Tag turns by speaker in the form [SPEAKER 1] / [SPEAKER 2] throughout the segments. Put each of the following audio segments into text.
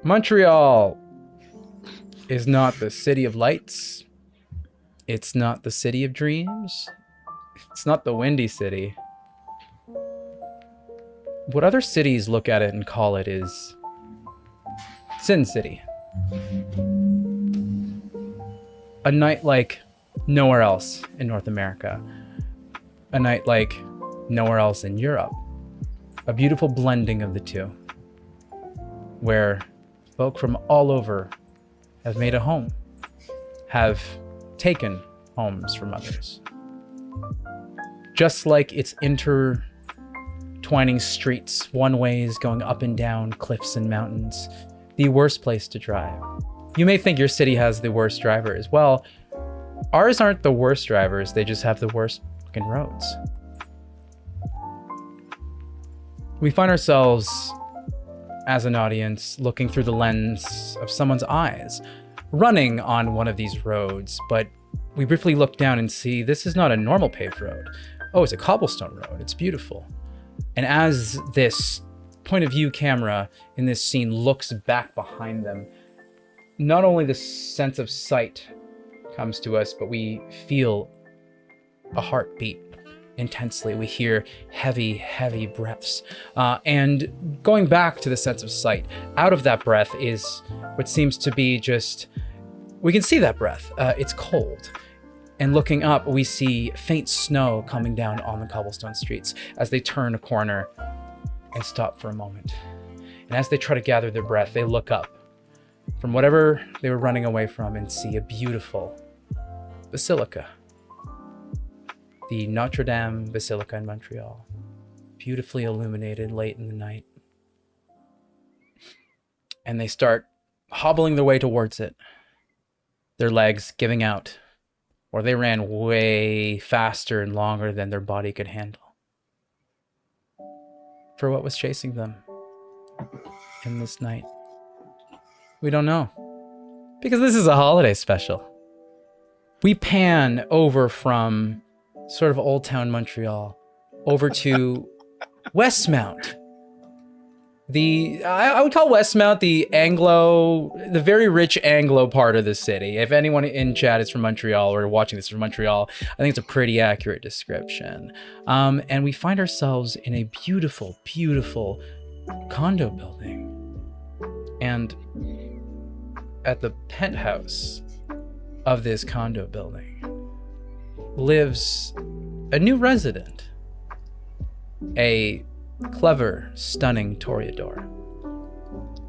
[SPEAKER 1] Montreal is not the city of lights. It's not the city of dreams. It's not the Windy City. What other cities look at it and call it is Sin City. A night like nowhere else in North America. A night like nowhere else in Europe. A beautiful blending of the two, where folk from all over have made a home, have taken homes from others. Just like its intertwining streets, one ways going up and down cliffs and mountains, the worst place to drive. You may think your city has the worst drivers. Well, ours aren't the worst drivers, they just have the worst fucking roads. We find ourselves, as an audience, looking through the lens of someone's eyes, running on one of these roads, but we briefly look down and see this is not a normal paved road. Oh, it's a cobblestone road. It's beautiful. And as this point of view camera in this scene looks back behind them, not only the sense of sight comes to us, but we feel a heartbeat intensely. We hear heavy, heavy breaths. And going back to the sense of sight, out of that breath is what seems to be just, we can see that breath. It's cold. And looking up, we see faint snow coming down on the cobblestone streets as they turn a corner and stop for a moment. And as they try to gather their breath, they look up from whatever they were running away from and see a beautiful basilica. The Notre Dame Basilica in Montreal, beautifully illuminated late in the night. And they start hobbling their way towards it, their legs giving out, or they ran way faster and longer than their body could handle. For what was chasing them in this night? We don't know, because this is a holiday special. We pan over from sort of Old Town Montreal over to Westmount. I would call Westmount the very rich Anglo part of the city. If anyone in chat is from Montreal or watching this from Montreal, I think it's a pretty accurate description. And we find ourselves in a beautiful, beautiful condo building. And at the penthouse of this condo building lives a new resident, a clever, stunning toreador.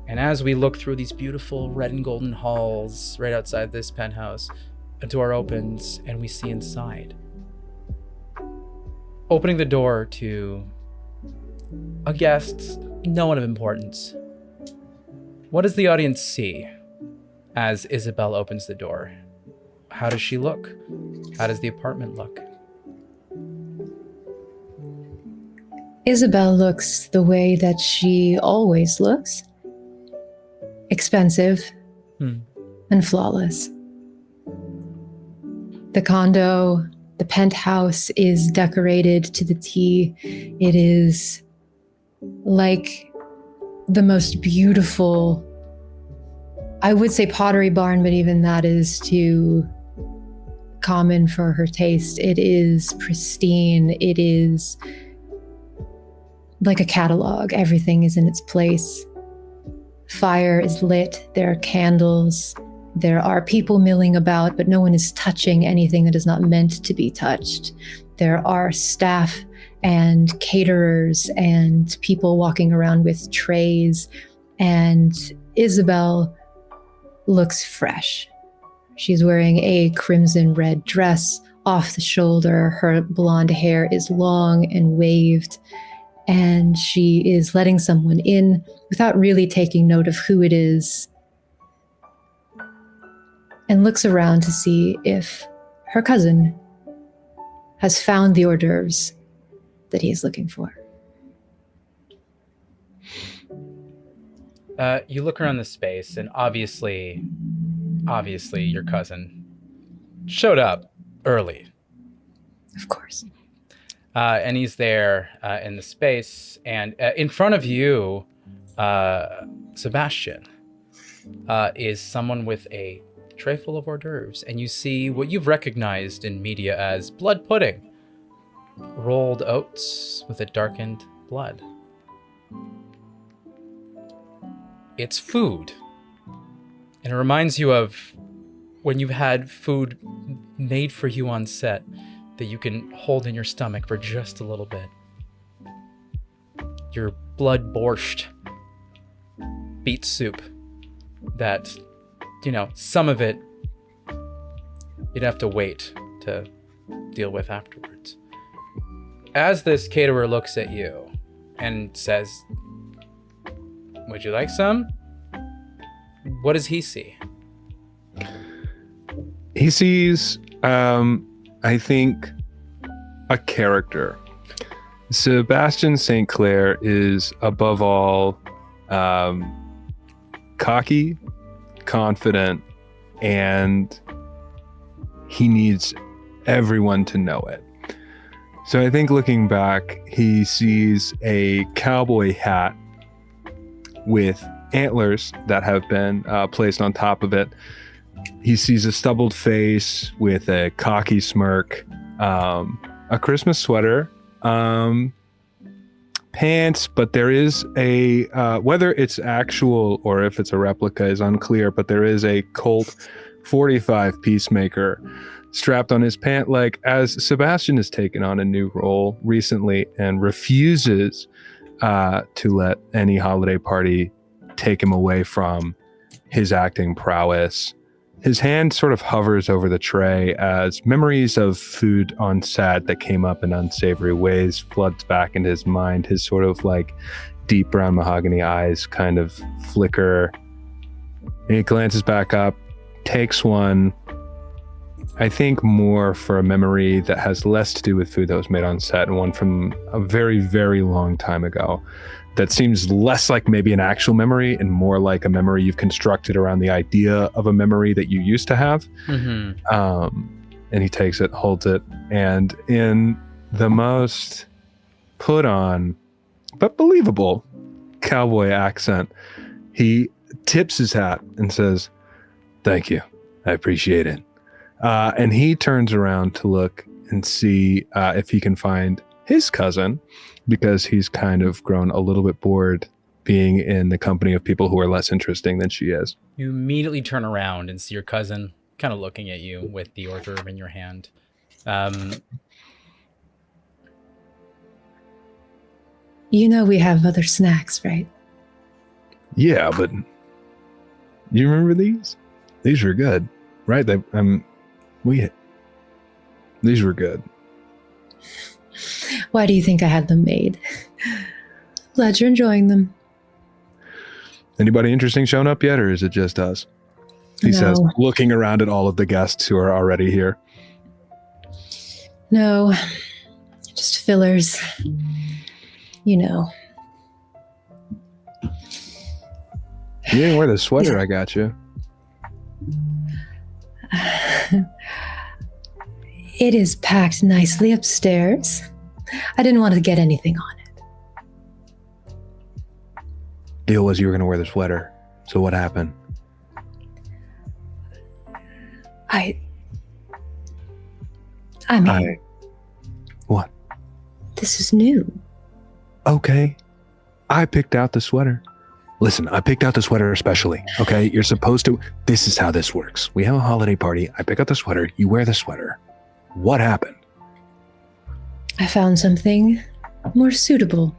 [SPEAKER 1] And as we look through these beautiful red and golden halls right outside this penthouse, a door opens and we see inside. Opening the door to a guest, no one of importance. What does the audience see as Isabel opens the door? How does she look? How does the apartment look?
[SPEAKER 2] Isabel looks the way that she always looks. Expensive and flawless. The condo, the penthouse is decorated to the T. It is like the most beautiful, I would say pottery barn, but even that is too common for her taste. It is pristine. It is like a catalog. Everything is in its place. Fire is lit. There are candles. There are people milling about, but no one is touching anything that is not meant to be touched. There are staff and caterers and people walking around with trays. And Isabel looks fresh. She's wearing a crimson red dress off the shoulder. Her blonde hair is long and waved. And she is letting someone in without really taking note of who it is, and looks around to see if her cousin has found the hors d'oeuvres that he is looking for.
[SPEAKER 1] You look around the space, and obviously your cousin showed up early.
[SPEAKER 2] Of course.
[SPEAKER 1] And he's there in the space, and in front of you, Sebastian, is someone with a tray full of hors d'oeuvres, and you see what you've recognized in media as blood pudding. Rolled oats with a darkened blood. It's food. And it reminds you of when you've had food made for you on set that you can hold in your stomach for just a little bit. Your blood borscht beet soup that, some of it you'd have to wait to deal with afterwards. As this caterer looks at you and says, "Would you like some?" What does he see?
[SPEAKER 3] He sees, I think, a character. Sebastian St. Clair is, above all, cocky, confident, and he needs everyone to know it. So I think looking back, he sees a cowboy hat with antlers that have been placed on top of it. He sees a stubbled face with a cocky smirk, a Christmas sweater, pants, but there is a, whether it's actual or if it's a replica is unclear, but there is a Colt 45 Peacemaker strapped on his pant leg, as Sebastian has taken on a new role recently and refuses to let any holiday party take him away from his acting prowess. His hand sort of hovers over the tray as memories of food on set that came up in unsavory ways floods back into his mind. His sort of like deep brown mahogany eyes kind of flicker. And he glances back up, takes one, I think more for a memory that has less to do with food that was made on set, and one from a very, very long time ago that seems less like maybe an actual memory and more like a memory you've constructed around the idea of a memory that you used to have.
[SPEAKER 1] Mm-hmm.
[SPEAKER 3] And he takes it, holds it, and in the most put on but believable cowboy accent, he tips his hat and says, "Thank you. I appreciate it." And he turns around to look and see if he can find his cousin, because he's kind of grown a little bit bored being in the company of people who are less interesting than she is.
[SPEAKER 1] You immediately turn around and see your cousin kind of looking at you with the hors d'oeuvre in your hand.
[SPEAKER 2] We have other snacks, right?
[SPEAKER 3] Yeah, but you remember these? These were good, right? These were good.
[SPEAKER 2] Why do you think I had them made? Glad you're enjoying them.
[SPEAKER 3] Anybody interesting shown up yet, or is it just us? He says, looking around at all of the guests who are already here.
[SPEAKER 2] No, just fillers. You
[SPEAKER 3] didn't wear the sweater I got you.
[SPEAKER 2] It is packed nicely upstairs. I didn't want to get anything on it.
[SPEAKER 3] Deal was you were going to wear the sweater. So what happened? What?
[SPEAKER 2] This is new.
[SPEAKER 3] Okay. I picked out the sweater. Listen, I picked out the sweater especially. Okay. You're supposed to. This is how this works. We have a holiday party. I pick out the sweater. You wear the sweater. What happened?
[SPEAKER 2] I found something more suitable.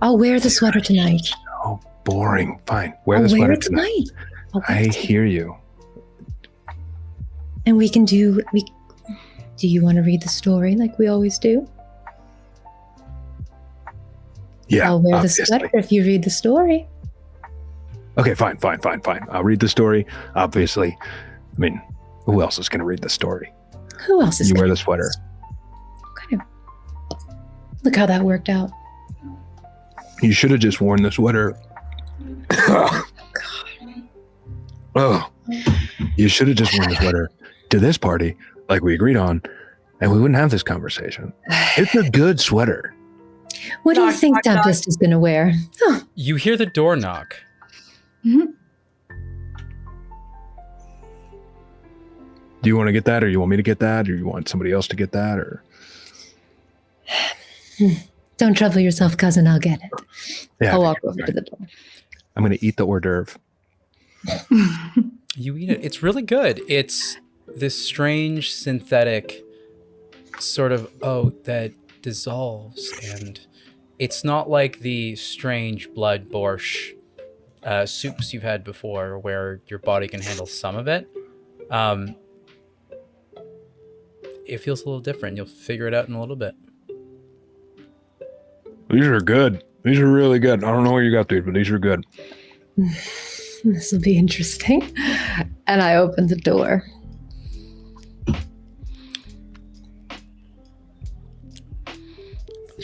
[SPEAKER 2] I'll wear the sweater tonight.
[SPEAKER 3] Oh, boring. Fine. Wear the sweater tonight. I hear you.
[SPEAKER 2] And we can do you want to read the story like we always do?
[SPEAKER 3] Yeah.
[SPEAKER 2] I'll wear the sweater if you read the story.
[SPEAKER 3] Okay, fine. I'll read the story. Obviously. I mean, who else is going to read the story?
[SPEAKER 2] Who else is
[SPEAKER 3] You wear the sweater.
[SPEAKER 2] Okay. Look how that worked out.
[SPEAKER 3] You should have just worn the sweater. Oh, you should have just worn the sweater to this party like we agreed on, and we wouldn't have this conversation. It's a good sweater.
[SPEAKER 2] What do you think Tempest is going to wear? Oh.
[SPEAKER 1] You hear the door knock.
[SPEAKER 2] Mm-hmm.
[SPEAKER 3] Do you want to get that, or you want me to get that, or you want somebody else to get that, or?
[SPEAKER 2] Don't trouble yourself, cousin. I'll get it.
[SPEAKER 3] Yeah,
[SPEAKER 2] I'll walk over to the door.
[SPEAKER 3] I'm going to eat the hors d'oeuvre.
[SPEAKER 1] You eat it. It's really good. It's this strange synthetic sort of oat that dissolves, and it's not like the strange blood borscht soups you've had before where your body can handle some of it. It feels a little different. You'll figure it out in a little bit.
[SPEAKER 3] These are good. These are really good. I don't know where you got these, but these are good.
[SPEAKER 2] This will be interesting. And I open the door.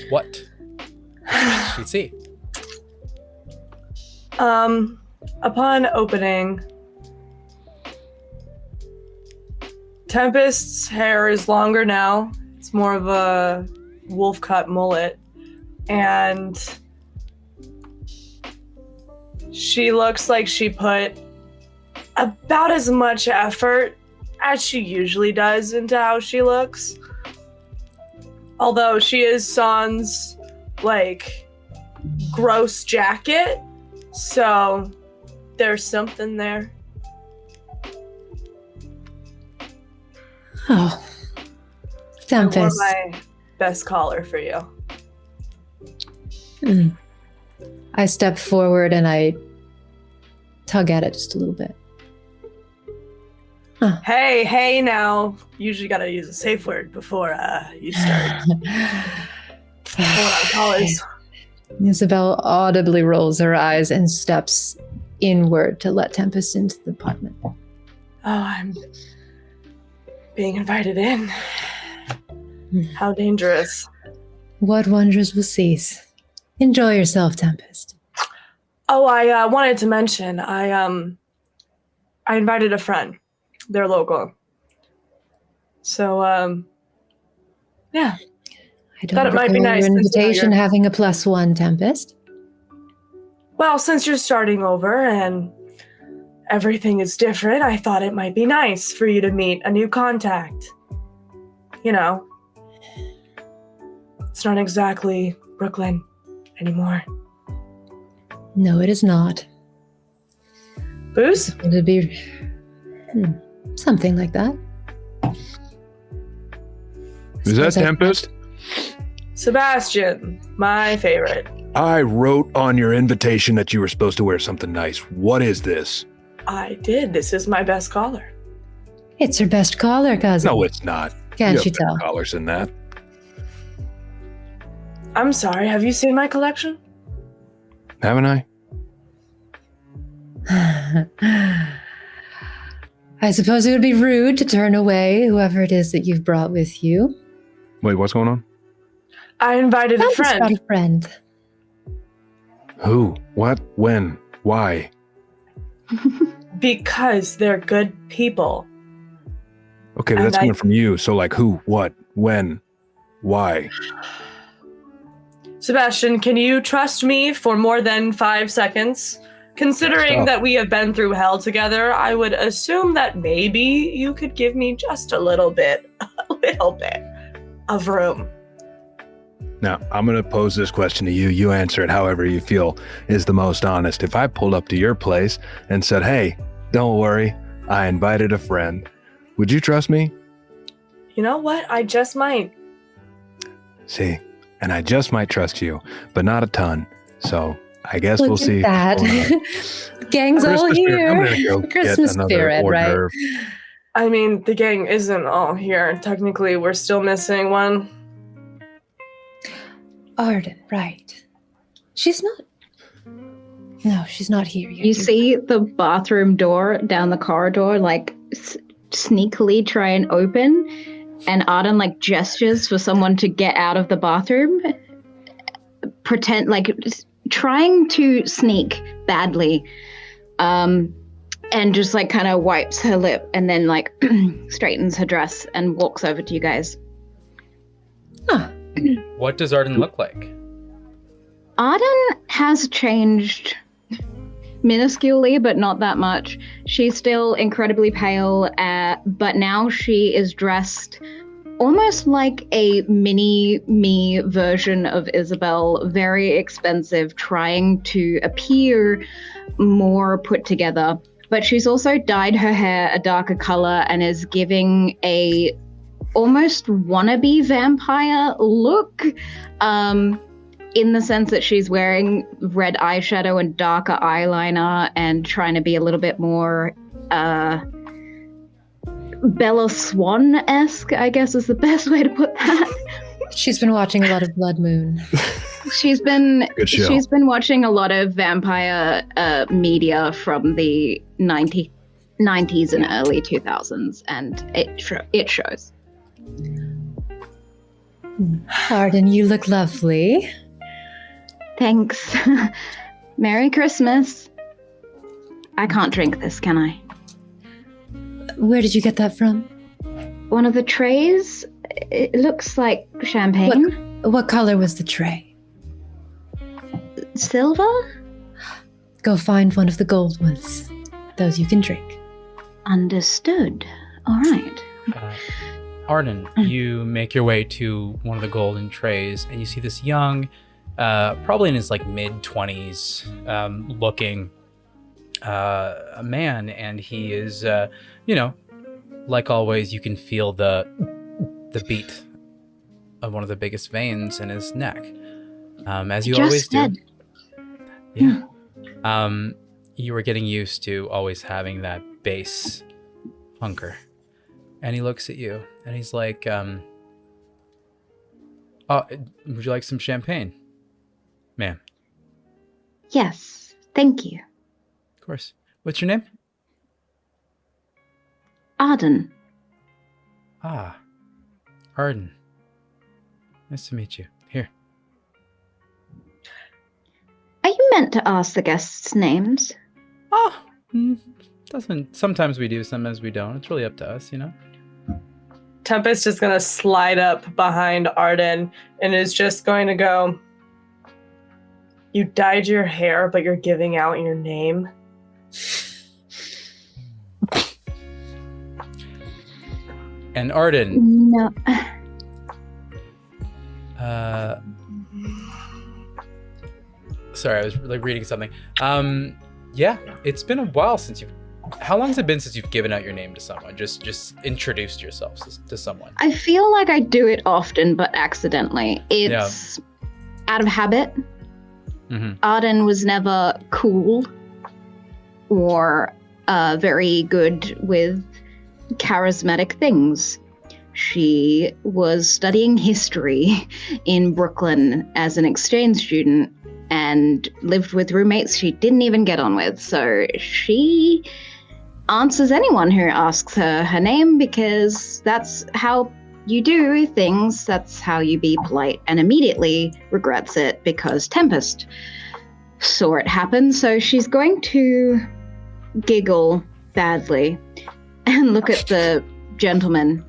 [SPEAKER 1] What does she see?
[SPEAKER 4] Upon opening, Tempest's hair is longer now. It's more of a wolf cut mullet. And she looks like she put about as much effort as she usually does into how she looks. Although she is San's, gross jacket. So there's something there.
[SPEAKER 2] Oh. Tempest.
[SPEAKER 4] I wore my best collar for you.
[SPEAKER 2] I step forward and I tug at it just a little bit. Huh.
[SPEAKER 4] Hey now. Usually gotta use a safe word before you start pulling out collars.
[SPEAKER 2] Isabel audibly rolls her eyes and steps inward to let Tempest into the apartment.
[SPEAKER 4] Oh, I'm being invited in. How dangerous.
[SPEAKER 2] What wonders will cease? Enjoy yourself, Tempest.
[SPEAKER 4] Oh, I wanted to mention, I invited a friend. They're local. So, yeah.
[SPEAKER 2] I don't
[SPEAKER 4] Thought it might be
[SPEAKER 2] recall
[SPEAKER 4] nice
[SPEAKER 2] your
[SPEAKER 4] to see
[SPEAKER 2] invitation
[SPEAKER 4] you.
[SPEAKER 2] having a +1, Tempest.
[SPEAKER 4] Well, since you're starting over and everything is different, I thought it might be nice for you to meet a new contact. You know, it's not exactly Brooklyn anymore.
[SPEAKER 2] No, it is not.
[SPEAKER 4] Booze?
[SPEAKER 2] It'd be something like that.
[SPEAKER 3] Is that Tempest?
[SPEAKER 4] Sebastian, my favorite.
[SPEAKER 3] I wrote on your invitation that you were supposed to wear something nice. What is this?
[SPEAKER 4] I did. This is my best collar.
[SPEAKER 2] It's her best collar, cousin.
[SPEAKER 3] No, it's not.
[SPEAKER 2] Can't
[SPEAKER 3] you
[SPEAKER 2] you
[SPEAKER 3] have
[SPEAKER 2] tell?
[SPEAKER 3] better collars than that.
[SPEAKER 4] I'm sorry, have you seen my collection?
[SPEAKER 3] Haven't I?
[SPEAKER 2] I suppose it would be rude to turn away whoever it is that you've brought with you.
[SPEAKER 3] Wait, what's going on?
[SPEAKER 4] I invited a
[SPEAKER 2] Tempest
[SPEAKER 4] friend.
[SPEAKER 2] brought a friend.
[SPEAKER 3] Who? What? When? Why?
[SPEAKER 4] Because they're good people.
[SPEAKER 3] Okay, but
[SPEAKER 4] And
[SPEAKER 3] that's coming from you. So, who? What? When? Why?
[SPEAKER 4] Sebastian, can you trust me for more than 5 seconds? Considering
[SPEAKER 3] Stop.
[SPEAKER 4] that we have been through hell together, I would assume that maybe you could give me just a little bit of room.
[SPEAKER 3] Now, I'm going to pose this question to you. You answer it however you feel is the most honest. If I pulled up to your place and said, hey, don't worry, I invited a friend, would you trust me?
[SPEAKER 4] You know what? I just might.
[SPEAKER 3] See, and I just might trust you, but not a ton. So I guess
[SPEAKER 2] Look
[SPEAKER 3] we'll
[SPEAKER 2] at
[SPEAKER 3] see.
[SPEAKER 2] that. Gang's all
[SPEAKER 3] Christmas spirit. I'm
[SPEAKER 2] here.
[SPEAKER 3] gonna go
[SPEAKER 2] Christmas
[SPEAKER 3] get another
[SPEAKER 2] spirit,
[SPEAKER 3] hors
[SPEAKER 2] right?
[SPEAKER 3] d'oeuvre.
[SPEAKER 4] I mean, the gang isn't all here. Technically, we're still missing one.
[SPEAKER 2] Arden, right. She's not. No, she's not here yet.
[SPEAKER 5] You see the bathroom door down the corridor, sneakily try and open, and Arden gestures for someone to get out of the bathroom. Pretend trying to sneak badly, and just kind of wipes her lip and then straightens her dress and walks over to you guys.
[SPEAKER 2] Huh.
[SPEAKER 1] What does Arden look like?
[SPEAKER 5] Arden has changed minusculely, but not that much. She's still incredibly pale, but now she is dressed almost like a mini-me version of Isabel, very expensive, trying to appear more put together. But she's also dyed her hair a darker color and is giving a almost wannabe vampire look, in the sense that she's wearing red eyeshadow and darker eyeliner and trying to be a little bit more Bella Swan-esque, I guess is the best way to put that.
[SPEAKER 2] She's been watching a lot of Blood Moon.
[SPEAKER 5] She's been
[SPEAKER 3] Good show.
[SPEAKER 5] she's been watching a lot of vampire media from the 90s and early 2000s, and it shows.
[SPEAKER 2] Arden, you look lovely.
[SPEAKER 5] Thanks. Merry Christmas. I can't drink this, can I?
[SPEAKER 2] Where did you get that from?
[SPEAKER 5] One of the trays, it looks like champagne.
[SPEAKER 2] What color was the tray?
[SPEAKER 5] Silver?
[SPEAKER 2] Go find one of the gold ones. Those you can drink.
[SPEAKER 5] Understood. All right.
[SPEAKER 1] Arden, you make your way to one of the golden trays, and you see this young, probably in his like mid-20s, looking a man, and he is, like always, you can feel the beat of one of the biggest veins in his neck, as you always do. Yeah. You were getting used to always having that bass hunker. And he looks at you, and he's like, oh, would you like some champagne, ma'am?
[SPEAKER 5] Yes, thank you.
[SPEAKER 1] Of course. What's your name?
[SPEAKER 5] Arden.
[SPEAKER 1] Ah, Arden. Nice to meet you. Here.
[SPEAKER 5] Are you meant to ask the guests' names?
[SPEAKER 1] Oh, doesn't. Sometimes we do, sometimes we don't. It's really up to us,
[SPEAKER 4] Tempest is going to slide up behind Arden and is just going to go, "You dyed your hair, but you're giving out your name."
[SPEAKER 1] And Arden.
[SPEAKER 5] No.
[SPEAKER 1] Sorry, I was like reading something. Yeah, it's been a while since you've. How long has it been since you've given out your name to someone? Just introduced yourselves to someone.
[SPEAKER 5] I feel like I do it often, but accidentally. It's out of habit.
[SPEAKER 1] Mm-hmm.
[SPEAKER 5] Arden was never cool or very good with charismatic things. She was studying history in Brooklyn as an exchange student and lived with roommates she didn't even get on with. So she answers anyone who asks her her name because that's how you do things. That's how you be polite, and immediately regrets it because Tempest saw it happen. So she's going to giggle badly and look at the gentleman.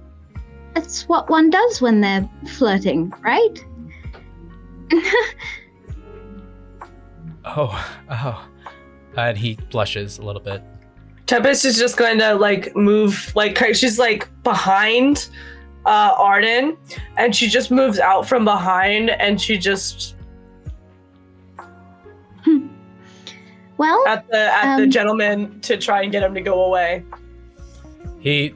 [SPEAKER 5] That's what one does when they're flirting, right?
[SPEAKER 1] Oh. And he blushes a little bit.
[SPEAKER 4] Tempest is just going to move, she's behind Arden, and she just moves out from behind, and she just
[SPEAKER 5] Well,
[SPEAKER 4] at the gentleman to try and get him to go away.
[SPEAKER 1] He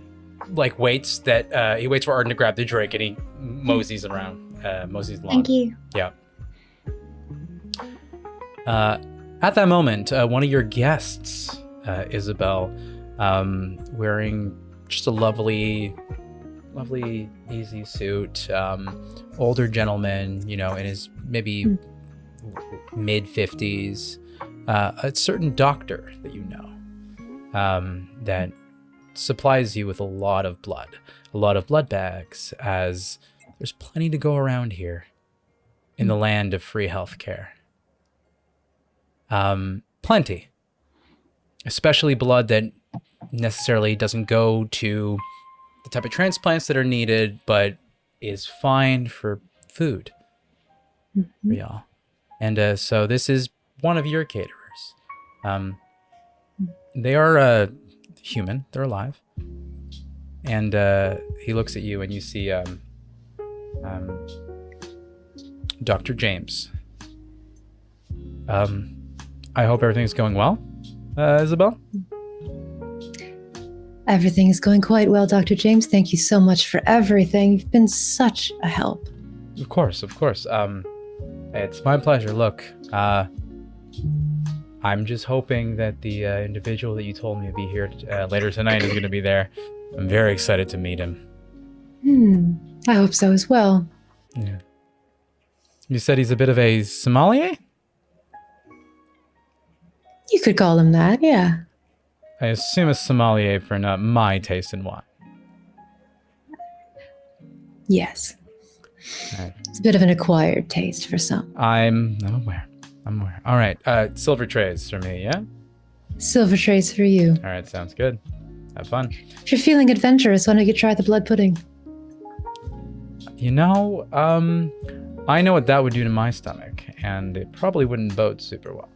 [SPEAKER 1] waits for Arden to grab the drink, and he moseys around. Moseys along.
[SPEAKER 5] thank you.
[SPEAKER 1] Yeah. At that moment, one of your guests, Isabel, wearing just a lovely easy suit, older gentleman, in his maybe mid-50s, a certain doctor that you know, that supplies you with a lot of blood bags, as there's plenty to go around here in the land of free healthcare. Plenty, especially blood that necessarily doesn't go to the type of transplants that are needed, but is fine for food for y'all. And so this is one of your caterers. They are human. They're alive. And he looks at you, and you see Dr. James. I hope everything's going well, Isabel.
[SPEAKER 2] Everything is going quite well, Dr. James. Thank you so much for everything. You've been such a help.
[SPEAKER 1] Of course. It's my pleasure. Look, I'm just hoping that the individual that you told me to be here later tonight is going to be there. I'm very excited to meet him.
[SPEAKER 2] I hope so as well.
[SPEAKER 1] Yeah. You said he's a bit of a sommelier?
[SPEAKER 2] You could call him that, yeah.
[SPEAKER 1] I assume a sommelier for not my taste in wine.
[SPEAKER 2] Yes.
[SPEAKER 1] Right.
[SPEAKER 2] It's a bit of an acquired taste for some.
[SPEAKER 1] I'm aware. All right. Silver trays for me, yeah?
[SPEAKER 2] Silver trays for you.
[SPEAKER 1] All right, sounds good. Have fun.
[SPEAKER 2] If you're feeling adventurous, why don't you try the blood pudding?
[SPEAKER 1] You know, I know what that would do to my stomach, and it probably wouldn't bode super well.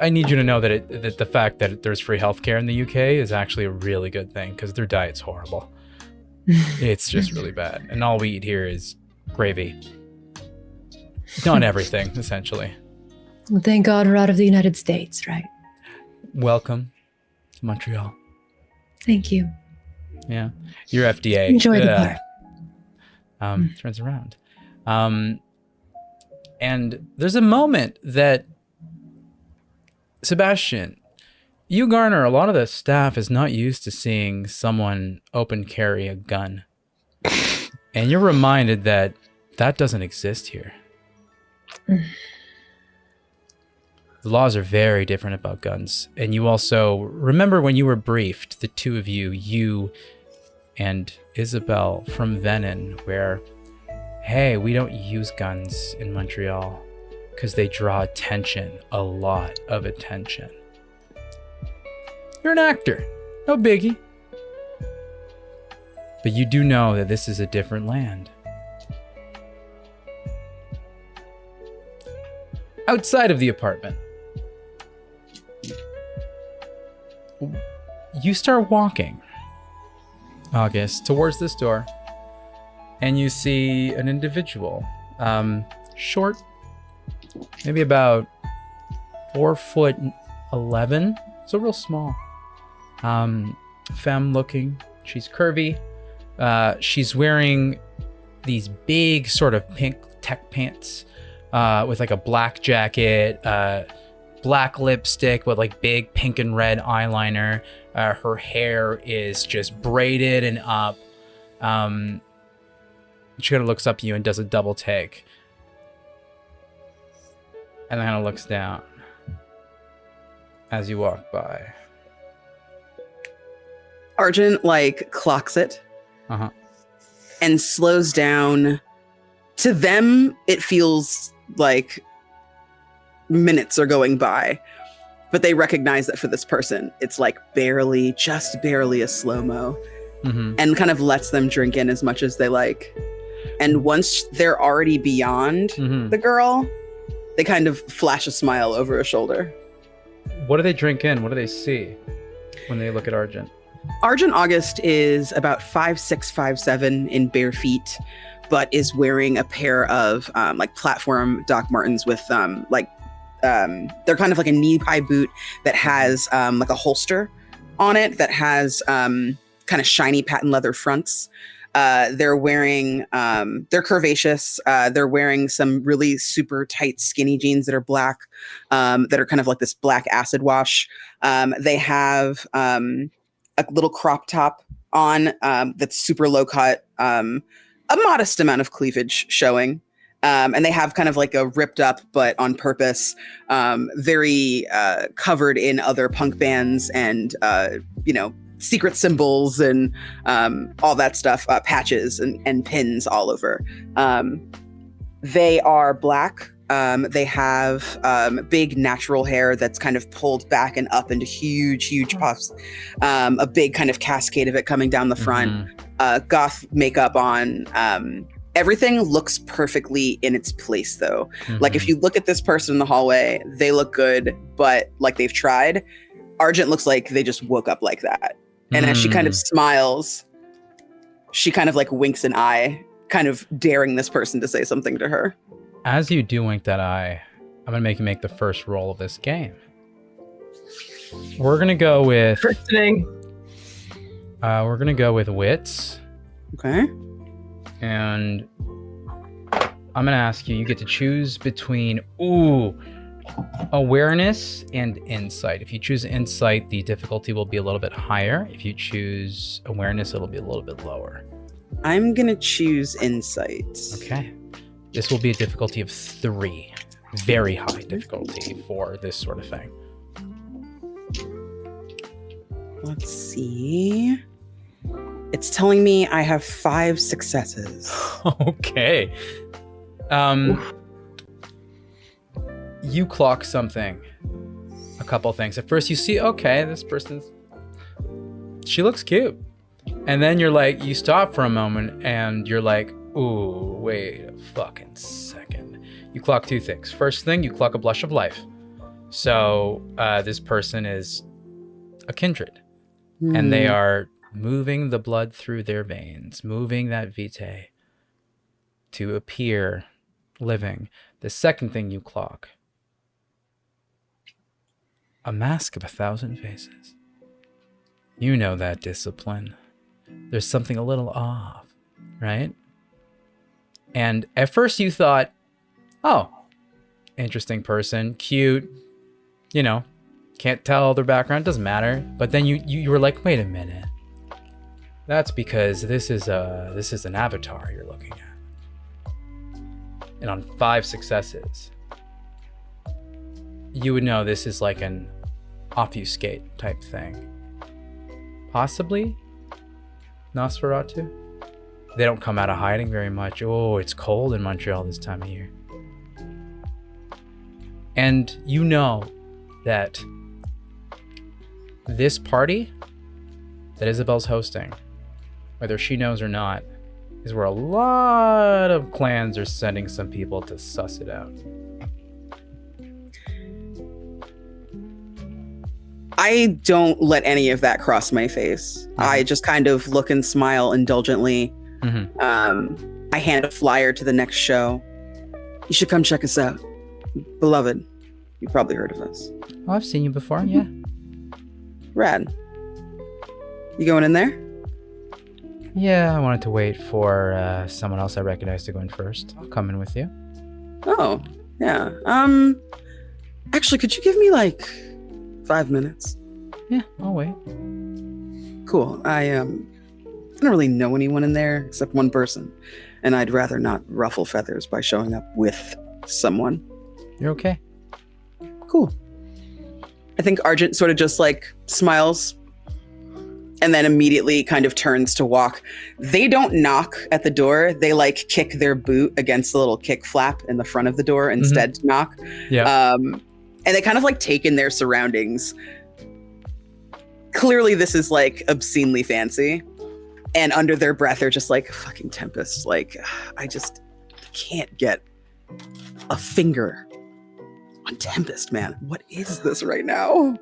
[SPEAKER 1] I need you to know that the fact that there's free healthcare in the UK is actually a really good thing, because their diet's horrible. It's just really bad, and all we eat here is gravy. On everything, essentially.
[SPEAKER 2] Well, thank God we're out of the United States, right?
[SPEAKER 1] Welcome to Montreal.
[SPEAKER 2] Thank you.
[SPEAKER 1] Yeah, your FDA.
[SPEAKER 2] Enjoy the bar.
[SPEAKER 1] Turns around. And there's a moment that, Sebastian, you garner, a lot of the staff is not used to seeing someone open carry a gun. And you're reminded that doesn't exist here. The laws are very different about guns. And you also remember when you were briefed, the two of you and Isabel from Venin, where, hey, we don't use guns in Montreal because they draw attention, a lot of attention. You're an actor, no biggie. But you do know that this is a different land. Outside of the apartment, you start walking, August, towards this door, and you see an individual, short, maybe about 4'11", so real small, femme looking. She's curvy. She's wearing these big sort of pink tech pants, with like a black jacket, black lipstick with like big pink and red eyeliner. Her hair is just braided and up. She kind of looks up at you and does a double take. And then kind of looks down as you walk by.
[SPEAKER 6] Argent clocks it.
[SPEAKER 1] Uh-huh.
[SPEAKER 6] And slows down. To them, it feels like minutes are going by, but they recognize that for this person, it's just barely a slow-mo, and kind of lets them drink in as much as they like. And once they're already beyond the girl, they kind of flash a smile over a shoulder.
[SPEAKER 1] What do they drink in? What do they see when they look at Argent?
[SPEAKER 6] Argent August is about 5'6", 5'7" in bare feet, but is wearing a pair of platform Doc Martens with they're kind of like a knee-high boot that has like a holster on it that has kind of shiny patent leather fronts. They're wearing, they're curvaceous. They're wearing some really super tight skinny jeans that are black, that are kind of like this black acid wash. They have a little crop top on that's super low cut, a modest amount of cleavage showing. And they have kind of like a ripped up, but on purpose, very covered in other punk bands and, secret symbols and all that stuff, patches and pins all over. They are black. They have big natural hair that's kind of pulled back and up into huge puffs. A big kind of cascade of it coming down the front. Goth makeup on. Everything looks perfectly in its place, though. Like, if you look at this person in the hallway, they look good, but like they've tried. Argent looks like they just woke up like that. And as she kind of smiles, she kind of like winks an eye, kind of daring this person to say something to her.
[SPEAKER 1] As you do wink that eye, I'm going to make you make the first roll of this game. We're going to go with... we're going to go with wits.
[SPEAKER 6] Okay.
[SPEAKER 1] And I'm going to ask you, you get to choose between, awareness and insight. If you choose insight, the difficulty will be a little bit higher. If you choose awareness, it'll be a little bit lower.
[SPEAKER 6] I'm going to choose insight.
[SPEAKER 1] Okay. This will be a difficulty of 3. Very high difficulty for this sort of thing.
[SPEAKER 6] Let's see. It's telling me I have 5 successes.
[SPEAKER 1] Okay. You clock something. A couple things. At first you see, okay, this she looks cute. And then you're like, you stop for a moment and you're like, ooh, wait a fucking second. You clock 2 things. First thing, you clock a blush of life. So this person is a kindred. And they are moving the blood through their veins, moving that vitae to appear living. The second thing you clock, a mask of 1,000 faces. You know that discipline. There's something a little off, right? And at first you thought, oh, interesting person, cute, you know, can't tell their background, doesn't matter. But then you were like, wait a minute. That's because this is an avatar you're looking at. And on 5 successes, you would know this is like an obfuscate type thing. Possibly Nosferatu. They don't come out of hiding very much. Oh, it's cold in Montreal this time of year. And you know that this party that Isabel's hosting, whether she knows or not, is where a lot of clans are sending some people to suss it out.
[SPEAKER 6] I don't let any of that cross my face. I just kind of look and smile indulgently. I hand a flyer to the next show. You should come check us out. Beloved, you probably heard of us.
[SPEAKER 1] Oh, I've seen you before, yeah.
[SPEAKER 6] Rad. You going in there?
[SPEAKER 1] Yeah, I wanted to wait for someone else I recognize to go in first. I'll come in with you.
[SPEAKER 6] Oh, yeah. Actually, could you give me like 5 minutes?
[SPEAKER 1] Yeah, I'll wait.
[SPEAKER 6] Cool. I don't really know anyone in there except one person, and I'd rather not ruffle feathers by showing up with someone.
[SPEAKER 1] You're okay.
[SPEAKER 6] Cool. I think Argent sort of just like smiles and then immediately kind of turns to walk. They don't knock at the door. They like kick their boot against the little kick flap in the front of the door instead to knock.
[SPEAKER 1] Yeah.
[SPEAKER 6] And they kind of like take in their surroundings. Clearly this is like obscenely fancy. And under their breath, they're just like, fucking Tempest. Like, I just can't get a finger on Tempest, man. What is this right now?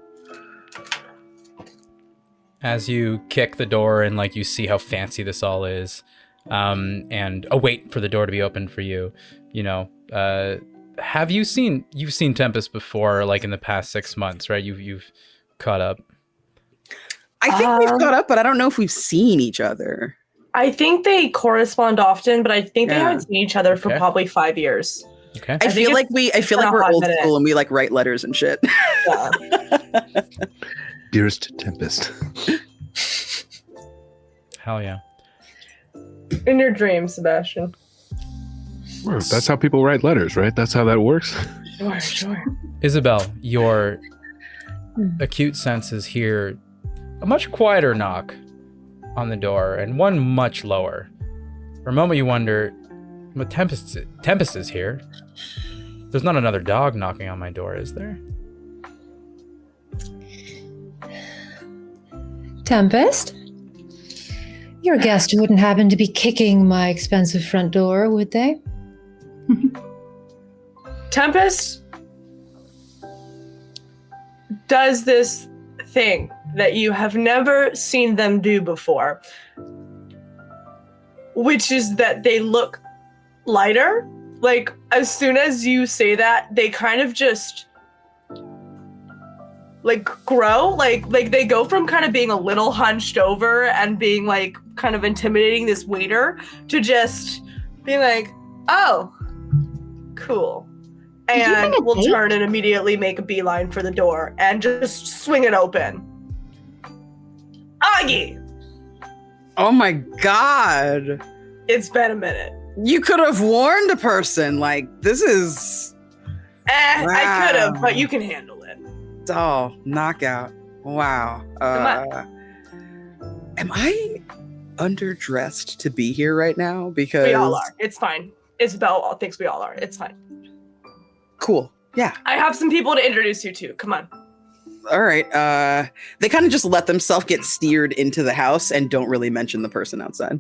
[SPEAKER 1] As you kick the door and like you see how fancy this all is, and wait for the door to be open for you, you know, you've seen Tempest before, like in the past 6 months, right? You've caught up.
[SPEAKER 6] I think we've caught up, but I don't know if we've seen each other.
[SPEAKER 4] I think they correspond often, but I think they haven't seen each other for probably 5 years.
[SPEAKER 1] Okay.
[SPEAKER 6] I feel like we're old school and we like write letters and shit.
[SPEAKER 4] Yeah.
[SPEAKER 3] Dearest Tempest.
[SPEAKER 1] Hell yeah.
[SPEAKER 4] In your dreams, Sebastian.
[SPEAKER 3] That's how people write letters, right? That's how that works.
[SPEAKER 4] Sure.
[SPEAKER 1] Isabel, your acute senses hear a much quieter knock on the door and one much lower. For a moment you wonder, but Tempest is here. There's not another dog knocking on my door, is there?
[SPEAKER 2] Tempest? Your guest wouldn't happen to be kicking my expensive front door, would they?
[SPEAKER 4] Tempest does this thing that you have never seen them do before, which is that they look lighter. Like, as soon as you say that, they kind of just like grow, like they go from kind of being a little hunched over and being like kind of intimidating this waiter to just being like, oh, cool. And we'll turn and immediately make a beeline for the door and just swing it open. Augie!
[SPEAKER 6] Oh my god.
[SPEAKER 4] It's been a minute.
[SPEAKER 6] You could have warned a person. Like, this is...
[SPEAKER 4] Wow. I could have, but you can handle it.
[SPEAKER 6] Oh, knockout. Wow. Am I underdressed to be here right now? Because
[SPEAKER 4] we all are. It's fine. Isabel thinks we all are. It's fine.
[SPEAKER 6] Cool. Yeah.
[SPEAKER 4] I have some people to introduce you to. Come on.
[SPEAKER 6] All right. They kind of just let themselves get steered into the house and don't really mention the person outside.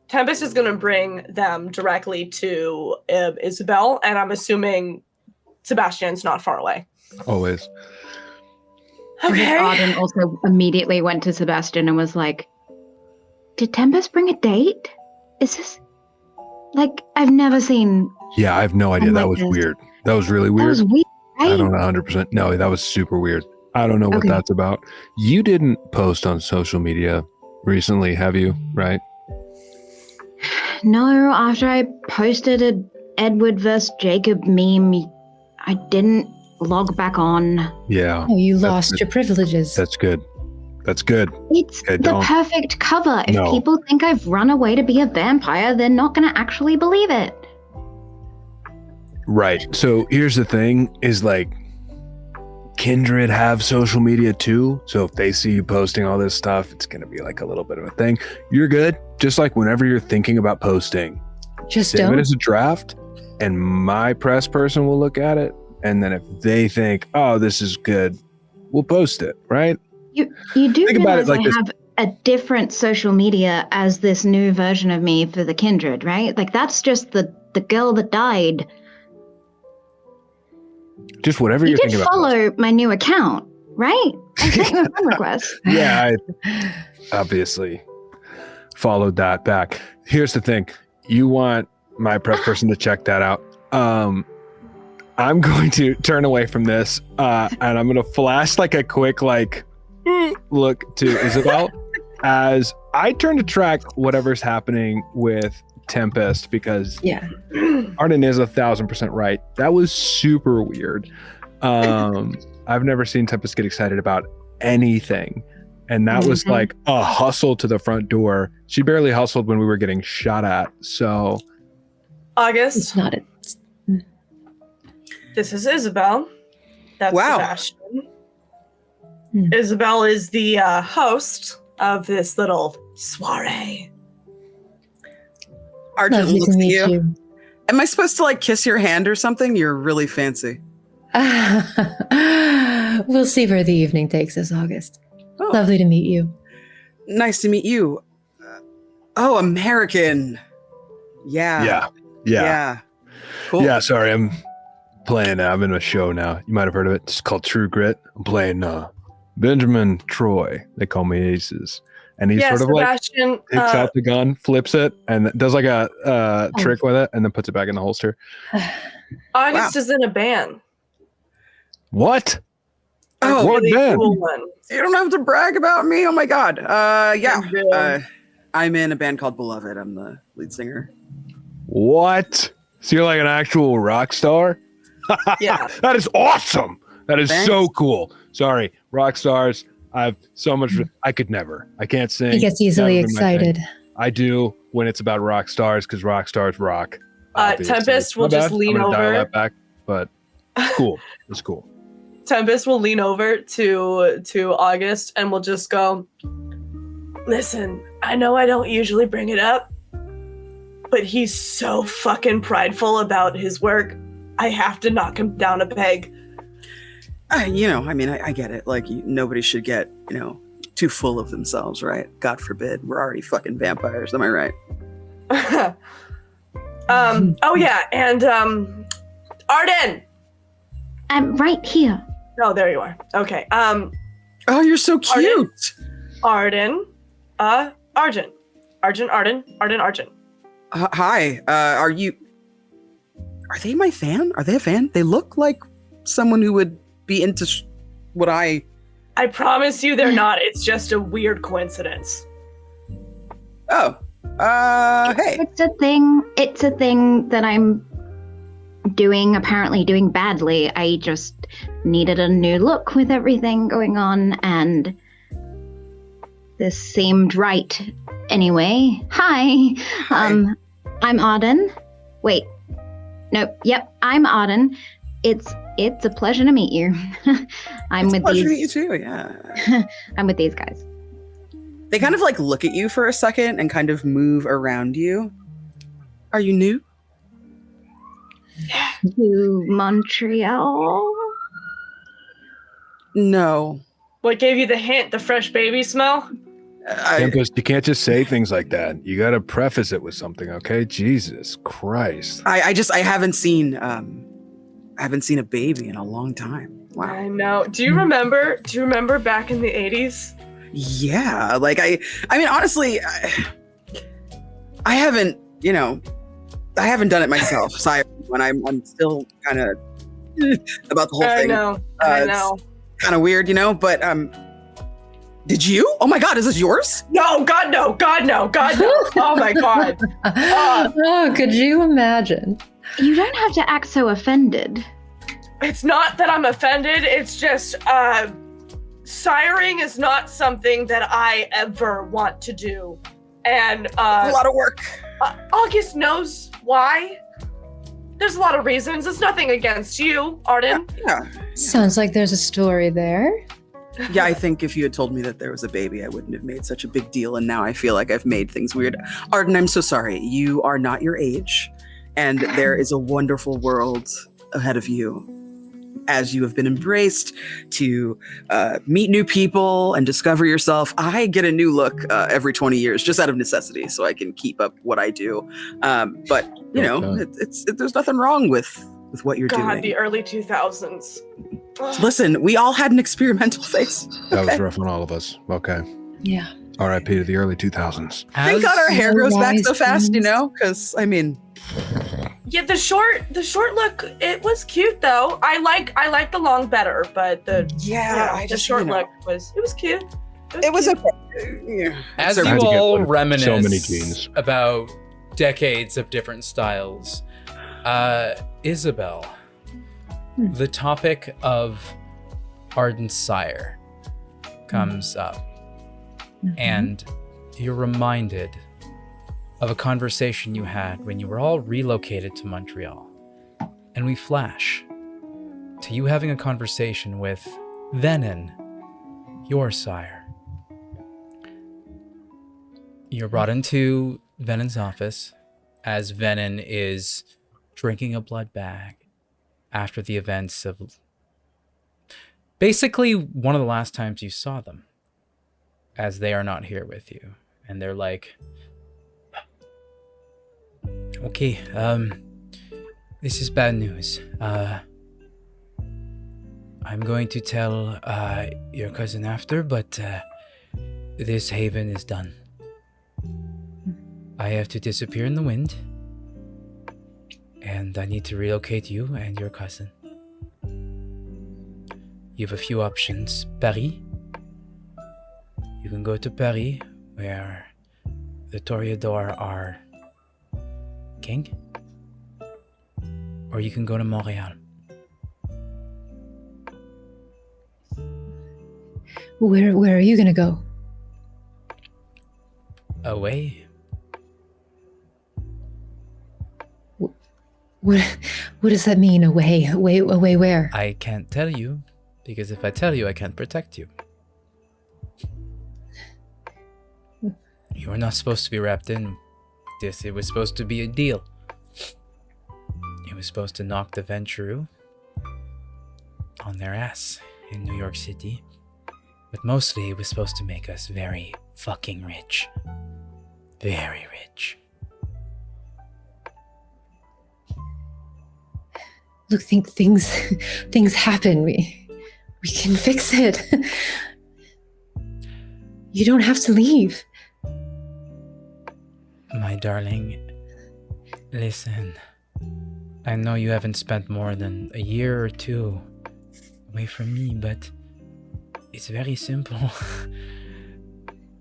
[SPEAKER 4] Tempest is going to bring them directly to Isabel, and I'm assuming Sebastian's not far away.
[SPEAKER 3] Always.
[SPEAKER 4] Okay.
[SPEAKER 5] Arden also immediately went to Sebastian and was like, did Tempest bring a date? Is this... Like, I've never seen...
[SPEAKER 3] Yeah, I have no idea. That was weird. That was really weird.
[SPEAKER 5] That was weird, right?
[SPEAKER 3] I don't know 100%. No, that was super weird. I don't know what that's about. You didn't post on social media recently, have you? Right?
[SPEAKER 5] No, after I posted a Edward vs. Jacob meme, I didn't log back on.
[SPEAKER 3] Yeah.
[SPEAKER 2] Oh, you lost your privileges.
[SPEAKER 3] That's good. That's good.
[SPEAKER 5] It's the perfect cover. If people think I've run away to be a vampire, they're not going to actually believe it.
[SPEAKER 3] Right. So here's the thing is like Kindred have social media too. So if they see you posting all this stuff, it's going to be like a little bit of a thing. You're good. Just like whenever you're thinking about posting,
[SPEAKER 2] just
[SPEAKER 3] save it as a draft and my press person will look at it. And then if they think, oh, this is good, we'll post it. Right.
[SPEAKER 5] You do
[SPEAKER 3] think about it
[SPEAKER 5] realize
[SPEAKER 3] like
[SPEAKER 5] I
[SPEAKER 3] this.
[SPEAKER 5] have a different social media as this new version of me for the Kindred, right? Like that's just the girl that died.
[SPEAKER 3] Just whatever
[SPEAKER 5] You
[SPEAKER 3] you're
[SPEAKER 5] did
[SPEAKER 3] thinking about.
[SPEAKER 5] follow my new account, right? I sent you a friend request.
[SPEAKER 3] Yeah, I obviously followed that back. Here's the thing. You want my press person to check that out. I'm going to turn away from this and I'm going to flash like a quick look to Isabel as I turn to track whatever's happening with Tempest because Arden is 1,000% right. That was super weird. I've never seen Tempest get excited about anything. And that was like a hustle to the front door. She barely hustled when we were getting shot at. So
[SPEAKER 4] August.
[SPEAKER 2] It's not it.
[SPEAKER 4] This is Isabel. That's Sebastian. Isabel is the host of this little soiree.
[SPEAKER 6] Arjun looks at you. Am I supposed to kiss your hand or something? You're really fancy.
[SPEAKER 2] We'll see where the evening takes us, August. Oh. Lovely to meet you.
[SPEAKER 6] Nice to meet you. American. Yeah. Cool.
[SPEAKER 3] Yeah, sorry, I'm in a show now. You might have heard of it. It's called True Grit. I'm playing Benjamin Troy. They call me Aces. And he's sort of
[SPEAKER 4] Sebastian,
[SPEAKER 3] takes out the gun, flips it, and does like a trick with it, and then puts it back in the holster.
[SPEAKER 4] August is in a band.
[SPEAKER 3] What?
[SPEAKER 6] Oh,
[SPEAKER 3] what
[SPEAKER 4] really
[SPEAKER 3] band?
[SPEAKER 4] Cool one.
[SPEAKER 6] You don't have to brag about me. Oh my God. I'm in a band called Beloved. I'm the lead singer.
[SPEAKER 3] What? So you're like an actual rock star?
[SPEAKER 4] Yeah.
[SPEAKER 3] That is awesome. That is
[SPEAKER 6] Thanks.
[SPEAKER 3] so cool. Sorry, rock stars. I have so much. I could never. I can't sing.
[SPEAKER 2] He gets easily
[SPEAKER 3] Never been my thing.
[SPEAKER 2] excited.
[SPEAKER 3] I do when it's about rock stars because rock stars rock. obviously.
[SPEAKER 4] Tempest will
[SPEAKER 3] My
[SPEAKER 4] just
[SPEAKER 3] bad.
[SPEAKER 4] lean
[SPEAKER 3] I'm gonna dial
[SPEAKER 4] over.
[SPEAKER 3] that back, but it's cool. It's cool.
[SPEAKER 4] Tempest will lean over to August and will just go, listen, I know I don't usually bring it up, but he's so fucking prideful about his work. I have to knock him down a peg.
[SPEAKER 6] I get it. Nobody should get, too too full of themselves, right? God forbid. We're already fucking vampires. Am I right?
[SPEAKER 4] Oh yeah, and Arden.
[SPEAKER 5] I'm right here.
[SPEAKER 4] Oh, there you are. Okay.
[SPEAKER 6] Oh, you're so cute.
[SPEAKER 4] Arden. Argent. Arden.
[SPEAKER 6] Hi. Are they my fan? Are they a fan? They look like someone who would be into what I
[SPEAKER 4] promise you they're not. It's just a weird coincidence.
[SPEAKER 6] Oh. Hey.
[SPEAKER 5] It's a thing. It's a thing that I'm apparently doing badly. I just needed a new look with everything going on, and this seemed right. Anyway, hi. I'm Auden. Wait. Nope. Yep, I'm Auden. It's a pleasure to meet you.
[SPEAKER 6] It's a pleasure to meet you too, yeah.
[SPEAKER 5] I'm with these guys.
[SPEAKER 6] They kind of like look at you for a second and kind of move around you. Are you new?
[SPEAKER 5] To Montreal?
[SPEAKER 6] No.
[SPEAKER 4] What gave you the hint? The fresh baby smell?
[SPEAKER 3] You can't just say things like that. You got to preface it with something, okay? Jesus Christ.
[SPEAKER 6] I haven't seen a baby in a long time. Wow.
[SPEAKER 4] I know. Do you remember back in the 80s?
[SPEAKER 6] Yeah, like I mean honestly, I haven't done it myself. Sorry, when I'm still kind of about the whole thing.
[SPEAKER 4] I know.
[SPEAKER 6] It's kind of weird, but did you? Oh my God, is this yours?
[SPEAKER 4] No, God no. Oh my God.
[SPEAKER 2] Oh, could you imagine?
[SPEAKER 5] You don't have to act so offended.
[SPEAKER 4] It's not that I'm offended. It's just siring is not something that I ever want to do. And
[SPEAKER 6] a lot of work.
[SPEAKER 4] August knows why. There's a lot of reasons. It's nothing against you, Arden.
[SPEAKER 6] Yeah.
[SPEAKER 2] Sounds like there's a story there.
[SPEAKER 6] Yeah, I think if you had told me that there was a baby, I wouldn't have made such a big deal. And now I feel like I've made things weird. Arden, I'm so sorry. You are not your age. And there is a wonderful world ahead of you as you have been embraced to meet new people and discover yourself. I get a new look every 20 years just out of necessity so I can keep up what I do. But, there's nothing wrong with what you're doing.
[SPEAKER 4] God, the early 2000s.
[SPEAKER 6] Listen, we all had an experimental phase.
[SPEAKER 3] That was rough on all of us. Okay.
[SPEAKER 2] Yeah.
[SPEAKER 3] R.I.P. to the early 2000s.
[SPEAKER 6] Thank God our hair grows back so fast, because, I mean...
[SPEAKER 4] Yeah, the short look, it was cute though. I like the long better, but the short look was cute.
[SPEAKER 6] It was
[SPEAKER 4] cute.
[SPEAKER 6] Yeah.
[SPEAKER 1] As you all reminisce about decades of different styles, Isabel, the topic of Arden's sire comes up, and you're reminded of a conversation you had when you were all relocated to Montreal. And we flash to you having a conversation with Venin, your sire. You're brought into Venin's office as Venin is drinking a blood bag after the events of basically one of the last times you saw them, as they are not here with you. And they're like, okay, this is bad news. I'm going to tell your cousin after, but this haven is done. I have to disappear in the wind, and I need to relocate you and your cousin. You have a few options. Paris. You can go to Paris, where the Toreador are king, or you can go to Montreal.
[SPEAKER 2] Where are you gonna go?
[SPEAKER 1] Away.
[SPEAKER 2] What does that mean? Away where?
[SPEAKER 1] I can't tell you, because if I tell you, I can't protect you. You were not supposed to be wrapped in this. It was supposed to be a deal. It was supposed to knock the Ventrue on their ass in New York City. But mostly it was supposed to make us very fucking rich. Very rich.
[SPEAKER 2] Look, things happen. We can fix it. You don't have to leave.
[SPEAKER 1] My darling, listen. I know you haven't spent more than a year or two away from me, but it's very simple.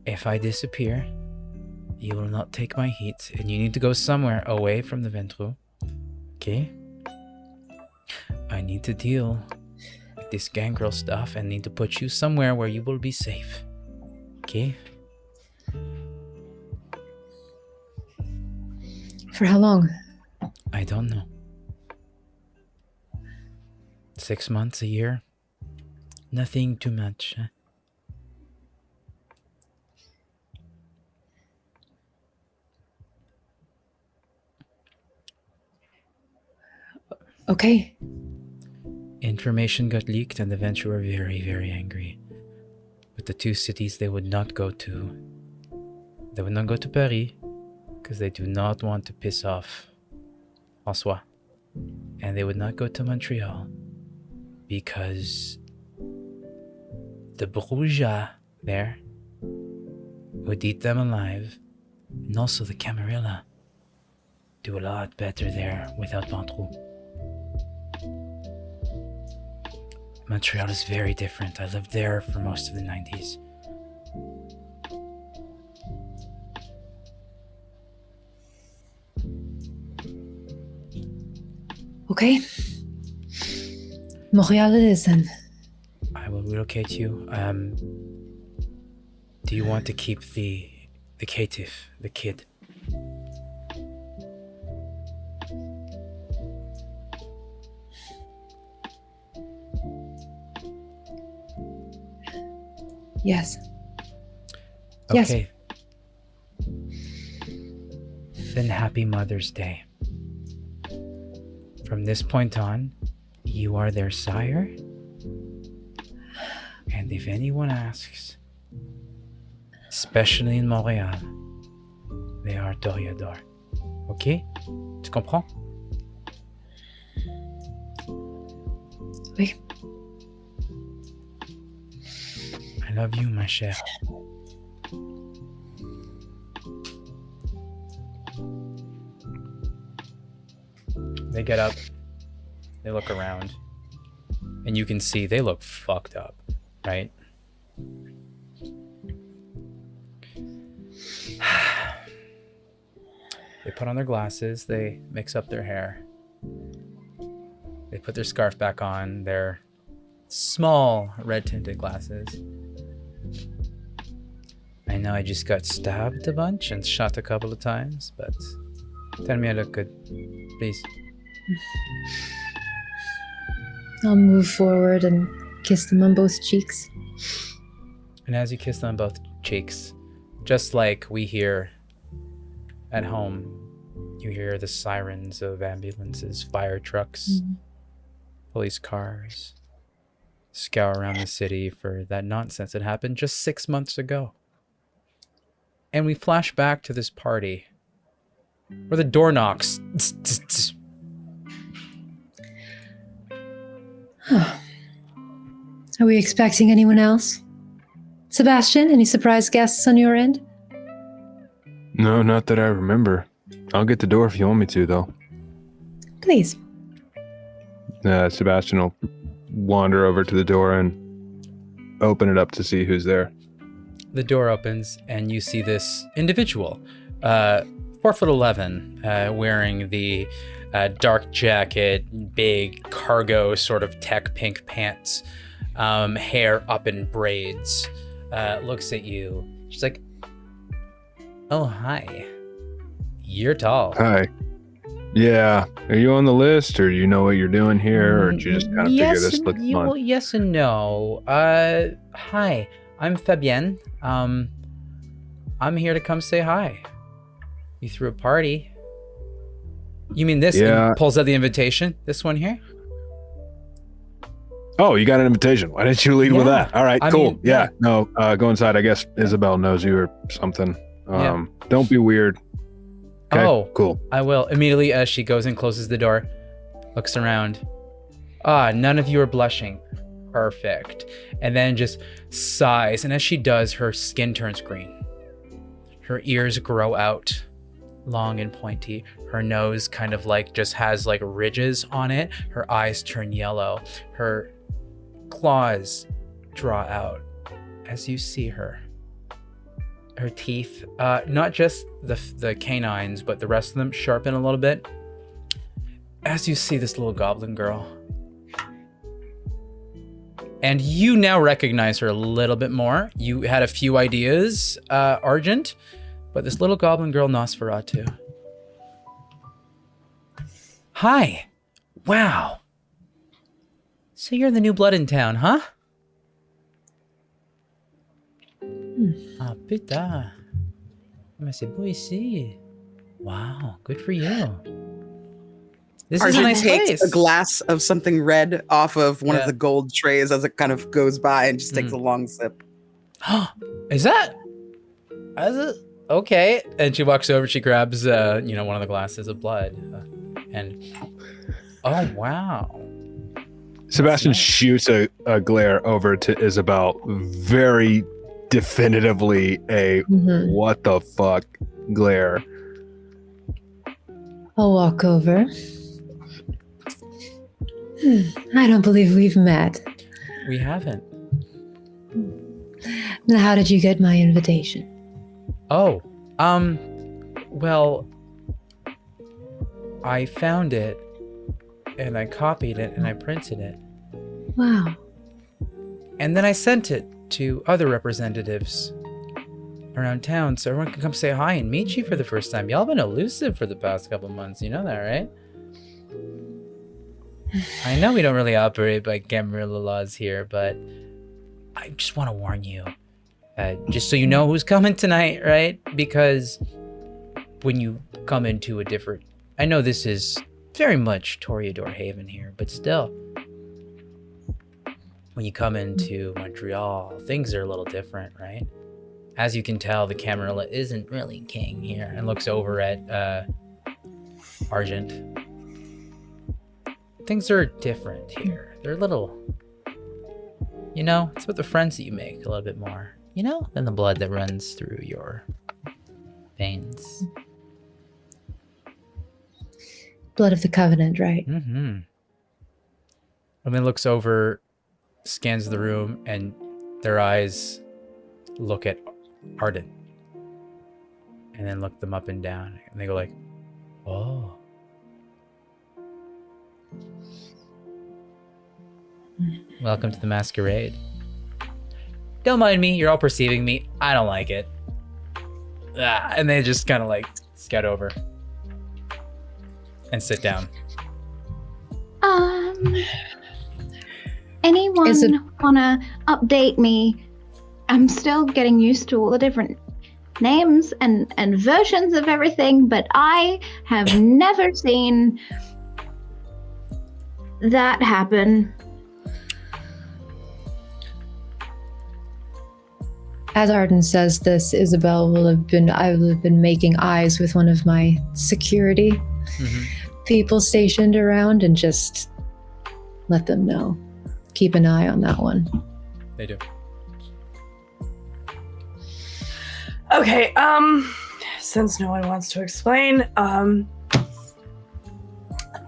[SPEAKER 1] If I disappear, you will not take my heat, and you need to go somewhere away from the Ventru. Okay? I need to deal with this gangrel stuff and need to put you somewhere where you will be safe. Okay?
[SPEAKER 2] For how long?
[SPEAKER 1] I don't know. 6 months, a year? Nothing too much. Huh?
[SPEAKER 2] Okay.
[SPEAKER 1] Information got leaked and the Venture were very, very angry. But the two cities they would not go to. They would not go to Paris because they do not want to piss off François. And they would not go to Montreal because the Bruja there would eat them alive. And also the Camarilla do a lot better there without Ventrou. Montreal is very different. I lived there for most of the 90s.
[SPEAKER 2] Okay. Montreal it is then.
[SPEAKER 1] I will relocate you. Do you want to keep the caitiff, the kid?
[SPEAKER 2] Yes.
[SPEAKER 1] Okay. Then happy Mother's Day. From this point on, you are their sire. And if anyone asks, especially in Montréal, they are Toreador. Okay? Tu comprends?
[SPEAKER 2] Oui.
[SPEAKER 1] I love you, ma chère. They get up. They look around. And you can see they look fucked up, right? They put on their glasses. They mix up their hair. They put their scarf back on. Their small red-tinted glasses. I know I just got stabbed a bunch and shot a couple of times, but tell me I look good, please.
[SPEAKER 2] I'll move forward and kiss them on both cheeks.
[SPEAKER 1] And as you kiss them on both cheeks, just like we hear at home, you hear the sirens of ambulances, fire trucks, police cars, scour around the city for that nonsense that happened just 6 months ago. And we flash back to this party where the door knocks.
[SPEAKER 2] Are we expecting anyone else? Sebastian, any surprise guests on your end?
[SPEAKER 3] No, not that I remember. I'll get the door if you want me to, though.
[SPEAKER 2] Please.
[SPEAKER 3] Sebastian will wander over to the door and open it up to see who's there.
[SPEAKER 1] The door opens and you see this individual, 4'11", wearing the dark jacket, big cargo sort of tech pink pants, hair up in braids, looks at you. She's like, "Oh, hi. You're tall."
[SPEAKER 3] Hi. Yeah. Are you on the list, or do you know what you're doing here, or did you just kind of figure this looked fun?
[SPEAKER 1] Well, yes and no. Hi. I'm Fabienne. I'm here to come say hi. You threw a party. You mean this?
[SPEAKER 3] Yeah.
[SPEAKER 1] And pulls out the invitation. This one here?
[SPEAKER 3] Oh, you got an invitation. Why didn't you lead with
[SPEAKER 1] Yeah.
[SPEAKER 3] that? All right,
[SPEAKER 1] I
[SPEAKER 3] cool.
[SPEAKER 1] mean,
[SPEAKER 3] yeah. No, go inside. I guess Isabel knows you or something.
[SPEAKER 1] Yeah.
[SPEAKER 3] Don't be weird. Okay,
[SPEAKER 1] Oh,
[SPEAKER 3] cool.
[SPEAKER 1] I will. Immediately as she goes and closes the door, looks around. None of you are blushing. Perfect. And then just sighs. And as she does, her skin turns green. Her ears grow out, long and pointy. Her nose kind of like just has like ridges on it. Her eyes turn yellow. Her claws draw out as you see her. Her teeth, not just the canines, but the rest of them sharpen a little bit. As you see this little goblin girl. And you now recognize her a little bit more. You had a few ideas, Argent, but this little goblin girl, Nosferatu. Hi. Wow. So you're the new blood in town, huh? Ah, putain. Mais c'est beau ici. Wow, good for you. This is a
[SPEAKER 6] Arjun
[SPEAKER 1] nice
[SPEAKER 6] takes
[SPEAKER 1] place.
[SPEAKER 6] a glass of something red off of one
[SPEAKER 1] Yeah.
[SPEAKER 6] of the gold trays as it kind of goes by and just takes a long sip.
[SPEAKER 1] Is that? Okay. And she walks over. She grabs, one of the glasses of blood, and oh wow.
[SPEAKER 3] Sebastian shoots a glare over to Isabel, very definitively a what the fuck glare.
[SPEAKER 2] I'll walk over. I don't believe we've met.
[SPEAKER 1] We haven't.
[SPEAKER 2] Now, how did you get my invitation?
[SPEAKER 1] Oh, well, I found it, and I copied it, and I printed it,
[SPEAKER 2] Wow.
[SPEAKER 1] and then I sent it to other representatives around town so everyone can come say hi and meet you for the first time. Y'all been elusive for the past couple months, you know that, right? I know we don't really operate by Camarilla laws here, but I just want to warn you, just so you know who's coming tonight, right? Because when you come into a different... I know this is very much Toreador Haven here, but still, when you come into Montreal, things are a little different, right? As you can tell, the Camarilla isn't really king here, and looks over at Argent. Things are different here. They're a little, it's about the friends that you make a little bit more, than the blood that runs through your veins.
[SPEAKER 2] Blood of the Covenant, right?
[SPEAKER 1] Mm-hmm. And then looks over, scans the room, and their eyes look at Arden. And then look them up and down, and they go like, oh. Welcome to the Masquerade. Don't mind me, you're all perceiving me. I don't like it. And they just kind of like scout over and sit down.
[SPEAKER 5] Anyone
[SPEAKER 2] Is it-
[SPEAKER 5] wanna update me? I'm still getting used to all the different names and versions of everything, but I have never seen that happen.
[SPEAKER 2] As Arden says this, I will have been making eyes with one of my security people stationed around and just let them know. Keep an eye on that one.
[SPEAKER 1] They do.
[SPEAKER 4] Okay, since no one wants to explain,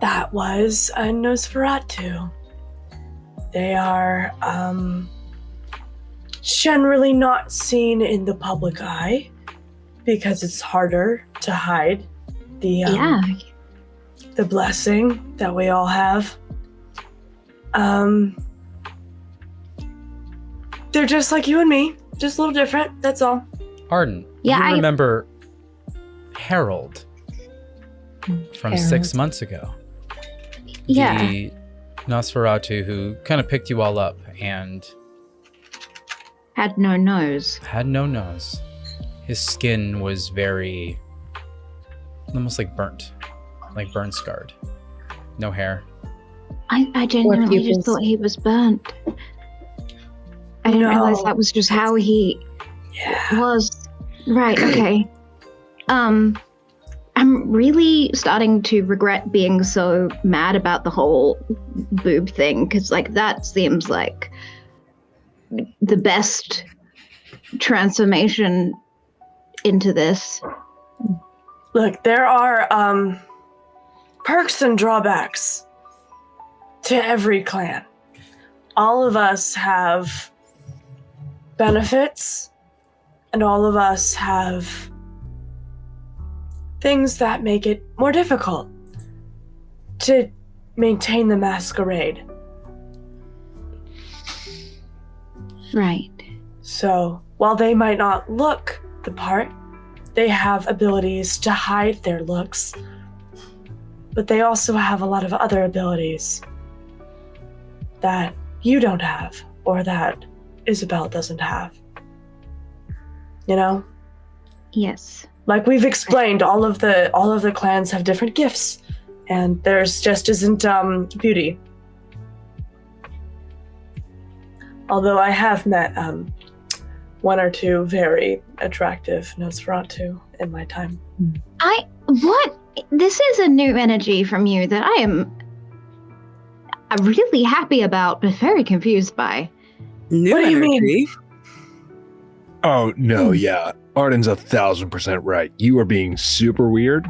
[SPEAKER 4] that was a Nosferatu. They are, generally not seen in the public eye because it's harder to hide the blessing that we all have. They're just like you and me, just a little different, that's all.
[SPEAKER 1] Arden,
[SPEAKER 5] Yeah,
[SPEAKER 1] you remember Harold from
[SPEAKER 2] Harold.
[SPEAKER 1] 6 months ago?
[SPEAKER 5] Yeah.
[SPEAKER 1] The Nosferatu who kind of picked you all up and
[SPEAKER 5] Had no nose.
[SPEAKER 1] had no nose. His skin was very, almost like burnt scarred. No hair.
[SPEAKER 5] I genuinely just
[SPEAKER 2] pupils.
[SPEAKER 5] thought he was burnt. I didn't realize that was just how he was. Right, okay. I'm really starting to regret being so mad about the whole boob thing, because like that seems like the best transformation into this.
[SPEAKER 4] Look, there are perks and drawbacks to every clan. All of us have benefits, and all of us have things that make it more difficult to maintain the masquerade.
[SPEAKER 5] Right.
[SPEAKER 4] So, while they might not look the part, they have abilities to hide their looks, but they also have a lot of other abilities that you don't have, or that Isabel doesn't have. You know?
[SPEAKER 5] Yes.
[SPEAKER 4] Like we've explained, all of the clans have different gifts, and theirs just isn't beauty. Although I have met one or two very attractive Nosferatu in my time.
[SPEAKER 5] What? This is a new energy from you that I am really happy about, but very confused by.
[SPEAKER 6] New
[SPEAKER 4] What do you mean?
[SPEAKER 6] energy.
[SPEAKER 3] Oh, no, yeah. Arden's 1,000% right. You are being super weird,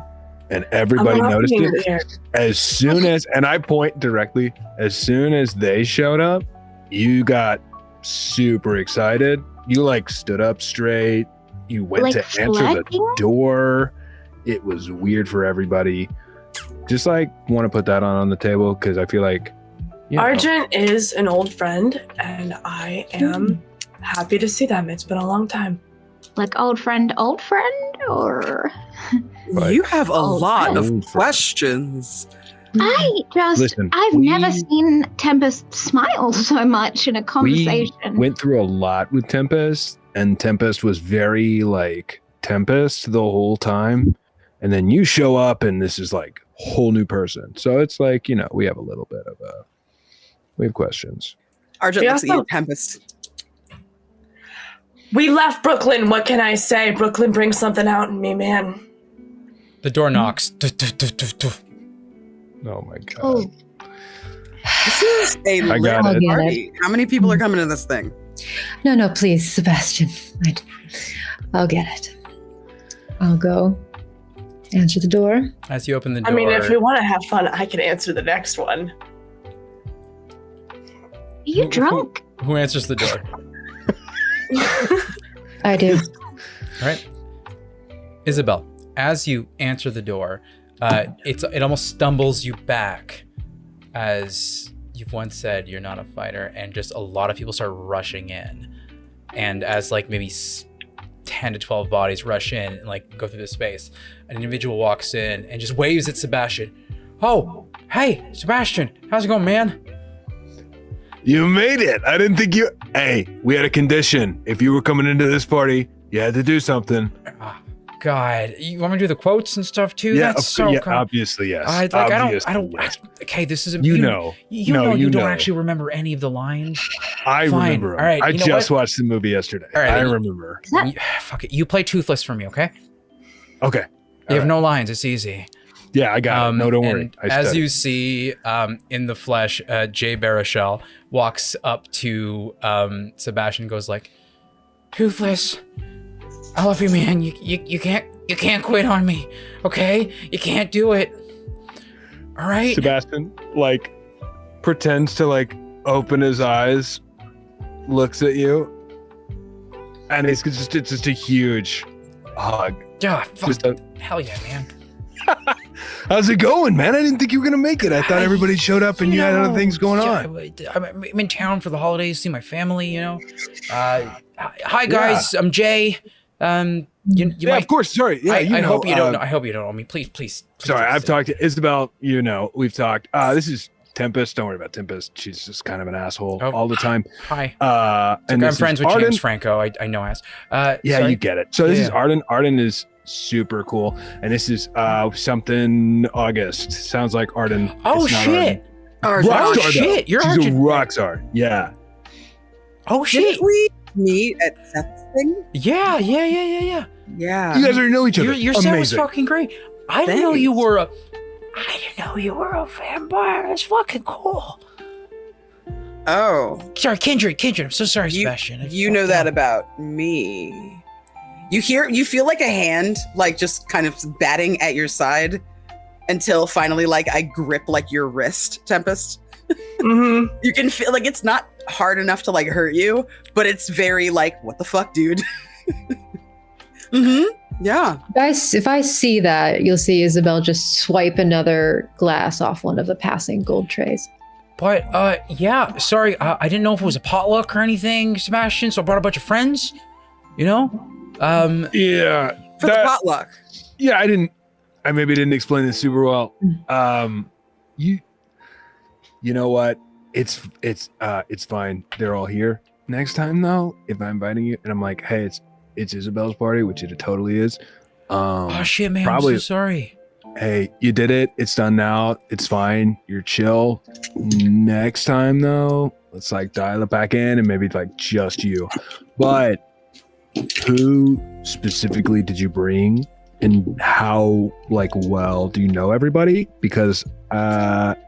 [SPEAKER 3] and everybody
[SPEAKER 4] I'm not
[SPEAKER 3] noticed
[SPEAKER 4] being
[SPEAKER 3] it.
[SPEAKER 4] weird.
[SPEAKER 3] As soon as, and I point directly, as soon as they showed up, you got super excited. You like stood up straight. You went
[SPEAKER 5] Like
[SPEAKER 3] to answer the
[SPEAKER 5] flagging?
[SPEAKER 3] door. It was weird for everybody. Just like want to put that on the table because I feel like, you know,
[SPEAKER 4] Argent is an old friend, and I am happy to see them. It's been a long time.
[SPEAKER 5] Like old friend, or
[SPEAKER 3] Right.
[SPEAKER 6] You have a lot of
[SPEAKER 3] friend.
[SPEAKER 6] questions.
[SPEAKER 3] Listen,
[SPEAKER 5] I've never seen Tempest smile so much in a conversation.
[SPEAKER 3] We went through a lot with Tempest, and Tempest was very like Tempest the whole time. And then you show up, and this is like a whole new person. So it's like, you know, we have a little bit of we have questions.
[SPEAKER 6] Argent
[SPEAKER 4] We
[SPEAKER 6] looks at
[SPEAKER 4] also-
[SPEAKER 6] you, Tempest.
[SPEAKER 4] We left Brooklyn. What can I say? Brooklyn brings something out in me, man.
[SPEAKER 1] The door knocks. Duh, duh, duh, duh, duh.
[SPEAKER 3] Oh my god.
[SPEAKER 5] Oh,
[SPEAKER 6] This is a
[SPEAKER 3] I got
[SPEAKER 6] lit
[SPEAKER 2] it.
[SPEAKER 6] party. How many people are coming to this thing?
[SPEAKER 2] No, please, Sebastian. I'll get it. I'll go answer the door.
[SPEAKER 1] As you open the door,
[SPEAKER 4] I mean, if we want to have fun, I can answer the next one.
[SPEAKER 5] are you drunk?
[SPEAKER 1] Who answers the door?
[SPEAKER 2] I do.
[SPEAKER 1] All right. Isabel, as you answer the door, it almost stumbles you back, as you've once said you're not a fighter, and just a lot of people start rushing in. And as like maybe 10 to 12 bodies rush in and like go through the space, an individual walks in and just waves at Sebastian. Oh, hey, Sebastian, how's it going, man?
[SPEAKER 3] You made it. I didn't think you. Hey, we had a condition. If you were coming into this party, you had to do something.
[SPEAKER 1] Oh, God, you want me to do the quotes and stuff too?
[SPEAKER 3] Yeah,
[SPEAKER 1] That's so cool.
[SPEAKER 3] obviously yes.
[SPEAKER 1] I don't.
[SPEAKER 3] Yes.
[SPEAKER 1] Okay, this is
[SPEAKER 3] You know.
[SPEAKER 1] You
[SPEAKER 3] No,
[SPEAKER 1] know you
[SPEAKER 3] you
[SPEAKER 1] don't
[SPEAKER 3] know.
[SPEAKER 1] actually remember any of the lines.
[SPEAKER 3] I
[SPEAKER 1] Fine.
[SPEAKER 3] remember. 'em.
[SPEAKER 1] All right,
[SPEAKER 3] I
[SPEAKER 1] you know
[SPEAKER 3] just
[SPEAKER 1] what?
[SPEAKER 3] watched the movie yesterday.
[SPEAKER 1] All right,
[SPEAKER 3] I
[SPEAKER 1] you-
[SPEAKER 3] remember.
[SPEAKER 1] Fuck it. You play Toothless for me, okay?
[SPEAKER 3] Okay.
[SPEAKER 1] You have
[SPEAKER 3] right.
[SPEAKER 1] no lines. It's easy.
[SPEAKER 3] Yeah, I got it. No, don't worry.
[SPEAKER 1] And
[SPEAKER 3] I
[SPEAKER 1] as
[SPEAKER 3] studied.
[SPEAKER 1] you see in the flesh, Jay Baruchel walks up to Sebastian, and goes like, "Toothless, I love you, man. You can't quit on me, okay? You can't do it. All right."
[SPEAKER 3] Sebastian like pretends to like open his eyes, looks at you, and it's just a huge hug.
[SPEAKER 1] Yeah, fuck,
[SPEAKER 3] Just a,
[SPEAKER 1] hell yeah, man.
[SPEAKER 3] how's it going, man? I didn't think you were gonna make it. I thought everybody showed up and you had other things going on.
[SPEAKER 1] I'm in town for the holidays, see my family, you know. Hi guys, I'm Jay. You
[SPEAKER 3] Yeah,
[SPEAKER 1] might.
[SPEAKER 3] of course. Sorry. Yeah,
[SPEAKER 1] I
[SPEAKER 3] know,
[SPEAKER 1] hope you don't know. I hope you don't know me. Please.
[SPEAKER 3] Sorry, I've
[SPEAKER 1] don't
[SPEAKER 3] talked to Isabel. You know, we've talked. This is Tempest. Don't worry about Tempest. She's just kind of an asshole
[SPEAKER 1] Oh,
[SPEAKER 3] all the time.
[SPEAKER 1] Hi.
[SPEAKER 3] And
[SPEAKER 1] I'm
[SPEAKER 3] this
[SPEAKER 1] friends
[SPEAKER 3] is
[SPEAKER 1] with
[SPEAKER 3] Arden.
[SPEAKER 1] James Franco. I know as.
[SPEAKER 3] Yeah,
[SPEAKER 1] sorry?
[SPEAKER 3] you get it. So this is
[SPEAKER 1] Yeah.
[SPEAKER 3] Arden. Arden is super cool, and this is something August. Sounds like Arden.
[SPEAKER 1] Oh
[SPEAKER 3] It's not
[SPEAKER 1] shit!
[SPEAKER 3] Arden. Rock star,
[SPEAKER 1] shit, you're
[SPEAKER 3] she's a
[SPEAKER 1] Argent.
[SPEAKER 3] rock star. Yeah.
[SPEAKER 1] Oh shit.
[SPEAKER 6] Didn't we meet at Seth's thing?
[SPEAKER 1] Yeah.
[SPEAKER 6] Yeah.
[SPEAKER 3] You guys already know each other.
[SPEAKER 1] Your set was
[SPEAKER 3] Amazing.
[SPEAKER 1] fucking great. I didn't know
[SPEAKER 6] Thanks.
[SPEAKER 1] you were a vampire. That's fucking cool.
[SPEAKER 6] Oh.
[SPEAKER 1] Sorry, Kindred. I'm so sorry,
[SPEAKER 6] You-
[SPEAKER 1] Sebastian. I
[SPEAKER 6] You know
[SPEAKER 1] fucked
[SPEAKER 6] that
[SPEAKER 1] up.
[SPEAKER 6] about me. You feel like a hand, like just kind of batting at your side until finally, like, I grip like your wrist, Tempest.
[SPEAKER 4] Mm-hmm.
[SPEAKER 6] You can feel like it's not hard enough to like hurt you, but it's very like, what the fuck, dude? Yeah.
[SPEAKER 2] If I see that, you'll see Isabel just swipe another glass off one of the passing gold trays.
[SPEAKER 1] But yeah, sorry, I didn't know if it was a potluck or anything, Sebastian. So I brought a bunch of friends. You know,
[SPEAKER 3] Yeah.
[SPEAKER 6] For the potluck.
[SPEAKER 3] Yeah, I maybe didn't explain this super well. You know what? It's fine. They're all here. Next time though, if I'm inviting you and I'm like, hey, it's Isabel's party, which it totally is.
[SPEAKER 1] oh shit, man,
[SPEAKER 3] probably-
[SPEAKER 1] I'm so sorry.
[SPEAKER 3] Hey, you did it. It's done now. It's fine. You're chill. Next time though, let's like dial it back in and maybe like just you. But who specifically did you bring? And how like well do you know everybody? Because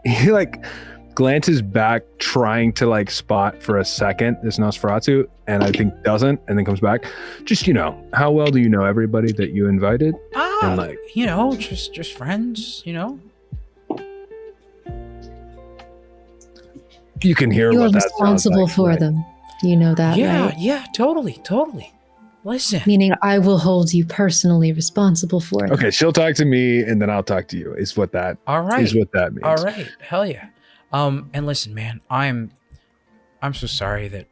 [SPEAKER 3] he like glances back trying to like spot for a second this Nosferatu and I think doesn't and then comes back. Just, how well do you know everybody that you invited? And, like,
[SPEAKER 1] just friends,
[SPEAKER 3] you can hear
[SPEAKER 2] You are
[SPEAKER 3] what that sounds
[SPEAKER 2] responsible
[SPEAKER 3] like,
[SPEAKER 2] for
[SPEAKER 3] right?
[SPEAKER 2] them. You know that,
[SPEAKER 1] Yeah,
[SPEAKER 2] right?
[SPEAKER 1] yeah, totally. Listen.
[SPEAKER 2] Meaning I will hold you personally responsible for them.
[SPEAKER 3] Okay, she'll talk to me and then I'll talk to you. Is what that
[SPEAKER 1] All right.
[SPEAKER 3] is what that means.
[SPEAKER 1] All right. Hell yeah. And listen, man, I'm so sorry that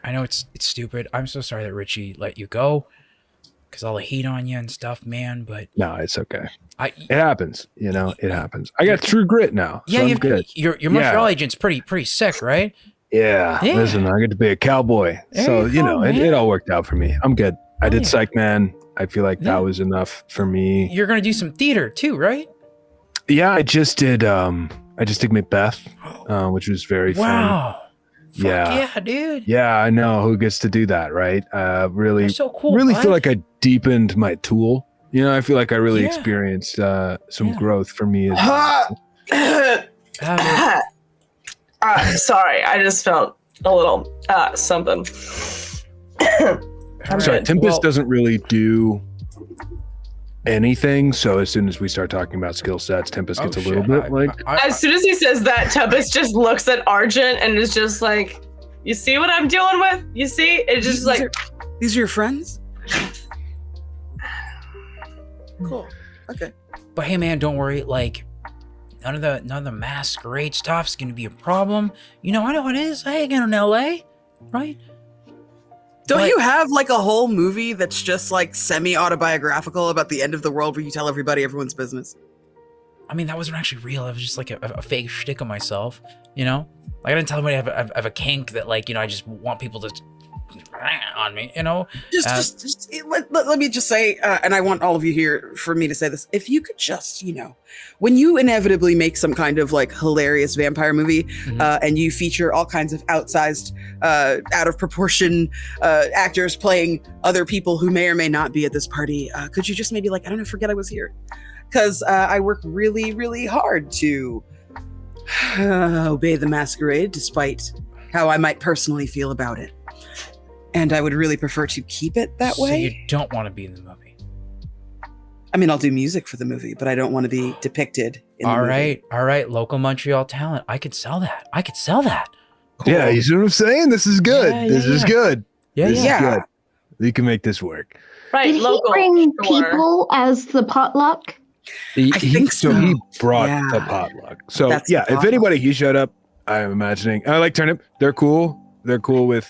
[SPEAKER 1] I know it's stupid. I'm so sorry that Richie let you go because all the heat on you and stuff, man. But
[SPEAKER 3] No, it's okay.
[SPEAKER 1] it
[SPEAKER 3] It happens. It happens. I got true grit now.
[SPEAKER 1] yeah,
[SPEAKER 3] so I'm
[SPEAKER 1] you've
[SPEAKER 3] good.
[SPEAKER 1] Your Montreal agent's pretty sick, right?
[SPEAKER 3] Yeah.
[SPEAKER 1] Yeah.
[SPEAKER 3] Listen, I get to be a cowboy.
[SPEAKER 1] There
[SPEAKER 3] So,
[SPEAKER 1] you go, man.
[SPEAKER 3] it all worked out for me. I'm good. I did
[SPEAKER 1] yeah.
[SPEAKER 3] Psych Man. I feel like
[SPEAKER 1] Yeah.
[SPEAKER 3] that was enough for me.
[SPEAKER 1] You're gonna do some theater too, right?
[SPEAKER 3] Yeah, I just did Macbeth, which was very fun.
[SPEAKER 1] Wow. Fuck
[SPEAKER 3] Yeah.
[SPEAKER 1] yeah, dude.
[SPEAKER 3] Yeah, I know who gets to do that, right? Really
[SPEAKER 1] You're so cool.
[SPEAKER 3] really
[SPEAKER 1] bud.
[SPEAKER 3] feel like I deepened my tool. I feel like I really
[SPEAKER 1] Yeah.
[SPEAKER 3] experienced some
[SPEAKER 1] Yeah.
[SPEAKER 3] growth for me.
[SPEAKER 4] Sorry, I just felt a little something.
[SPEAKER 1] All
[SPEAKER 3] Sorry,
[SPEAKER 1] right,
[SPEAKER 3] Tempest
[SPEAKER 1] well,
[SPEAKER 3] doesn't really do anything. So as soon as we start talking about skill sets, Tempest
[SPEAKER 1] oh,
[SPEAKER 3] gets a
[SPEAKER 1] shit.
[SPEAKER 3] little bit like,
[SPEAKER 4] As soon as he says that, Tempest just looks at Argent and is just like, "You see what I'm dealing with? You see?" It's just like,
[SPEAKER 6] These are your friends? Cool. Okay.
[SPEAKER 1] But hey, man, don't worry. Like, none of the masquerade stuff's gonna be a problem. I know how it is. I hang out in LA, right?
[SPEAKER 6] Don't
[SPEAKER 1] Like-
[SPEAKER 6] you have like a whole movie that's just like semi-autobiographical about the end of the world where you tell everybody everyone's business?
[SPEAKER 1] I mean, that wasn't actually real. It was just like a fake shtick of myself. Like I didn't tell anybody I have a kink that I just want people to on me.
[SPEAKER 6] Let me just say, and I want all of you here for me to say this. If you could just, when you inevitably make some kind of like hilarious vampire movie,
[SPEAKER 1] Mhm.
[SPEAKER 6] and you feature all kinds of outsized, out of proportion actors playing other people who may or may not be at this party, could you just maybe forget I was here? Because I work really, really hard to obey the masquerade, despite how I might personally feel about it. And I would really prefer to keep it that
[SPEAKER 1] So
[SPEAKER 6] way.
[SPEAKER 1] you don't want to be in the movie.
[SPEAKER 6] I mean, I'll do music for the movie, but I don't want to be depicted in the movie.
[SPEAKER 1] All right. Local Montreal talent. I could sell that.
[SPEAKER 3] yeah, you see what I'm saying? This is good.
[SPEAKER 1] Yeah,
[SPEAKER 3] this is good.
[SPEAKER 1] Yeah,
[SPEAKER 3] This is
[SPEAKER 6] yeah.
[SPEAKER 3] good. We can make this work.
[SPEAKER 4] right,
[SPEAKER 5] Did he
[SPEAKER 4] local.
[SPEAKER 5] bring
[SPEAKER 4] sure.
[SPEAKER 5] people as the potluck?
[SPEAKER 3] He
[SPEAKER 6] think so.
[SPEAKER 3] He brought
[SPEAKER 6] Yeah.
[SPEAKER 3] the potluck. So
[SPEAKER 6] That's
[SPEAKER 3] yeah,
[SPEAKER 6] the
[SPEAKER 3] if
[SPEAKER 6] potluck.
[SPEAKER 3] anybody he showed up, I'm imagining. I like Turnip. They're cool. They're cool with.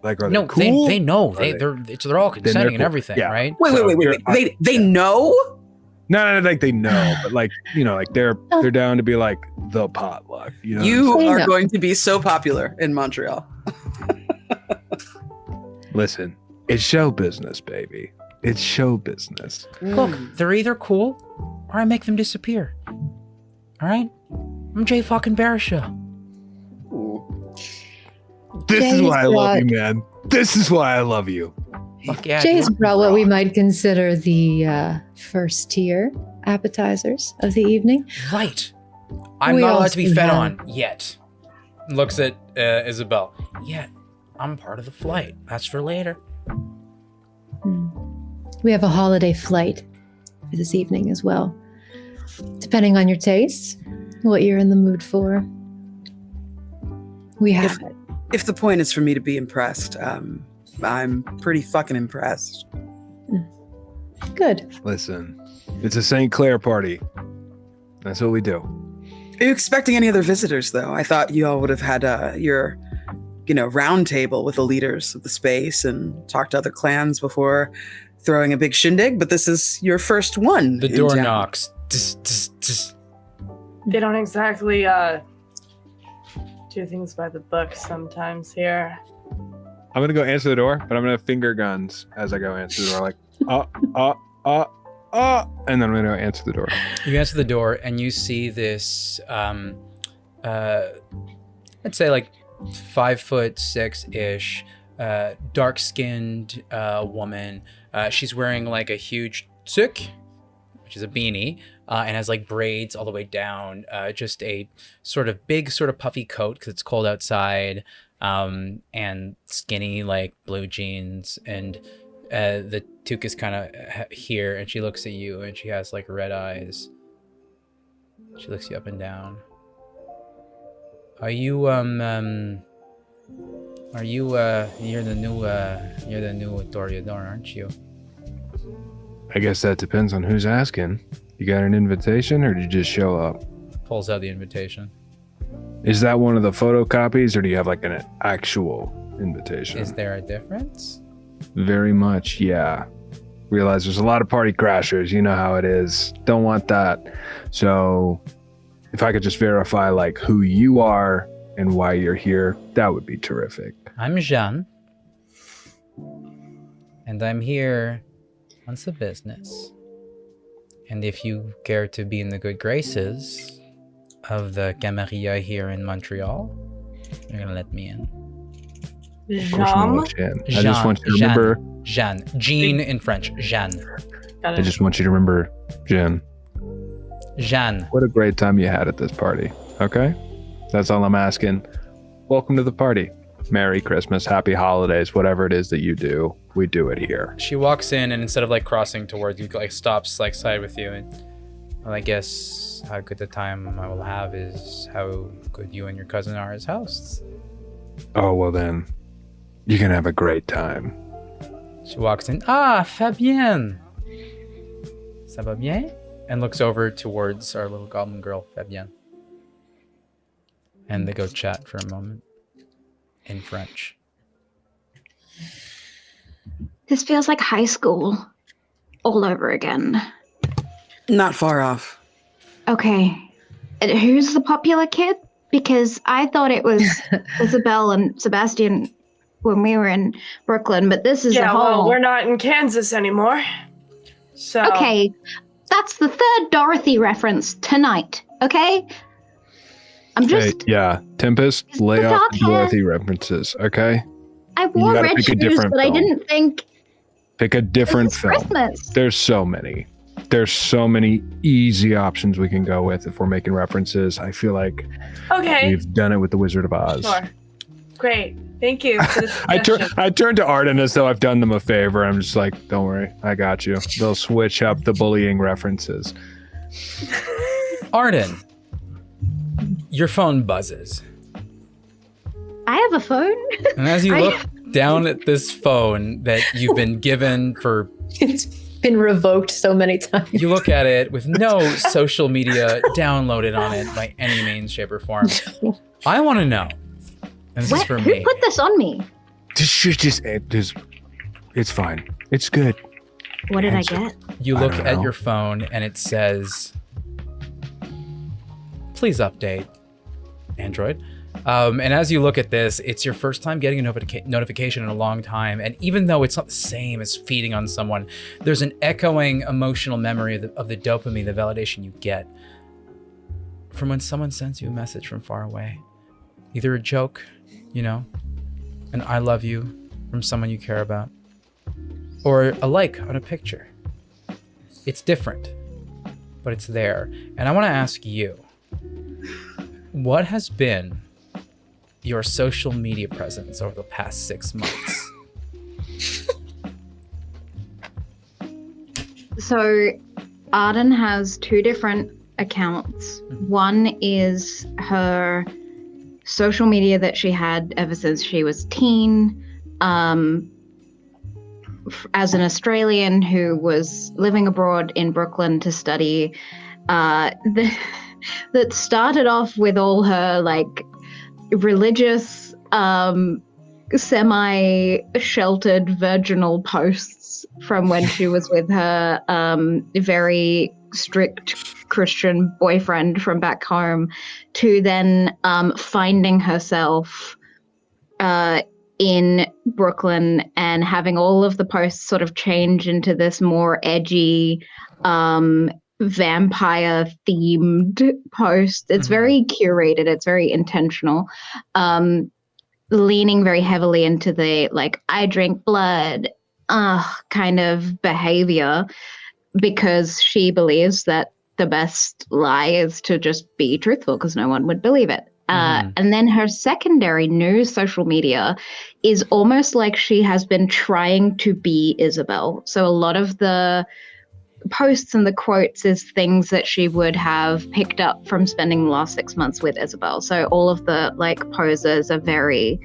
[SPEAKER 3] Like, are they
[SPEAKER 1] No,
[SPEAKER 3] cool?
[SPEAKER 1] they know.
[SPEAKER 3] Are they-
[SPEAKER 1] They're all consenting and
[SPEAKER 3] cool.
[SPEAKER 1] everything,
[SPEAKER 3] Yeah.
[SPEAKER 1] right?
[SPEAKER 6] Wait.
[SPEAKER 3] So
[SPEAKER 6] They know?
[SPEAKER 3] No, like they know, but like they're down to be like the potluck. You know, what I'm
[SPEAKER 6] You
[SPEAKER 3] saying?
[SPEAKER 6] are
[SPEAKER 2] know.
[SPEAKER 6] going to be so popular in Montreal.
[SPEAKER 3] Listen, it's show business, baby. It's show business.
[SPEAKER 1] Look, they're either cool or I make them disappear. All right? I'm Jay fucking Barisha.
[SPEAKER 3] This is
[SPEAKER 2] Jay's
[SPEAKER 3] why I love
[SPEAKER 2] brought-
[SPEAKER 3] you, man. This is why I love you.
[SPEAKER 1] Fuck yeah.
[SPEAKER 2] Jay's
[SPEAKER 1] dude.
[SPEAKER 2] brought what we might consider the first tier appetizers of the evening.
[SPEAKER 1] Right. I'm
[SPEAKER 2] We
[SPEAKER 1] not allowed to be
[SPEAKER 2] also
[SPEAKER 1] fed
[SPEAKER 2] have-
[SPEAKER 1] on yet. Looks at Isabel. Yet. I'm part of the flight. That's for later.
[SPEAKER 2] We have a holiday flight for this evening as well. Depending on your tastes, what you're in the mood for. We have it.
[SPEAKER 6] If the point is for me to be impressed, I'm pretty fucking impressed.
[SPEAKER 2] Good.
[SPEAKER 3] Listen, it's a St. Clair party. That's what we do.
[SPEAKER 6] Are you expecting any other visitors, though? I thought you all would have had your, round table with the leaders of the space and talked to other clans before throwing a big shindig, but this is your first one.
[SPEAKER 1] The
[SPEAKER 6] in
[SPEAKER 1] door
[SPEAKER 6] town.
[SPEAKER 1] knocks. Tss, tss, tss.
[SPEAKER 4] They don't exactly do things by the book sometimes here.
[SPEAKER 3] I'm gonna go answer the door, but I'm gonna finger guns as I go answer the door, like and then I'm gonna go answer the door.
[SPEAKER 1] You answer the door and you see this, I'd say like 5'6" dark-skinned woman. She's wearing like a huge tsuk, which is a beanie, and has like braids all the way down. Just a sort of big, sort of puffy coat because it's cold outside, and skinny like blue jeans, and the toque is kind of here, and she looks at you and she has like red eyes. She looks you up and down. Are you you're the new Toreador, aren't you?
[SPEAKER 3] I guess that depends on who's asking. You got an invitation, or did you just show up?
[SPEAKER 1] Pulls out the invitation.
[SPEAKER 3] Is that one of the photocopies, or do you have like an actual invitation?
[SPEAKER 1] Is there a difference?
[SPEAKER 3] Very much, yeah. Realize there's a lot of party crashers. You know how it is. Don't want that. So if I could just verify like who you are and why you're here, that would be terrific.
[SPEAKER 1] I'm Jean, and I'm here on some business. And if you care to be in the good graces of the Camarilla here in Montreal, you're gonna let me in.
[SPEAKER 3] Of course I'm gonna let you in. I just want you to remember.
[SPEAKER 1] Jean in French. Jeanne.
[SPEAKER 3] I just want you to remember, Jen.
[SPEAKER 1] Jeanne.
[SPEAKER 3] What a great time you had at this party. Okay? That's all I'm asking. Welcome to the party. Merry Christmas, happy holidays, whatever it is that you do, we do it here.
[SPEAKER 1] She walks in and instead of like crossing towards you, like stops like side with you, and well, I guess how good the time I will have is how good you and your cousin are as hosts.
[SPEAKER 3] Oh, well then, you can have a great time.
[SPEAKER 1] She walks in. Ah, Fabienne. Ça va bien? And looks over towards our little goblin girl, Fabienne. And they go chat for a moment in French.
[SPEAKER 5] This feels like high school all over again.
[SPEAKER 6] Not far off.
[SPEAKER 5] Okay. Who's the popular kid? Because I thought it was Isabel and Sebastian when we were in Brooklyn, but this is a whole...
[SPEAKER 4] well, we're not in Kansas anymore. So
[SPEAKER 5] Okay, that's the third Dorothy reference tonight, okay? I'm just...
[SPEAKER 3] Hey, yeah, Tempest,
[SPEAKER 5] It's
[SPEAKER 3] lay
[SPEAKER 5] the
[SPEAKER 3] off
[SPEAKER 5] dark
[SPEAKER 3] the
[SPEAKER 5] hair.
[SPEAKER 3] Dorothy references, okay?
[SPEAKER 5] I wore
[SPEAKER 3] gotta
[SPEAKER 5] red
[SPEAKER 3] pick a
[SPEAKER 5] shoes,
[SPEAKER 3] different
[SPEAKER 5] but I
[SPEAKER 3] film.
[SPEAKER 5] didn't think
[SPEAKER 3] Pick a different
[SPEAKER 5] this is
[SPEAKER 3] film.
[SPEAKER 5] Christmas.
[SPEAKER 3] There's so many. There's so many easy options we can go with if we're making references. I feel like
[SPEAKER 4] okay,
[SPEAKER 3] we've done it with The Wizard of Oz.
[SPEAKER 4] sure, great, thank you. For the
[SPEAKER 3] I turn to Arden as though I've done them a favor. I'm just like, don't worry, I got you. They'll switch up the bullying references.
[SPEAKER 1] Arden, your phone buzzes.
[SPEAKER 5] I have a phone.
[SPEAKER 1] And as you look down at this phone that you've been given for...
[SPEAKER 2] It's been revoked so many times.
[SPEAKER 1] You look at it with no social media downloaded on it by any means, shape, or form. I want to know, and this is for
[SPEAKER 5] Who
[SPEAKER 1] me.
[SPEAKER 5] put this on me?
[SPEAKER 3] It's fine. It's good.
[SPEAKER 5] What did I
[SPEAKER 3] Answer.
[SPEAKER 5] get?
[SPEAKER 1] You
[SPEAKER 3] I
[SPEAKER 1] look
[SPEAKER 3] don't
[SPEAKER 1] at
[SPEAKER 3] know.
[SPEAKER 1] your phone and it says, please update, Android. And as you look at this, it's your first time getting a notification in a long time. And even though it's not the same as feeding on someone, there's an echoing emotional memory of the dopamine, the validation you get from when someone sends you a message from far away. Either a joke, an I love you from someone you care about, or a like on a picture. It's different, but it's there. And I want to ask you, what has been your social media presence over the past 6 months?
[SPEAKER 5] So Arden has 2 different accounts. One is her social media that she had ever since she was teen, as an Australian who was living abroad in Brooklyn to study, that started off with all her religious, semi-sheltered virginal posts from when she was with her very strict Christian boyfriend from back home, to then finding herself in Brooklyn and having all of the posts sort of change into this more edgy, vampire themed post. It's very curated. It's very intentional. Leaning very heavily into the I drink blood kind of behavior, because she believes that the best lie is to just be truthful, because no one would believe it. And then her secondary new social media is almost like she has been trying to be Isabel. So a lot of the posts and the quotes is things that she would have picked up from spending the last 6 months with Isabel. So all of the poses are very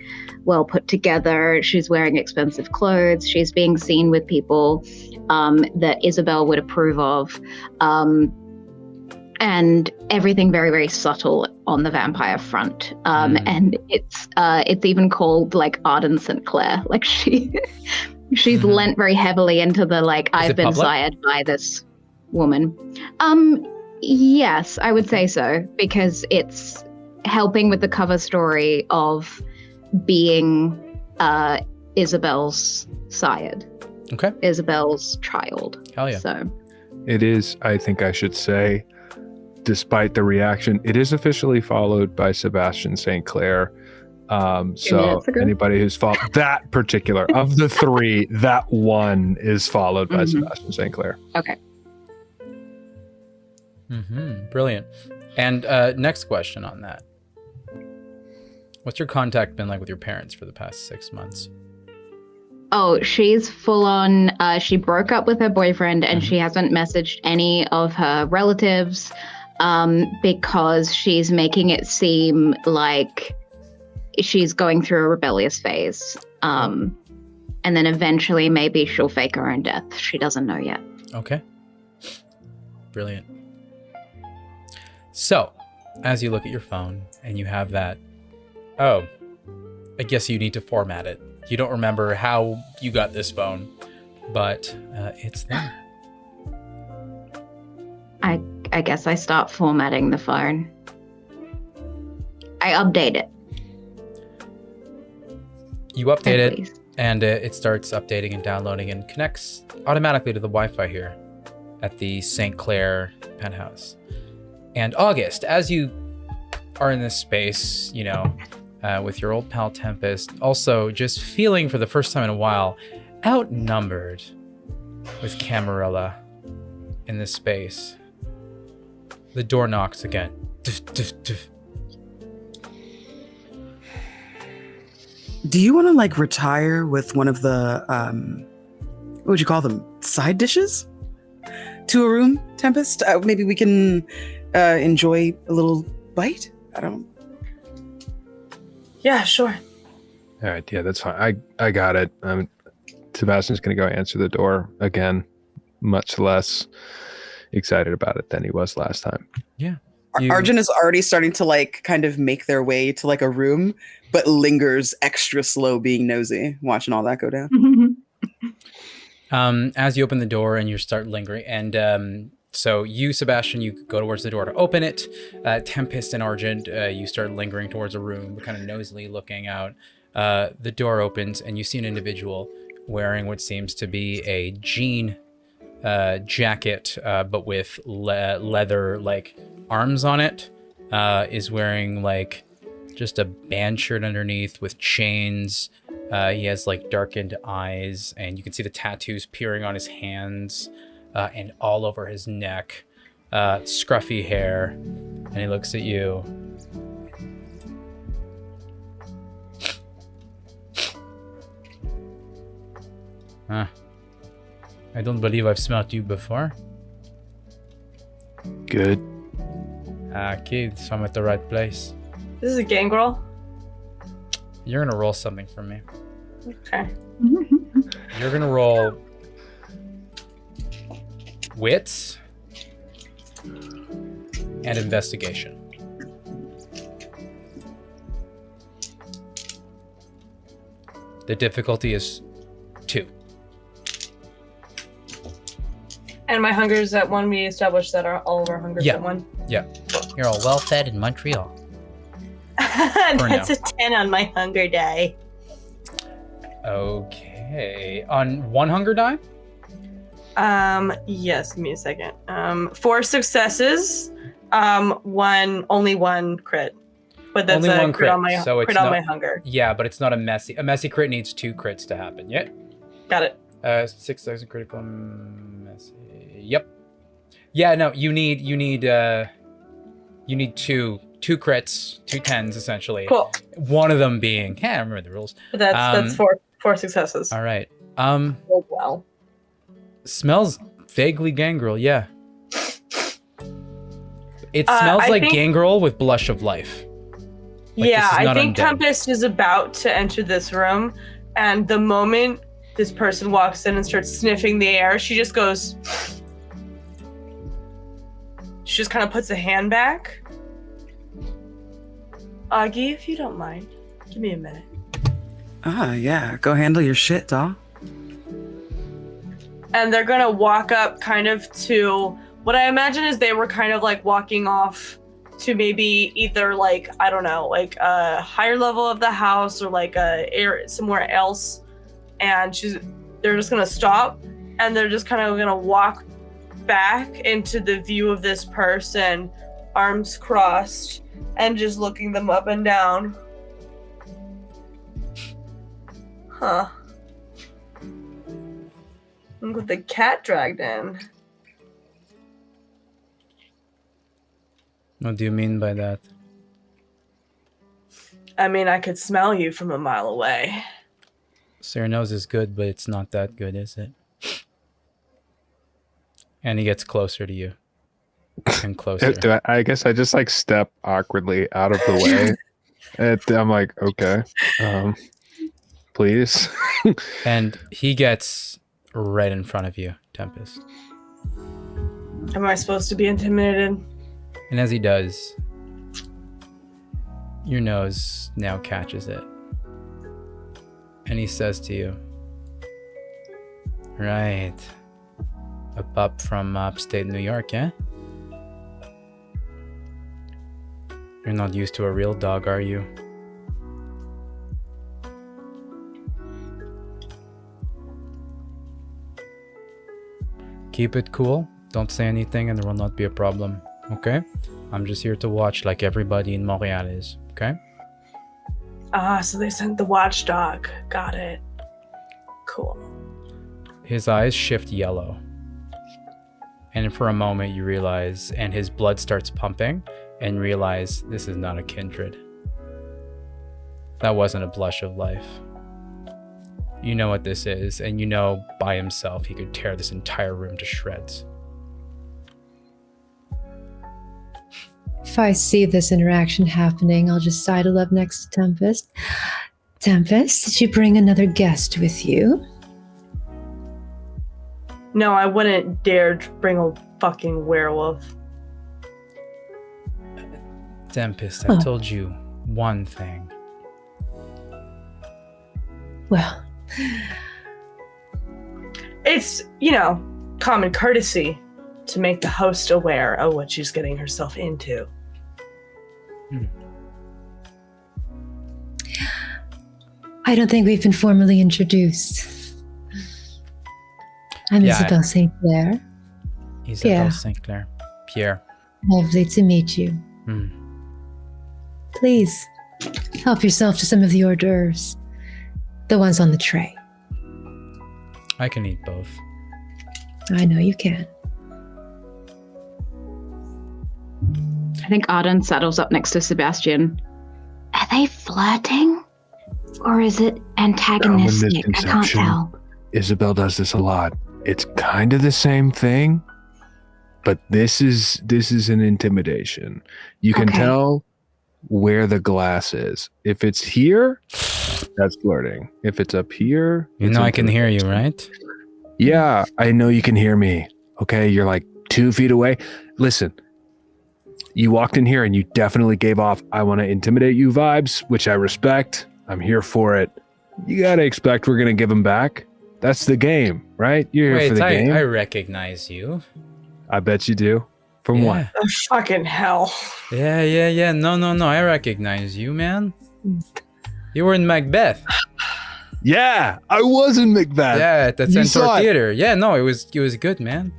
[SPEAKER 5] well put together. She's wearing expensive clothes. She's being seen with people that Isabel would approve of. And everything very, very subtle on the vampire front. And it's even called Arden St. Clair. She's lent very heavily into the I've been
[SPEAKER 1] public?
[SPEAKER 5] sired by this woman. Yes, I would say so, because it's helping with the cover story of being Isabel's sired.
[SPEAKER 1] Okay.
[SPEAKER 5] Isabel's child.
[SPEAKER 1] Hell yeah.
[SPEAKER 5] So
[SPEAKER 3] It is, I think I should say, despite the reaction, it is officially followed by Sebastian St. Clair. So anybody who's followed that particular of the 3, that one is followed by Sebastian St. Clair.
[SPEAKER 5] Okay.
[SPEAKER 1] Brilliant. And next question on that. What's your contact been like with your parents for the past 6 months?
[SPEAKER 5] Oh, she's full on. She broke up with her boyfriend, and she hasn't messaged any of her relatives because she's making it seem like she's going through a rebellious phase. And then eventually maybe she'll fake her own death. She doesn't know yet.
[SPEAKER 1] Okay. Brilliant. So, as you look at your phone and you have that, I guess you need to format it. You don't remember how you got this phone, but it's there.
[SPEAKER 5] I guess I start formatting the phone. I update it.
[SPEAKER 1] You update it, and it starts updating and downloading and connects automatically to the Wi-Fi here at the St. Clair penthouse. And August, as you are in this space, with your old pal Tempest, also just feeling for the first time in a while outnumbered with Camarilla in this space. The door knocks again. Duff, duff, duff.
[SPEAKER 6] Do you want to retire with one of the what would you call them, side dishes to a room, Tempest? Maybe we can enjoy a little bite. I don't know.
[SPEAKER 4] Yeah, sure.
[SPEAKER 3] All right, yeah, that's fine. I got it. Sebastian's going to go answer the door again, much less excited about it than he was last time.
[SPEAKER 1] Yeah.
[SPEAKER 6] Arjun is already starting to kind of make their way to a room, but lingers extra slow, being nosy, watching all that go down.
[SPEAKER 1] As you open the door and you start lingering, and so you, Sebastian, you go towards the door to open it. Tempest and Argent, you start lingering towards a room, kind of nosily looking out. The door opens and you see an individual wearing what seems to be a jean jacket, but with leather arms on it, is wearing like just a band shirt underneath with chains. He has like darkened eyes, and you can see the tattoos peering on his hands and all over his neck. Scruffy hair, and he looks at you. Huh. I don't believe I've smelt you before.
[SPEAKER 3] Good.
[SPEAKER 1] Okay, so I'm at the right place.
[SPEAKER 4] This is a gangrel.
[SPEAKER 1] You're gonna roll something for me.
[SPEAKER 4] Okay.
[SPEAKER 1] You're gonna roll wits and investigation. The difficulty is 2.
[SPEAKER 4] And my hunger is at 1. We established that all of our hunger is at 1.
[SPEAKER 1] Yeah. You're all well fed in Montreal.
[SPEAKER 4] That's a 10 on my hunger die.
[SPEAKER 1] Okay. On 1 hunger die?
[SPEAKER 4] Yes, give me a second. 4 successes. Only 1 crit. But that's
[SPEAKER 1] Only
[SPEAKER 4] a
[SPEAKER 1] 1
[SPEAKER 4] crit on my
[SPEAKER 1] so it's
[SPEAKER 4] crit on
[SPEAKER 1] not-
[SPEAKER 4] my hunger.
[SPEAKER 1] Yeah, but it's not a messy. A messy crit needs 2 crits to happen. Yeah.
[SPEAKER 4] Got it.
[SPEAKER 1] 6,000 critical messy. Yep. Yeah, no, you need 2 crits, 2 10s essentially.
[SPEAKER 4] Cool.
[SPEAKER 1] One of them being, I remember the rules.
[SPEAKER 4] But that's 4 successes.
[SPEAKER 1] All right.
[SPEAKER 4] Oh, well.
[SPEAKER 1] Smells vaguely gangrel, yeah. It smells
[SPEAKER 4] I
[SPEAKER 1] like
[SPEAKER 4] think-
[SPEAKER 1] gangrel with blush of life. Like,
[SPEAKER 4] Yeah,
[SPEAKER 1] this is
[SPEAKER 4] I
[SPEAKER 1] not
[SPEAKER 4] think
[SPEAKER 1] undead.
[SPEAKER 4] Tempest is about to enter this room, and the moment this person walks in and starts sniffing the air, she just goes. She just kind of puts a hand back. Augie, if you don't mind, give me a minute.
[SPEAKER 6] Yeah. Go handle your shit, doll.
[SPEAKER 4] And they're gonna walk up kind of to what I imagine is they were kind of like walking off to maybe either like, I don't know, like a higher level of the house or like somewhere else. And they're just gonna stop and they're just kind of gonna walk back into the view of this person, arms crossed, and just looking them up and down. Huh. Look what the cat dragged in.
[SPEAKER 1] What do you mean by that?
[SPEAKER 4] I mean, I could smell you from a mile away.
[SPEAKER 1] So your nose is good, but it's not that good, is it? And he gets closer to you. And closer.
[SPEAKER 3] I guess I just like step awkwardly out of the way. And I'm like, okay, please.
[SPEAKER 1] And he gets right in front of you, Tempest.
[SPEAKER 4] Am I supposed to be intimidated?
[SPEAKER 1] And as he does, your nose now catches it. And he says to you, right, a pup from upstate New York, eh? You're not used to a real dog, are you? Keep it cool. Don't say anything and there will not be a problem. Okay? I'm just here to watch like everybody in Montreal is. Okay?
[SPEAKER 4] So they sent the watchdog. Got it. Cool.
[SPEAKER 1] His eyes shift yellow. And for a moment you realize, and his blood starts pumping, and realize this is not a kindred. That wasn't a blush of life. You know what this is, and you know by himself he could tear this entire room to shreds.
[SPEAKER 2] If I see this interaction happening, I'll just sidle up next to Tempest. Tempest, did you bring another guest with you?
[SPEAKER 4] No, I wouldn't dare bring a fucking werewolf.
[SPEAKER 1] Tempest, I told you one thing.
[SPEAKER 2] Well,
[SPEAKER 4] It's, common courtesy to make the host aware of what she's getting herself into.
[SPEAKER 2] I don't think we've been formally introduced. I'm
[SPEAKER 1] Yeah.
[SPEAKER 2] Isabel St. Clair.
[SPEAKER 1] Isabel
[SPEAKER 2] Yeah.
[SPEAKER 1] St. Clair. Pierre.
[SPEAKER 2] Lovely to meet you. Please, help yourself to some of the hors d'oeuvres. The ones on the tray.
[SPEAKER 1] I can eat both.
[SPEAKER 2] I know you can.
[SPEAKER 5] I think Arden settles up next to Sebastian. Are they flirting? Or is it antagonistic? I can't tell.
[SPEAKER 3] Isabel does this a lot. It's kind of the same thing, but this is an intimidation. You can tell where the glass is. If it's here, that's flirting. If it's up here,
[SPEAKER 1] You know I can hear you, right?
[SPEAKER 3] Yeah, I know you can hear me. Okay, you're like 2 feet away. Listen, you walked in here and you definitely gave off I want to intimidate you vibes, which I respect. I'm here for it. You gotta expect we're gonna give them back. That's the game, right? You're here for the game.
[SPEAKER 1] I recognize you.
[SPEAKER 3] I bet you do. From what?
[SPEAKER 4] Oh, fucking hell.
[SPEAKER 1] Yeah. No. I recognize you, man. You were in Macbeth.
[SPEAKER 3] Yeah, I was in Macbeth.
[SPEAKER 1] Yeah, at the
[SPEAKER 3] You
[SPEAKER 1] Centaur
[SPEAKER 3] saw it.
[SPEAKER 1] Theater. Yeah, no, it was good, man.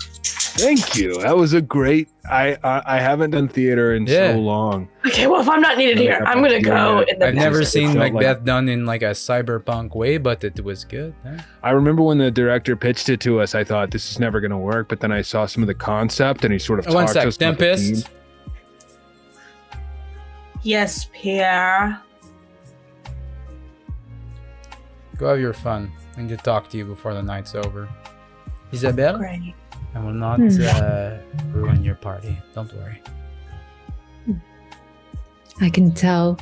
[SPEAKER 3] Thank you. That was a great. I haven't done theater in so long.
[SPEAKER 4] Okay, well, if I'm not needed here, I'm gonna go in the
[SPEAKER 1] I've never
[SPEAKER 4] next-
[SPEAKER 1] seen
[SPEAKER 3] felt
[SPEAKER 1] Macbeth done in like a cyberpunk way, but it was good. Huh?
[SPEAKER 3] I remember when the director pitched it to us, I thought this is never going to work. But then I saw some of the concept, and he sort of
[SPEAKER 1] One
[SPEAKER 3] talked to
[SPEAKER 1] sec,
[SPEAKER 3] us about the
[SPEAKER 1] Tempest.
[SPEAKER 3] theme.
[SPEAKER 4] Yes, Pierre.
[SPEAKER 1] Go have your fun. I need to talk to you before the night's over. Isabel,
[SPEAKER 4] Great.
[SPEAKER 1] I will not ruin your party. Don't worry.
[SPEAKER 2] I can tell.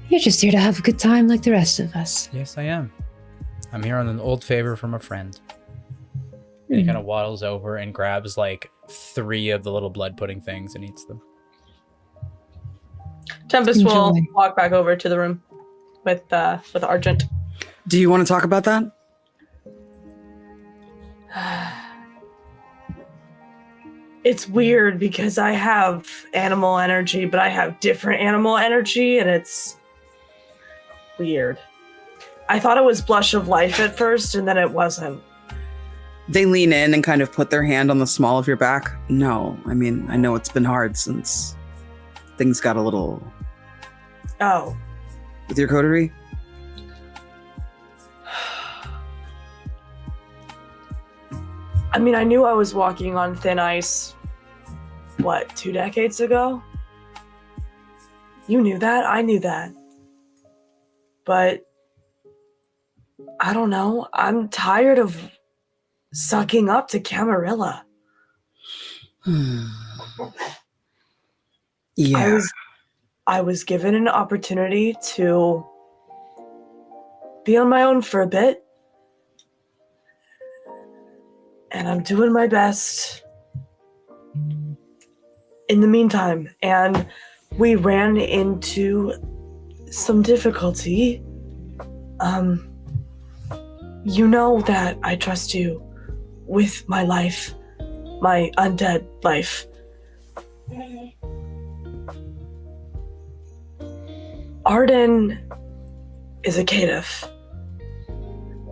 [SPEAKER 2] You're just here to have a good time like the rest of us.
[SPEAKER 1] Yes, I am. I'm here on an old favor from a friend. And he kind of waddles over and grabs like 3 of the little blood pudding things and eats them.
[SPEAKER 4] Tempest will
[SPEAKER 2] Enjoy.
[SPEAKER 4] walk back over to the room with Argent.
[SPEAKER 6] Do you want to talk about that?
[SPEAKER 4] It's weird because I have animal energy, but I have different animal energy, and it's weird. I thought it was blush of life at first, and then it wasn't.
[SPEAKER 6] They lean in and kind of put their hand on the small of your back. No, I mean, I know it's been hard since things got a little...
[SPEAKER 4] Oh.
[SPEAKER 6] With your coterie?
[SPEAKER 4] I mean, I knew I was walking on thin ice, 2 decades ago? You knew that? I knew that. But, I don't know. I'm tired of sucking up to Camarilla.
[SPEAKER 6] Yeah.
[SPEAKER 4] I was given an opportunity to be on my own for a bit. And I'm doing my best in the meantime. And we ran into some difficulty. You know that I trust you with my life, my undead life. Arden is a caitiff,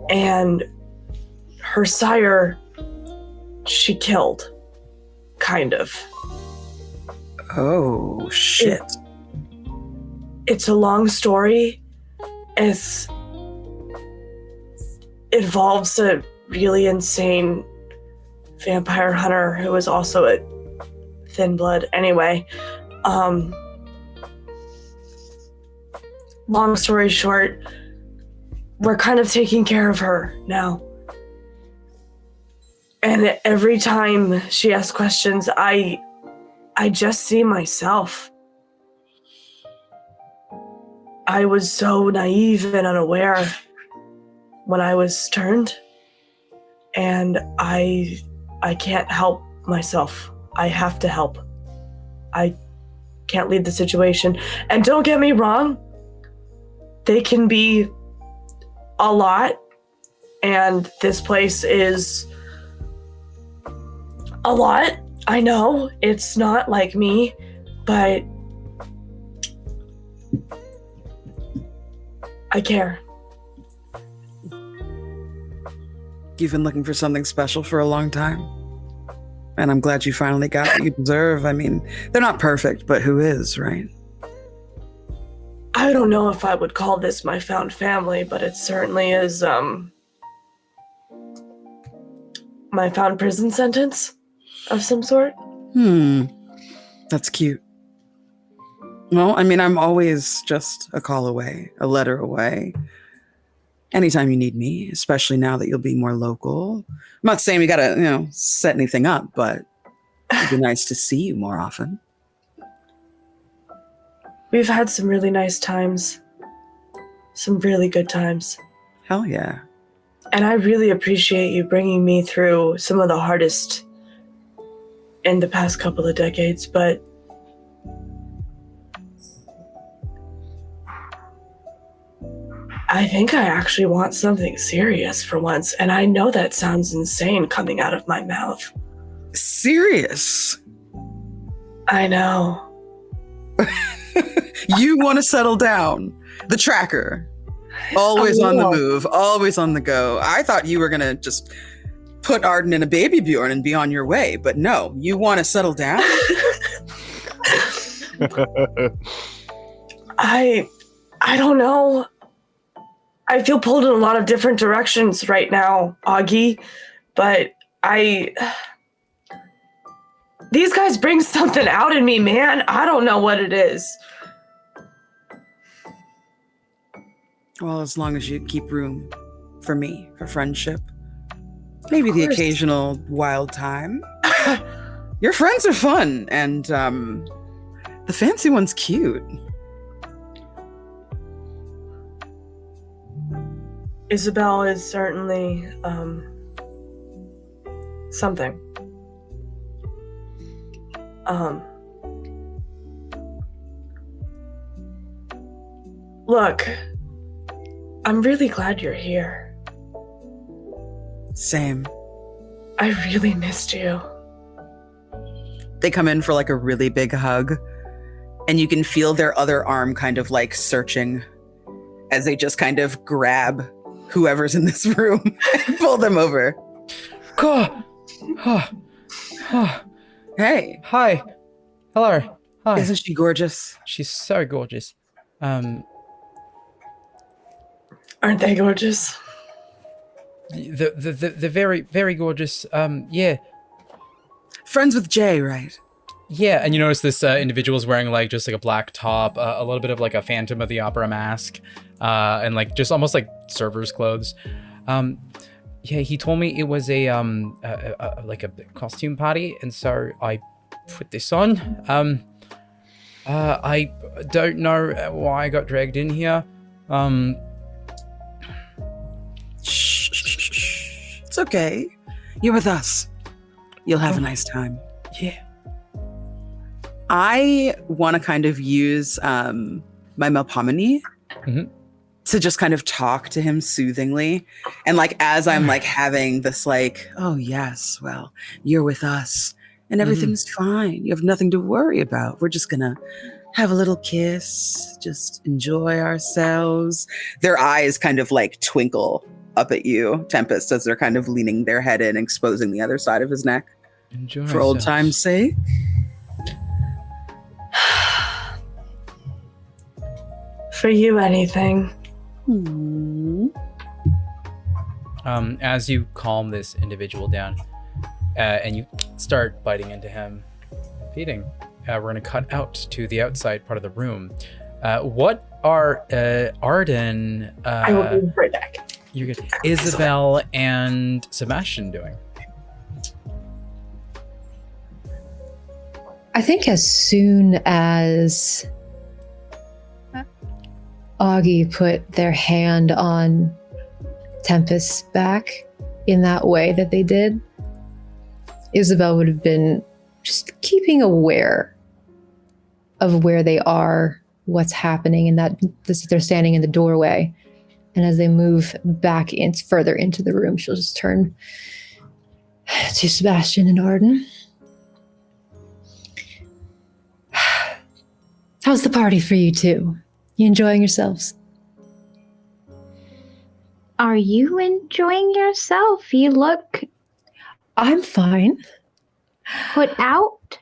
[SPEAKER 4] and her sire, she killed, kind of.
[SPEAKER 6] Oh, shit.
[SPEAKER 4] It's a long story. It involves a really insane vampire hunter who was also a thin blood. Anyway, long story short, we're kind of taking care of her now. And every time she asks questions, I just see myself. I was so naive and unaware when I was turned, and I can't help myself. I have to help. I can't leave the situation. And don't get me wrong, they can be a lot, and this place is a lot. I know it's not like me, but I care.
[SPEAKER 6] You've been looking for something special for a long time. And I'm glad you finally got what you deserve. I mean, they're not perfect, but who is, right?
[SPEAKER 4] I don't know if I would call this my found family, but it certainly is, my found prison sentence of some sort.
[SPEAKER 6] That's cute. Well, I mean, I'm always just a call away, a letter away. Anytime you need me, especially now that you'll be more local. I'm not saying we gotta, set anything up, but it'd be nice to see you more often.
[SPEAKER 4] We've had some really nice times. Some really good times.
[SPEAKER 6] Hell yeah.
[SPEAKER 4] And I really appreciate you bringing me through some of the hardest in the past couple of decades, but I think I actually want something serious for once, and I know that sounds insane coming out of my mouth.
[SPEAKER 6] Serious?
[SPEAKER 4] I know.
[SPEAKER 6] You want to settle down. The tracker. Always on the move, always on the go. I thought you were going to just put Arden in a baby Bjorn and be on your way, but no, you want to settle down?
[SPEAKER 4] I don't know. I feel pulled in a lot of different directions right now, Augie, but these guys bring something out in me, man. I don't know what it is.
[SPEAKER 6] Well, as long as you keep room for me, for friendship. Maybe the occasional wild time. Your friends are fun, and the fancy one's cute.
[SPEAKER 4] Isabel is certainly something. Look, I'm really glad you're here.
[SPEAKER 6] Same.
[SPEAKER 4] I really missed you.
[SPEAKER 6] They come in for like a really big hug, and you can feel their other arm kind of like searching as they just kind of grab whoever's in this room and pull them over. Hey.
[SPEAKER 1] Hi. Hello. Hi.
[SPEAKER 6] Isn't she gorgeous?
[SPEAKER 1] She's so gorgeous.
[SPEAKER 4] Aren't they gorgeous?
[SPEAKER 1] The very, very gorgeous. Yeah.
[SPEAKER 6] Friends with Jay, right?
[SPEAKER 1] Yeah, and you notice this individual's wearing like just like a black top, a little bit of like a Phantom of the Opera mask, and like just almost like server's clothes. Yeah, he told me it was a like a costume party, and so I put this on. I don't know why I got dragged in here.
[SPEAKER 6] Shh. It's okay. You're with us. You'll have a nice time.
[SPEAKER 1] Yeah.
[SPEAKER 6] I want to kind of use my Melpomene to just kind of talk to him soothingly. And like, as I'm like having this like, oh yes, well, you're with us and everything's fine. You have nothing to worry about. We're just going to have a little kiss, just enjoy ourselves. Their eyes kind of like twinkle up at you, Tempest, as they're kind of leaning their head in, exposing the other side of his neck.
[SPEAKER 1] Enjoy
[SPEAKER 6] for old time's sake.
[SPEAKER 4] For you, anything.
[SPEAKER 1] As you calm this individual down, and you start biting into him and feeding, we're going to cut out to the outside part of the room. What are Arden,
[SPEAKER 4] I will be right back.
[SPEAKER 1] You're good. Isabel and Sebastian doing?
[SPEAKER 2] I think as soon as Augie put their hand on Tempest's back in that way that they did, Isabel would have been just keeping aware of where they are, what's happening, and that they're standing in the doorway. And as they move back further into the room, she'll just turn to Sebastian and Arden. How's the party for you two? You enjoying yourselves?
[SPEAKER 5] Are you enjoying yourself? You look
[SPEAKER 2] I'm fine.
[SPEAKER 5] put out.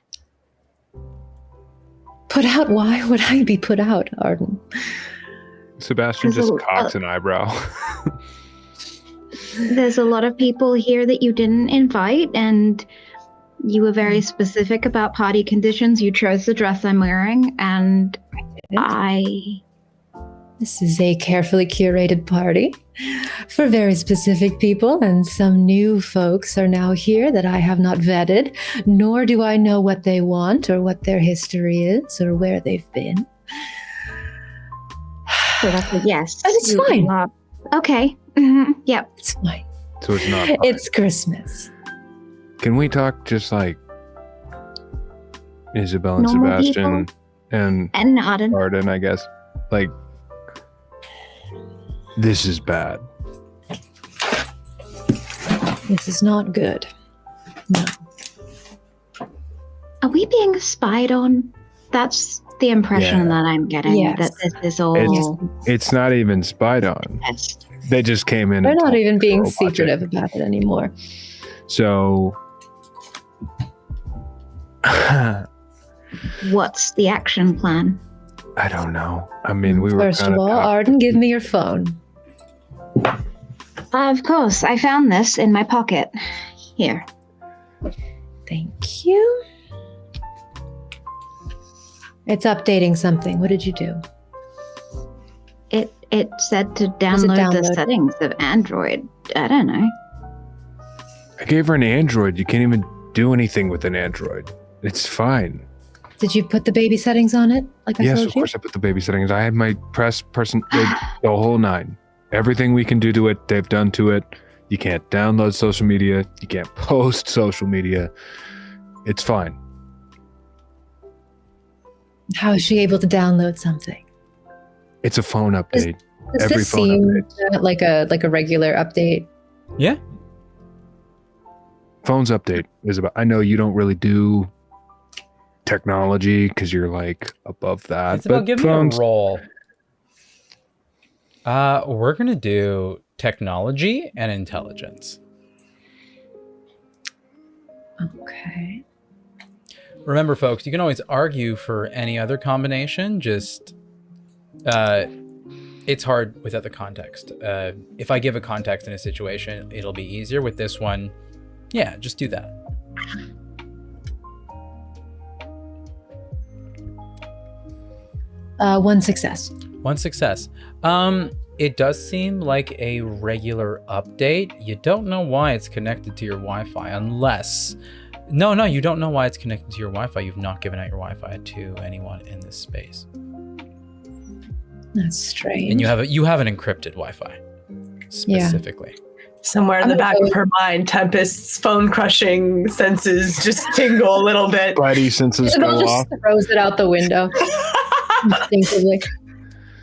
[SPEAKER 2] Put out? Why would I be put out, Arden?
[SPEAKER 3] Sebastian
[SPEAKER 5] There's
[SPEAKER 3] just cocks an eyebrow.
[SPEAKER 5] There's a lot of people here that you didn't invite, and you were very specific about party conditions. You chose the dress I'm wearing, and
[SPEAKER 2] This is a carefully curated party for very specific people, and some new folks are now here that I have not vetted, nor do I know what they want or what their history is or where they've been.
[SPEAKER 5] So that's a yes.
[SPEAKER 2] But it's fine.
[SPEAKER 5] Okay. Yep.
[SPEAKER 2] It's fine.
[SPEAKER 3] So it's not fine.
[SPEAKER 2] It's Christmas.
[SPEAKER 3] Can we talk just like Isabel and
[SPEAKER 5] Normal
[SPEAKER 3] Sebastian and
[SPEAKER 5] Arden?
[SPEAKER 3] Arden, I guess. Like, this is bad.
[SPEAKER 2] This is not good. No.
[SPEAKER 5] Are we being spied on? That's the impression that I'm getting.
[SPEAKER 2] Yes.
[SPEAKER 5] That this is all.
[SPEAKER 3] It's not even spied on.
[SPEAKER 5] Test.
[SPEAKER 3] They just came in.
[SPEAKER 2] They're
[SPEAKER 3] and
[SPEAKER 2] not
[SPEAKER 3] told
[SPEAKER 2] even
[SPEAKER 3] me to
[SPEAKER 2] being
[SPEAKER 3] go watch it.
[SPEAKER 2] secretive about it anymore.
[SPEAKER 3] So, I
[SPEAKER 5] What's the action plan?
[SPEAKER 3] don't know. I mean, we were
[SPEAKER 2] First of all, Arden, give me your phone.
[SPEAKER 5] Of course, I found this in my pocket. Here.
[SPEAKER 2] Thank you. It's updating something. What did you do?
[SPEAKER 5] It said to
[SPEAKER 2] Was it
[SPEAKER 5] download the
[SPEAKER 2] download?
[SPEAKER 5] settings of Android. I don't know.
[SPEAKER 3] I gave her an Android. You can't even do anything with an Android. It's fine.
[SPEAKER 2] Did you put the baby settings on it? Like I
[SPEAKER 3] Yes,
[SPEAKER 2] told
[SPEAKER 3] of
[SPEAKER 2] you?
[SPEAKER 3] course I put the baby settings. I had my press person, the whole nine. Everything we can do to it, they've done to it. You can't download social media. You can't post social media. It's fine.
[SPEAKER 2] How is she able to download something?
[SPEAKER 3] It's a phone update.
[SPEAKER 2] Does
[SPEAKER 3] Every
[SPEAKER 2] this
[SPEAKER 3] phone
[SPEAKER 2] seem
[SPEAKER 3] updates.
[SPEAKER 2] like a regular update?
[SPEAKER 1] Yeah.
[SPEAKER 3] Phones update is about. I know you don't really do technology because you're like above that.
[SPEAKER 1] It's about
[SPEAKER 3] but
[SPEAKER 1] giving
[SPEAKER 3] phones,
[SPEAKER 1] a roll. We're gonna do technology and intelligence.
[SPEAKER 2] Okay.
[SPEAKER 1] Remember, folks, you can always argue for any other combination. Just, it's hard without the context. If I give a context in a situation, it'll be easier. With this one, yeah, just do that.
[SPEAKER 2] One success.
[SPEAKER 1] One success. It does seem like a regular update. You don't know why it's connected to your Wi-Fi unless... No, you don't know why it's connected to your Wi-Fi. You've not given out your Wi-Fi to anyone in this space.
[SPEAKER 2] That's strange.
[SPEAKER 1] And you have an encrypted Wi-Fi specifically.
[SPEAKER 4] Somewhere in
[SPEAKER 2] I'm
[SPEAKER 4] the
[SPEAKER 2] gonna
[SPEAKER 4] back
[SPEAKER 2] go
[SPEAKER 4] of her mind, Tempest's phone-crushing senses just tingle a little bit.
[SPEAKER 3] Spidey senses
[SPEAKER 2] Isabel
[SPEAKER 3] go
[SPEAKER 2] just
[SPEAKER 3] off.
[SPEAKER 2] throws it out the window. Instinctively.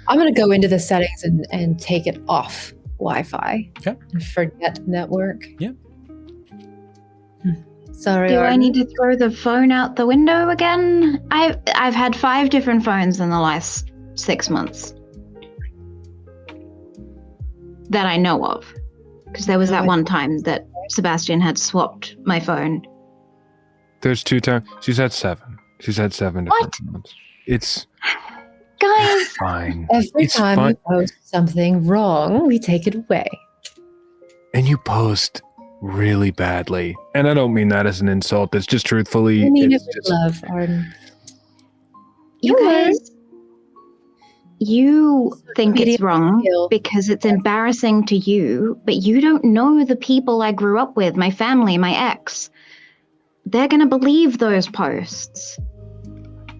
[SPEAKER 2] I'm going to go into the settings and take it off Wi-Fi.
[SPEAKER 1] Okay.
[SPEAKER 2] And forget network.
[SPEAKER 1] Yeah.
[SPEAKER 2] Sorry,
[SPEAKER 5] Do I
[SPEAKER 2] Arden.
[SPEAKER 5] need to throw the phone out the window again? I've had 5 different phones in the last 6 months that I know of. Because there was that one time that Sebastian had swapped my phone.
[SPEAKER 3] There's 2 times. She's had 7. She's had 7 different ones. It's
[SPEAKER 5] Guys,
[SPEAKER 3] fine.
[SPEAKER 2] Every
[SPEAKER 3] It's
[SPEAKER 2] time
[SPEAKER 3] fun.
[SPEAKER 2] you post something wrong, we take it away.
[SPEAKER 3] And you post really badly. And I don't mean that as an insult. It's just truthfully.
[SPEAKER 2] I mean it
[SPEAKER 3] it's
[SPEAKER 2] with
[SPEAKER 3] just,
[SPEAKER 2] love, Arden.
[SPEAKER 5] you guys, you think
[SPEAKER 2] Media
[SPEAKER 5] it's wrong
[SPEAKER 2] skill.
[SPEAKER 5] because it's embarrassing to you, but you don't know the people I grew up with, my family, my ex. They're going to believe those posts.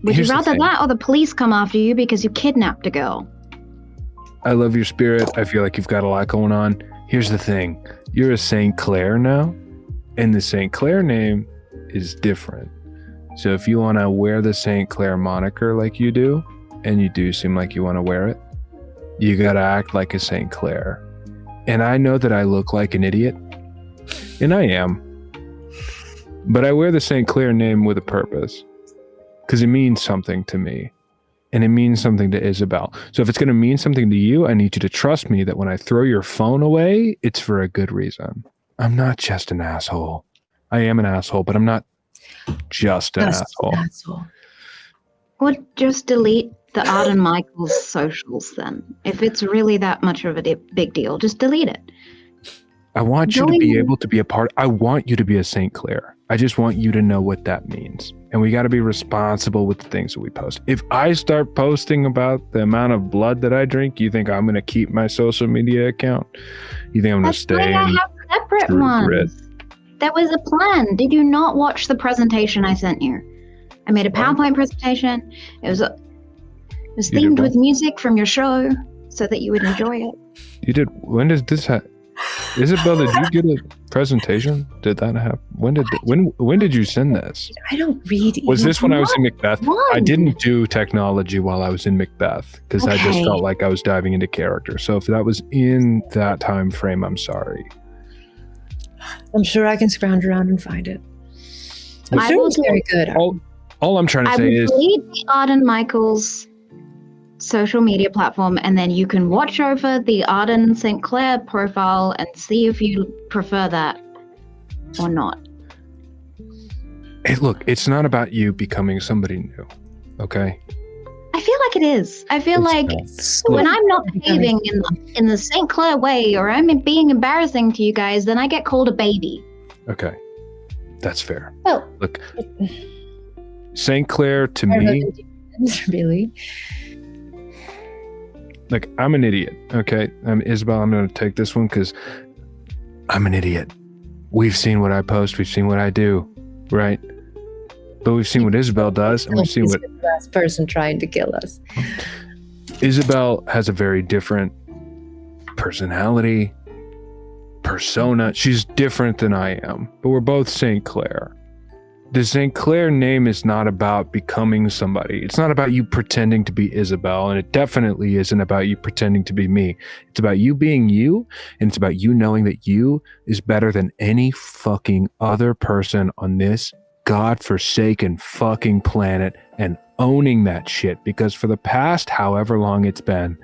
[SPEAKER 5] Would
[SPEAKER 3] Here's
[SPEAKER 5] you
[SPEAKER 3] the
[SPEAKER 5] rather
[SPEAKER 3] thing.
[SPEAKER 5] that or the police come after you because you kidnapped a girl?
[SPEAKER 3] I love your spirit. I feel like you've got a lot going on. Here's the thing. You're a St. Clair now, and the St. Clair name is different. So if you want to wear the St. Clair moniker like you do, and you do seem like you want to wear it, you got to act like a St. Clair. And I know that I look like an idiot, and I am. But I wear the St. Clair name with a purpose, because it means something to me. And it means something to Isabel. So if it's going to mean something to you, I need you to trust me that when I throw your phone away, it's for a good reason. I'm not just an asshole. I am an asshole, but I'm not just an
[SPEAKER 2] Just
[SPEAKER 3] asshole.
[SPEAKER 2] an asshole.
[SPEAKER 5] Or just delete the Arden Michaels socials then. If it's really that much of a big deal, just delete it.
[SPEAKER 3] I want you to be able to be a part. I want you to be a St. Clair. I just want you to know what that means. And we got to be responsible with the things that we post. If I start posting about the amount of blood that I drink, you think I'm going to keep my social media account? You think I'm going to stay
[SPEAKER 5] I have separate ones. Grit? There was a plan. Did you not watch the presentation I sent you? I made a PowerPoint presentation. It was themed with music from your show so that you would enjoy it.
[SPEAKER 3] You did. When did this happen? Isabel, did you get a presentation? Did that happen? When did you send this?
[SPEAKER 2] I don't read.
[SPEAKER 3] Was this when I was in Macbeth? I didn't do technology while I was in Macbeth because I just felt like I was diving into character. So if that was in that time frame, I'm sorry.
[SPEAKER 2] I'm sure I can scrounge around and find it. I'm sure it's very good.
[SPEAKER 3] All I'm trying to say is
[SPEAKER 5] delete the Arden Michaels social media platform, and then you can watch over the Arden St. Clair profile and see if you prefer that or not.
[SPEAKER 3] Hey, look, it's not about you becoming somebody new, okay?
[SPEAKER 5] I feel like it is. I feel like when I'm not behaving in the St. Clair way, or I'm being embarrassing to you guys, then I get called a baby.
[SPEAKER 3] Okay, that's fair.
[SPEAKER 2] Oh,
[SPEAKER 3] look, St. Clair to me,
[SPEAKER 2] really.
[SPEAKER 3] Like, I'm an idiot, okay? Isabel, I'm going to take this one because I'm an idiot. We've seen what I post. We've seen what I do, right? But we've seen what Isabel does, and we've seen what...
[SPEAKER 2] the last person trying to kill us.
[SPEAKER 3] Isabel has a very different personality, persona. She's different than I am, but we're both St. Clair. The St. Clair name is not about becoming somebody. It's not about you pretending to be Isabel, and it definitely isn't about you pretending to be me. It's about you being you, and it's about you knowing that you is better than any fucking other person on this godforsaken fucking planet, and owning that shit, because for the past however long it's been,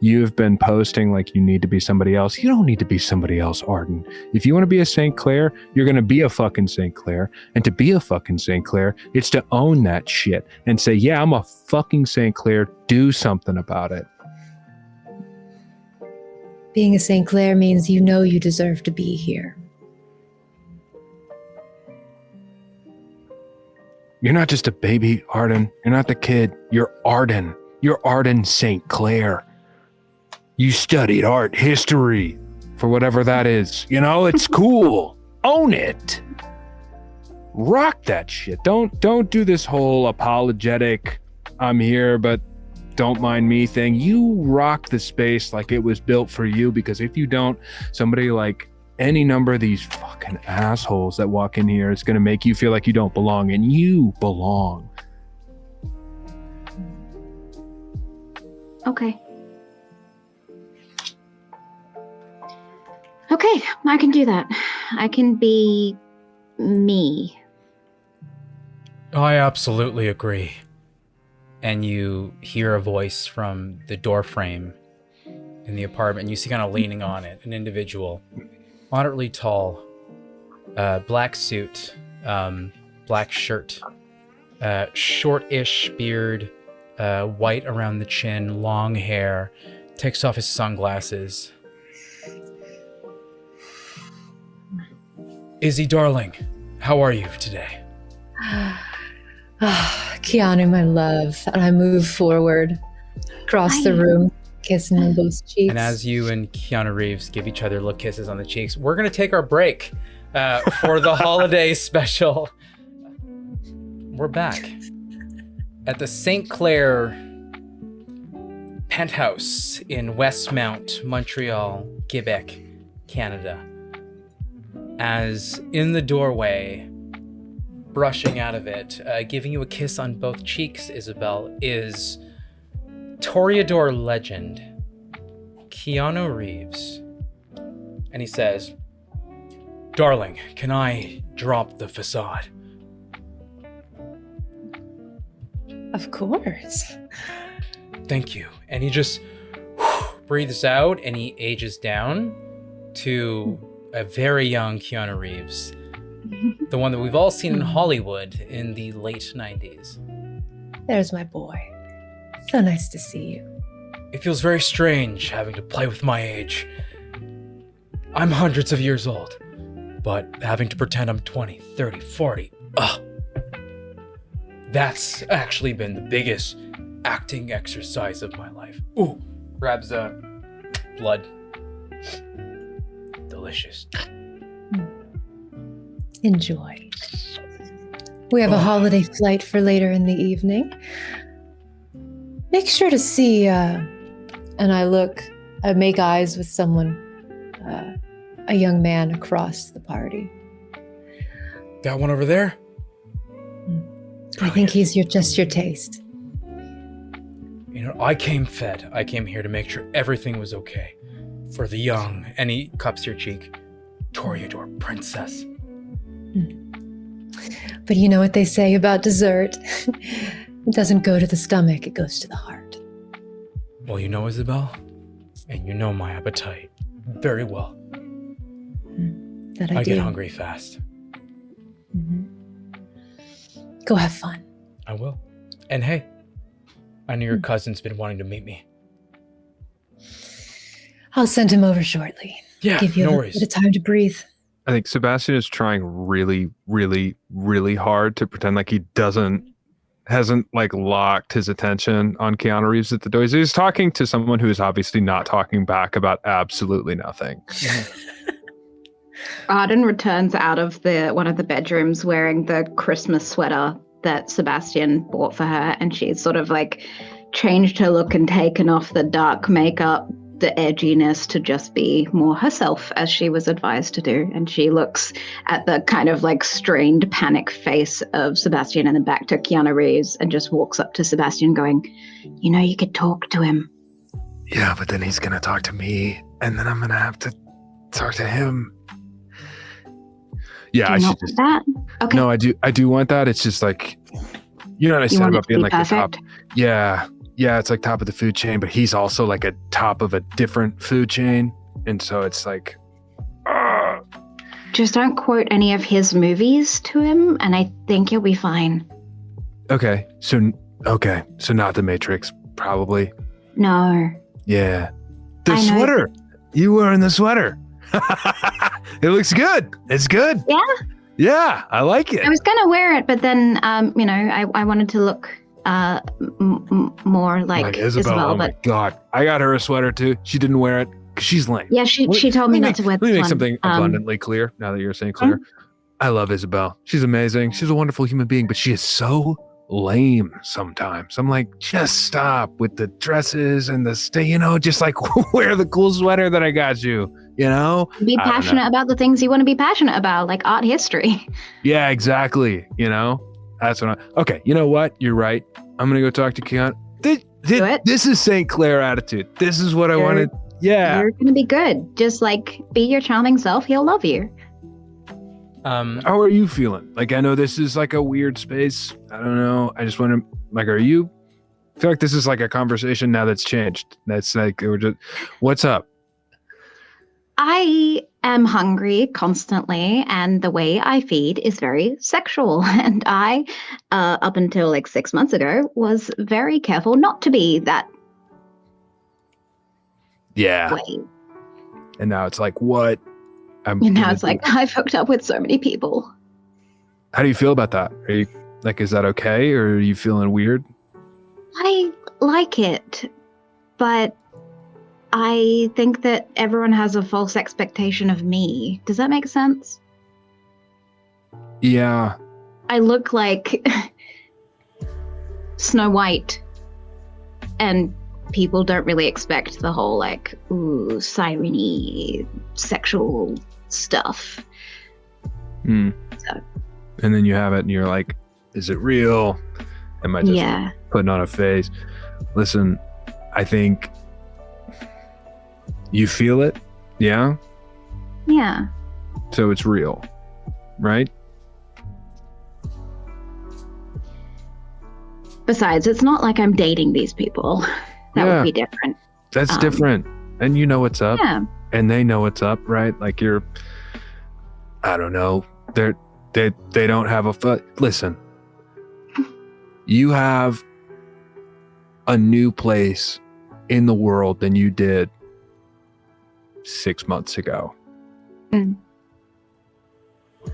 [SPEAKER 3] you've been posting like you need to be somebody else. You don't need to be somebody else, Arden. If you want to be a St. Clair, you're going to be a fucking St. Clair. And to be a fucking St. Clair, it's to own that shit and say, yeah, I'm a fucking St. Clair. Do something about it.
[SPEAKER 2] Being a St. Clair means you know you deserve to be here.
[SPEAKER 3] You're not just a baby, Arden. You're not the kid. You're Arden. You're Arden St. Clair. You studied art history for whatever that is. You know, it's cool. Own it. Rock that shit. Don't do this whole apologetic, I'm here, but don't mind me thing. You rock the space like it was built for you, because if you don't, somebody like any number of these fucking assholes that walk in here is going to make you feel like you don't belong, and you belong.
[SPEAKER 5] Okay. Okay, I can do that. I can be me.
[SPEAKER 1] I absolutely agree. And you hear a voice from the door frame in the apartment, and you see kind of leaning on it an individual, moderately tall, black suit, black shirt, short-ish beard, white around the chin, long hair, takes off his sunglasses. Izzy, darling, how are you today?
[SPEAKER 2] Keanu, my love. And I move forward, across the room, kissing on both cheeks.
[SPEAKER 1] And as you and Keanu Reeves give each other little kisses on the cheeks, we're going to take our break for the holiday special. We're back at the St. Clair penthouse in Westmount, Montreal, Quebec, Canada. As in the doorway, brushing out of it, giving you a kiss on both cheeks, Isabel, is Toreador legend, Keanu Reeves. And he says, "Darling, can I drop the facade?"
[SPEAKER 2] Of course.
[SPEAKER 1] Thank you. And he just breathes out, and he ages down to a very young Keanu Reeves. The one that we've all seen in Hollywood in the late 90s.
[SPEAKER 2] There's my boy. So nice to see you.
[SPEAKER 1] It feels very strange having to play with my age. I'm hundreds of years old, but having to pretend I'm 20, 30, 40, that's actually been the biggest acting exercise of my life. Ooh, grabs blood. Delicious.
[SPEAKER 2] Enjoy. We have a holiday flight for later in the evening. Make sure to see, and I make eyes with someone, a young man across the party.
[SPEAKER 1] Got one over there?
[SPEAKER 2] I think he's just your taste.
[SPEAKER 1] You know, I came here to make sure everything was okay. For the young, and he cups your cheek. Toreador princess.
[SPEAKER 2] But you know what they say about dessert? It doesn't go to the stomach, it goes to the heart.
[SPEAKER 1] Well, you know, Isabel, and you know my appetite very well.
[SPEAKER 2] That I do.
[SPEAKER 1] Get hungry fast.
[SPEAKER 2] Mm-hmm. Go have fun.
[SPEAKER 1] I will. And hey, I know your cousin's been wanting to meet me.
[SPEAKER 2] I'll send him over shortly.
[SPEAKER 1] Yeah,
[SPEAKER 2] give you
[SPEAKER 1] no
[SPEAKER 2] a
[SPEAKER 1] worries.
[SPEAKER 2] bit of time to breathe.
[SPEAKER 3] I think Sebastian is trying really, really, really hard to pretend like he hasn't like locked his attention on Keanu Reeves at the door. He's talking to someone who is obviously not talking back about absolutely nothing.
[SPEAKER 5] Arden returns out of one of the bedrooms wearing the Christmas sweater that Sebastian bought for her, and she's sort of like changed her look and taken off the dark makeup, the edginess, to just be more herself, as she was advised to do. And she looks at the kind of like strained panic face of Sebastian and then back to Keanu Reeves and just walks up to Sebastian going, you know, you could talk to him.
[SPEAKER 3] Yeah, but then he's going to talk to me and then I'm going to have to talk to him. Yeah, I should just...
[SPEAKER 5] that? Okay.
[SPEAKER 3] No, I do want that. It's just like, you know what I said about being like
[SPEAKER 5] perfect?
[SPEAKER 3] the top. Yeah, it's like top of the food chain, but he's also like a top of a different food chain. And so it's like,
[SPEAKER 5] just don't quote any of his movies to him, and I think you'll be fine.
[SPEAKER 3] Okay, so not The Matrix, probably.
[SPEAKER 5] No.
[SPEAKER 3] Yeah. The sweater. You wearing the sweater. It looks good. It's good.
[SPEAKER 5] Yeah?
[SPEAKER 3] Yeah, I like it.
[SPEAKER 5] I was going to wear it, but then, I wanted to look more like Isabel.
[SPEAKER 3] Oh my God. I got her a sweater too. She didn't wear it because she's lame.
[SPEAKER 5] Yeah, she told me not to wear this one.
[SPEAKER 3] Let me make something abundantly clear now that you're saying clear. I love Isabel. She's amazing. She's a wonderful human being, but she is so lame sometimes. I'm like, just stop with the dresses and the just like wear the cool sweater that I got you, Be
[SPEAKER 5] passionate about the things you want to be passionate about, like art history.
[SPEAKER 3] Yeah, exactly. That's what okay, you know what? You're right. I'm going to go talk to Keanu. This is St. Clair attitude. This is what I wanted. Yeah.
[SPEAKER 5] You're going to be good. Just like be your charming self. He'll love you.
[SPEAKER 3] How are you feeling? Like, I know this is like a weird space. I don't know. I just want to, like, I feel like this is like a conversation now that's changed. That's like, what's up?
[SPEAKER 5] I am hungry constantly, and the way I feed is very sexual. And I, up until like 6 months ago, was very careful not to be that way.
[SPEAKER 3] And now it's like, what?
[SPEAKER 5] It's like, I've hooked up with so many people.
[SPEAKER 3] How do you feel about that? Are you like, is that okay? Or are you feeling weird?
[SPEAKER 5] I like it, but I think that everyone has a false expectation of me. Does that make sense?
[SPEAKER 3] Yeah.
[SPEAKER 5] I look like Snow White, and people don't really expect the whole like, ooh, siren-y sexual stuff. So.
[SPEAKER 3] And then you have it and you're like, is it real? Am I just putting on a face? Listen, I think you feel it. Yeah?
[SPEAKER 5] Yeah.
[SPEAKER 3] So it's real, right?
[SPEAKER 5] Besides, it's not like I'm dating these people. That would be different.
[SPEAKER 3] That's different. And you know what's up.
[SPEAKER 5] Yeah.
[SPEAKER 3] And they know what's up, right? Like I don't know. They don't have a foot. Listen, you have a new place in the world than you did 6 months ago.
[SPEAKER 5] Mm.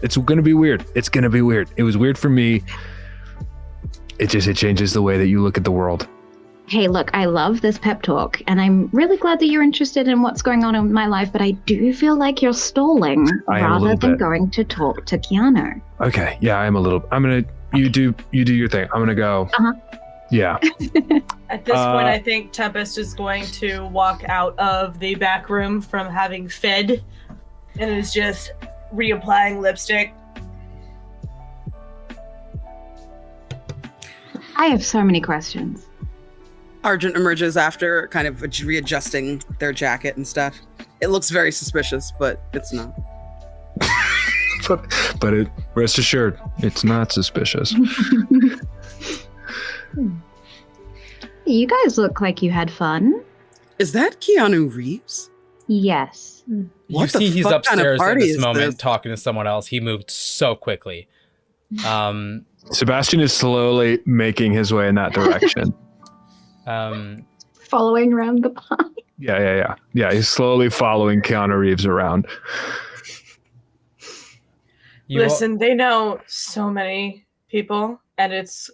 [SPEAKER 3] It's going to be weird. It's going to be weird. It was weird for me. It changes the way that you look at the world.
[SPEAKER 5] Hey, look, I love this pep talk, and I'm really glad that you're interested in what's going on in my life, but I do feel like you're stalling
[SPEAKER 3] I am a
[SPEAKER 5] rather
[SPEAKER 3] little
[SPEAKER 5] than
[SPEAKER 3] bit.
[SPEAKER 5] going to talk to Keanu.
[SPEAKER 3] Okay. Yeah, you do your thing. I'm going to go.
[SPEAKER 5] Uh-huh.
[SPEAKER 3] Yeah.
[SPEAKER 4] At this point, I think Tempest is going to walk out of the back room from having fed and is just reapplying lipstick.
[SPEAKER 5] I have so many questions.
[SPEAKER 6] Argent emerges after kind of readjusting their jacket and stuff. It looks very suspicious, but it's not.
[SPEAKER 3] but rest assured, it's not suspicious.
[SPEAKER 5] You guys look like you had fun.
[SPEAKER 6] Is that Keanu Reeves?
[SPEAKER 5] Yes.
[SPEAKER 6] What
[SPEAKER 1] You see
[SPEAKER 6] the
[SPEAKER 1] he's
[SPEAKER 6] fuck kind of
[SPEAKER 1] upstairs at
[SPEAKER 6] party
[SPEAKER 1] this
[SPEAKER 6] is
[SPEAKER 1] moment
[SPEAKER 6] this?
[SPEAKER 1] talking to someone else. He moved so quickly.
[SPEAKER 3] Sebastian is slowly making his way in that direction.
[SPEAKER 5] Following around the park.
[SPEAKER 3] Yeah. He's slowly following Keanu Reeves around.
[SPEAKER 4] Listen, they know so many people, and it's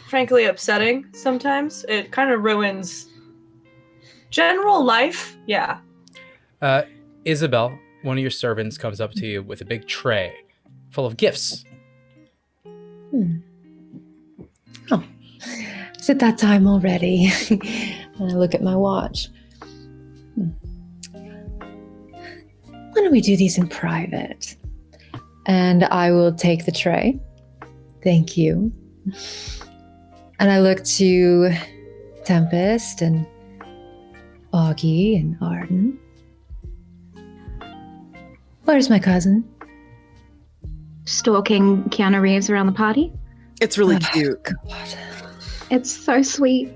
[SPEAKER 4] frankly upsetting sometimes. It kind of ruins general life. Yeah.
[SPEAKER 1] Isabel, one of your servants, comes up to you with a big tray full of gifts.
[SPEAKER 2] Oh, is it that time already? And I look at my watch. Why don't we do these in private? And I will take the tray. Thank you. And I look to Tempest and Augie and Arden. Where's my cousin?
[SPEAKER 5] Stalking Keanu Reeves around the party.
[SPEAKER 6] It's really
[SPEAKER 2] Oh,
[SPEAKER 6] cute.
[SPEAKER 2] God.
[SPEAKER 5] It's so sweet.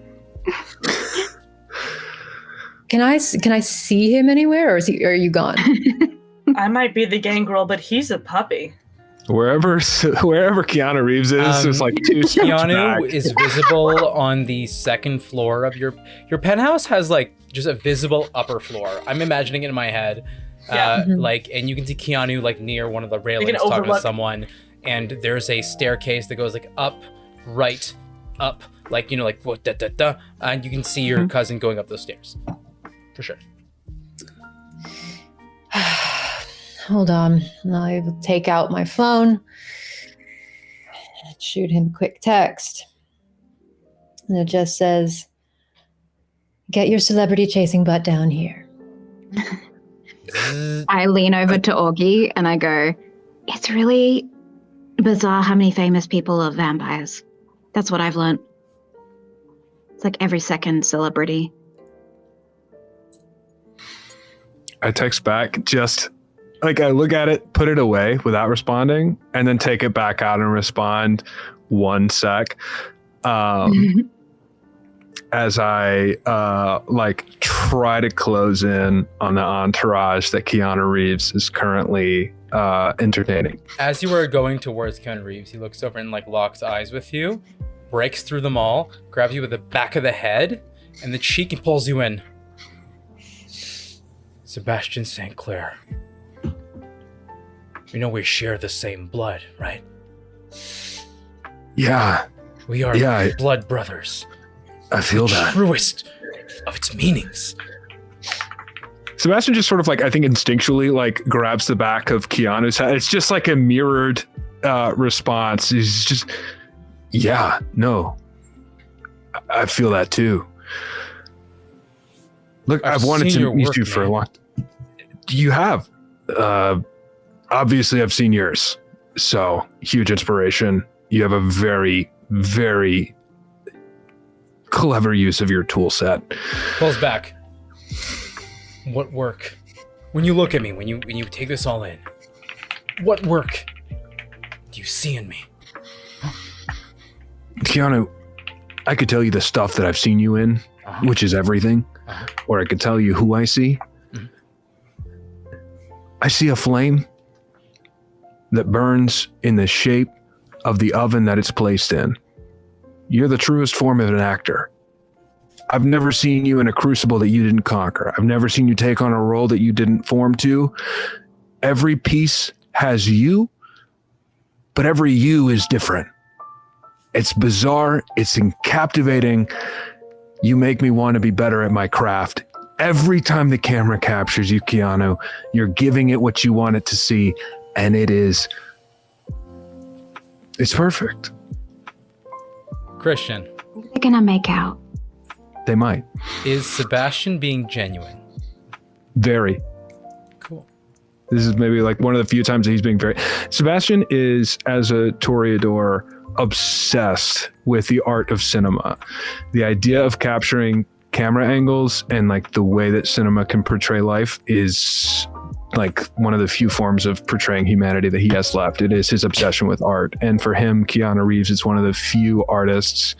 [SPEAKER 2] Can I see him anywhere, or are you gone?
[SPEAKER 4] I might be the gangrel, but he's a puppy.
[SPEAKER 3] Wherever Keanu Reeves is like 2 steps
[SPEAKER 1] Keanu
[SPEAKER 3] back.
[SPEAKER 1] is visible on the second floor of your penthouse. Has like just a visible upper floor. I'm imagining it in my head.
[SPEAKER 4] Yeah.
[SPEAKER 1] And you can see Keanu like near one of the railings talking to
[SPEAKER 4] overlook.
[SPEAKER 1] someone, and there's a staircase that goes like up, right, up, like what da da da, and you can see your cousin going up those stairs, for sure.
[SPEAKER 2] Hold on. I will take out my phone and shoot him a quick text. And it just says, "Get your celebrity chasing butt down here."
[SPEAKER 5] I lean over to Augie and I go, it's really bizarre how many famous people are vampires. That's what I've learned. It's like every second celebrity.
[SPEAKER 3] I text back, just like I look at it, put it away without responding, and then take it back out and respond 1 sec. As I try to close in on the entourage that Keanu Reeves is currently entertaining.
[SPEAKER 1] As you are going towards Keanu Reeves, he looks over and like locks eyes with you, breaks through them all, grabs you with the back of the head and the cheek and pulls you in. Sebastian St. Clair. We know we share the same blood, right?
[SPEAKER 3] Yeah,
[SPEAKER 1] We are
[SPEAKER 3] Yeah.
[SPEAKER 1] blood brothers.
[SPEAKER 3] I feel that.
[SPEAKER 1] Truest of its meanings.
[SPEAKER 3] Sebastian just sort of I think instinctually grabs the back of Keanu's head. It's just like a mirrored response. He's just, yeah, no, I feel that too. Look, I've wanted
[SPEAKER 1] seen
[SPEAKER 3] to
[SPEAKER 1] your
[SPEAKER 3] meet
[SPEAKER 1] work,
[SPEAKER 3] you for a
[SPEAKER 1] man.
[SPEAKER 3] long. You have, obviously, I've seen yours. So huge inspiration. You have a very, very clever use of your tool set.
[SPEAKER 1] Pulls back. What work? When you look at me, when you take this all in, what work do you see in me?
[SPEAKER 3] Keanu, I could tell you the stuff that I've seen you in, which is everything, or I could tell you who I see.
[SPEAKER 1] Mhm.
[SPEAKER 3] I see a flame that burns in the shape of the oven that it's placed in. You're the truest form of an actor. I've never seen you in a crucible that you didn't conquer. I've never seen you take on a role that you didn't form to. Every piece has you, but every you is different. It's bizarre. It's captivating. You make me want to be better at my craft. Every time the camera captures you, Keanu, you're giving it what you want it to see, and it's perfect.
[SPEAKER 1] Christian,
[SPEAKER 5] They're gonna make out.
[SPEAKER 3] They might.
[SPEAKER 1] is Sebastian being genuine?
[SPEAKER 3] Very.
[SPEAKER 1] Cool.
[SPEAKER 3] This is maybe like one of the few times that he's being very... Sebastian is, as a toreador, obsessed with the art of cinema. The idea of capturing camera angles and like the way that cinema can portray life is like one of the few forms of portraying humanity that he has left. It is his obsession with art. And for him, Keanu Reeves is one of the few artists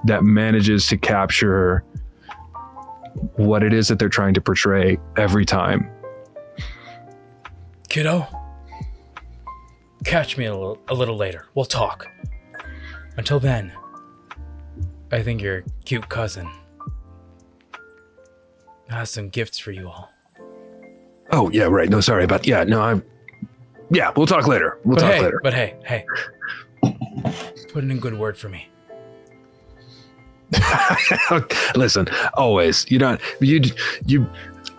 [SPEAKER 3] that manages to capture what it is that they're trying to portray every time.
[SPEAKER 1] Kiddo, catch me a little later. We'll talk. Until then, I think your cute cousin has some gifts for you all.
[SPEAKER 3] Oh, yeah, right. No, sorry about... Yeah, no, Yeah, we'll talk later. We'll talk later.
[SPEAKER 1] But hey. Put in a good word for me.
[SPEAKER 3] Listen, always. I'm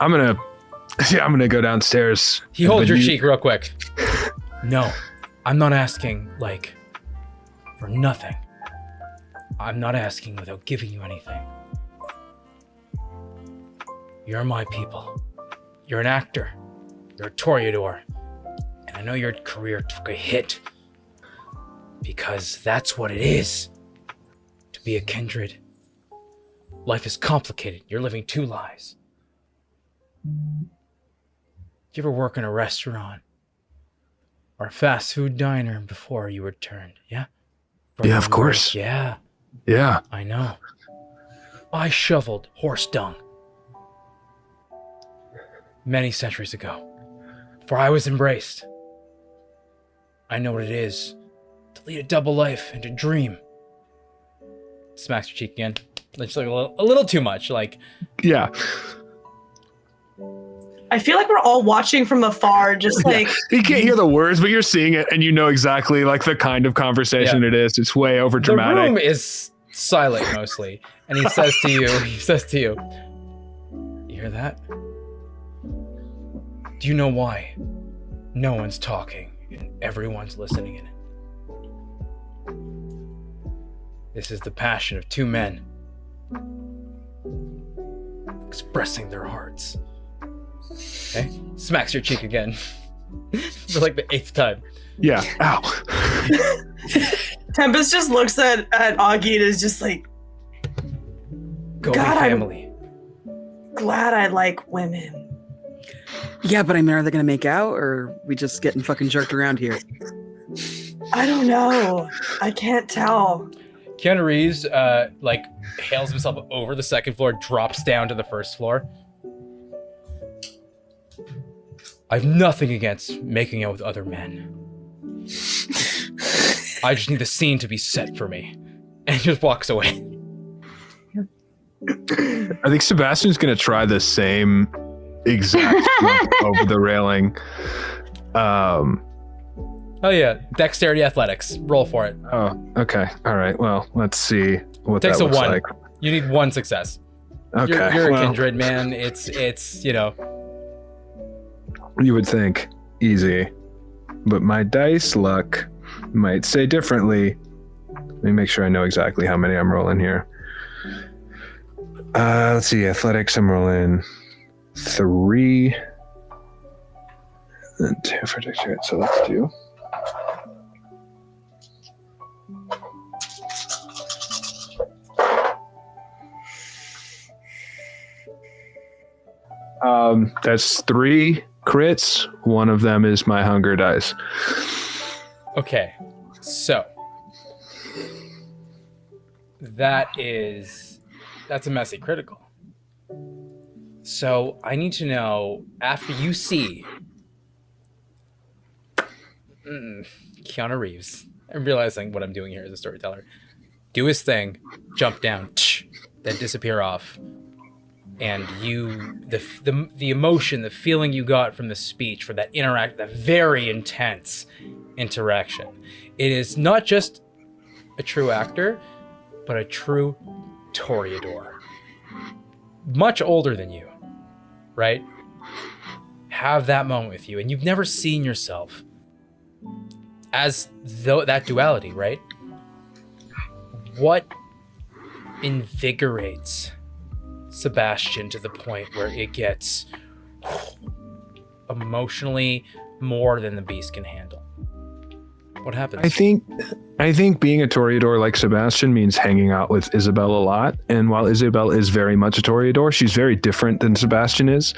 [SPEAKER 3] gonna go downstairs.
[SPEAKER 1] He holds your cheek real quick. No, I'm not asking, like, for nothing. I'm not asking without giving you anything. You're my people. You're an actor. You're a toreador. And I know your career took a hit. Because that's what it is. To be a kindred. Life is complicated. You're living two lives. Did you ever work in a restaurant? Or a fast food diner before you returned? Yeah?
[SPEAKER 3] Yeah, of course.
[SPEAKER 1] Yeah.
[SPEAKER 3] Yeah.
[SPEAKER 1] I know. I shoveled horse dung. Many centuries ago. Before I was embraced. I know what it is to lead a double life and to dream. Smacks your cheek again. Just like a little too much. Like,
[SPEAKER 3] yeah.
[SPEAKER 4] I feel like we're all watching from afar, just like...
[SPEAKER 3] You can't hear the words, but you're seeing it, and you know exactly like the kind of conversation it is. It's way over dramatic.
[SPEAKER 1] The room is silent mostly. And he says to you, you hear that? Do you know why? No one's talking and everyone's listening in. This is the passion of two men expressing their hearts. Okay? Smacks your cheek again. For like the 8th time.
[SPEAKER 3] Yeah. Ow.
[SPEAKER 4] Tempest just looks at Augie and is just like,
[SPEAKER 1] Go
[SPEAKER 4] God,
[SPEAKER 1] family.
[SPEAKER 4] I'm glad I like women.
[SPEAKER 6] Yeah, but I mean, are they gonna make out, or are we just getting fucking jerked around here?
[SPEAKER 4] I don't know. I can't tell.
[SPEAKER 1] Keanu Reeves, hails himself over the 2nd floor, drops down to the 1st floor. I have nothing against making out with other men. I just need the scene to be set for me. And he just walks away.
[SPEAKER 3] I think Sebastian's going to try the same exact jump over the railing.
[SPEAKER 1] Oh yeah, dexterity athletics. Roll for it.
[SPEAKER 3] Oh, okay. All right. Well, let's see what
[SPEAKER 1] Takes
[SPEAKER 3] that
[SPEAKER 1] a
[SPEAKER 3] looks
[SPEAKER 1] 1.
[SPEAKER 3] like.
[SPEAKER 1] You need 1 success.
[SPEAKER 3] Okay.
[SPEAKER 1] You're
[SPEAKER 3] well,
[SPEAKER 1] a kindred, man. It's you know.
[SPEAKER 3] You would think easy, but my dice luck might say differently. Let me make sure I know exactly how many I'm rolling here. Let's see. Athletics, I'm rolling 3 and 2 for dexterity. So let's do. That's 3 crits. One of them is my hunger dice.
[SPEAKER 1] Okay, so that's a messy critical. So I need to know, after you see Keanu Reeves, I'm realizing what I'm doing here as a storyteller, do his thing, jump down, that disappear off. And you, the emotion, the feeling you got from the speech, for that that very intense interaction. It is not just a true actor, but a true Toreador. Much older than you, right? Have that moment with you, and you've never seen yourself as that duality, right? What invigorates Sebastian to the point where it gets emotionally more than the beast can handle? What happens?
[SPEAKER 3] I think being a Toreador like Sebastian means hanging out with Isabel a lot. And while Isabel is very much a Toreador, she's very different than Sebastian is.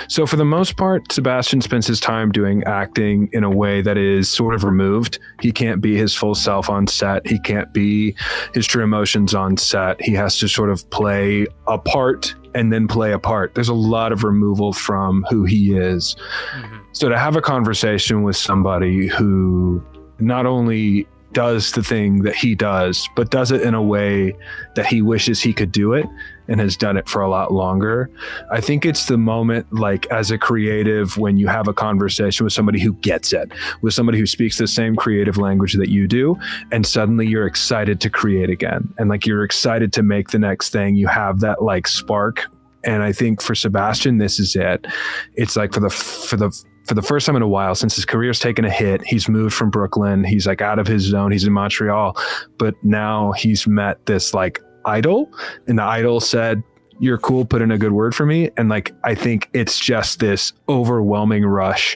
[SPEAKER 3] So for the most part, Sebastian spends his time doing acting in a way that is sort of removed. He can't be his full self on set. He can't be his true emotions on set. He has to sort of play a part and then play a part. There's a lot of removal from who he is. Mm-hmm. So to have a conversation with somebody who not only does the thing that he does, but does it in a way that he wishes he could do it and has done it for a lot longer. I think it's the moment, like as a creative, when you have a conversation with somebody who gets it, with somebody who speaks the same creative language that you do, and suddenly you're excited to create again. And like you're excited to make the next thing. You have that like spark. And I think for Sebastian, this is it. It's like for the first time in a while, since his career's taken a hit, he's moved from Brooklyn. He's like out of his zone. He's in Montreal, but now he's met this like idol, and the idol said, "You're cool. Put in a good word for me." And like, I think it's just this overwhelming rush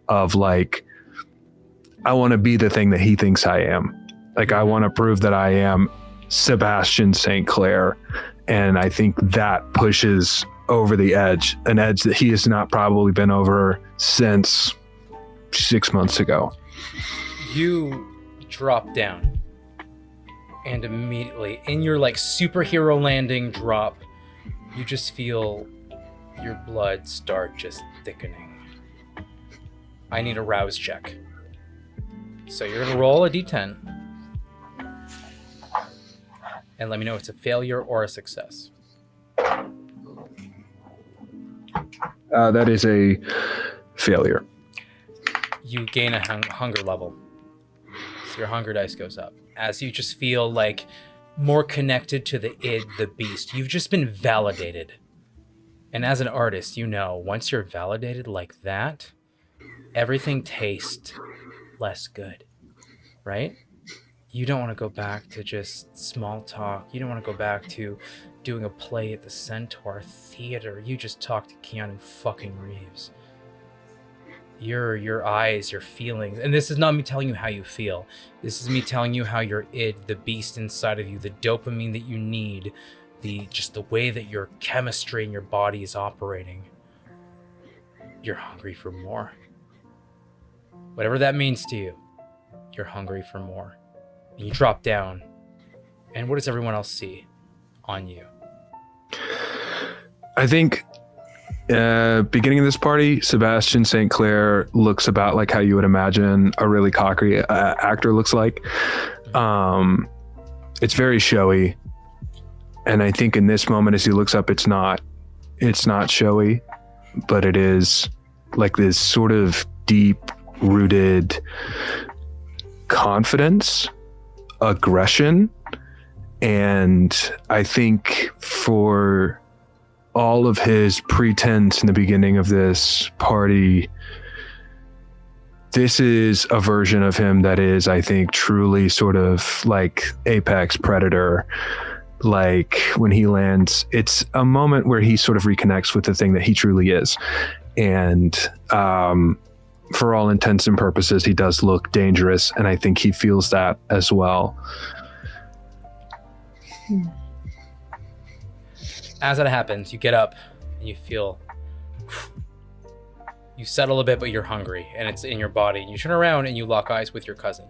[SPEAKER 3] of like, I want to be the thing that he thinks I am. Like, I want to prove that I am Sebastian St. Clair. And I think that pushes over the edge, an edge that he has not probably been over since 6 months ago.
[SPEAKER 1] You drop down, and immediately in your like superhero landing drop, you just feel your blood start just thickening. I need a rouse check. So you're gonna roll a d10 and let me know if it's a failure or a success.
[SPEAKER 3] That is a failure.
[SPEAKER 1] You gain a hunger level. So your hunger dice goes up. As you just feel like more connected to the id, the beast. You've just been validated. And as an artist, you know, once you're validated like that, everything tastes less good, right? You don't want to go back to just small talk. You don't want to go back to doing a play at the Centaur Theater. You just talk to Keanu fucking Reeves. Your eyes, your feelings, and this is not me telling you how you feel. This is me telling you how your id, the beast inside of you, the dopamine that you need, the way that your chemistry in your body is operating. You're hungry for more. Whatever that means to you, you're hungry for more. And you drop down, and what does everyone else see on you?
[SPEAKER 3] I think beginning of this party, Sebastian St. Clair looks about like how you would imagine a really cocky actor looks like. It's very showy, and I think in this moment, as he looks up, it's not showy, but it is like this sort of deep-rooted confidence, aggression, and I think for all of his pretense in the beginning of this party, this is a version of him that is, I think, truly sort of like apex predator. Like when he lands, it's a moment where he sort of reconnects with the thing that he truly is. And for all intents and purposes, he does look dangerous. And I think he feels that as well.
[SPEAKER 1] As that happens, you get up and you feel, you settle a bit, but you're hungry and it's in your body. You turn around and you lock eyes with your cousin.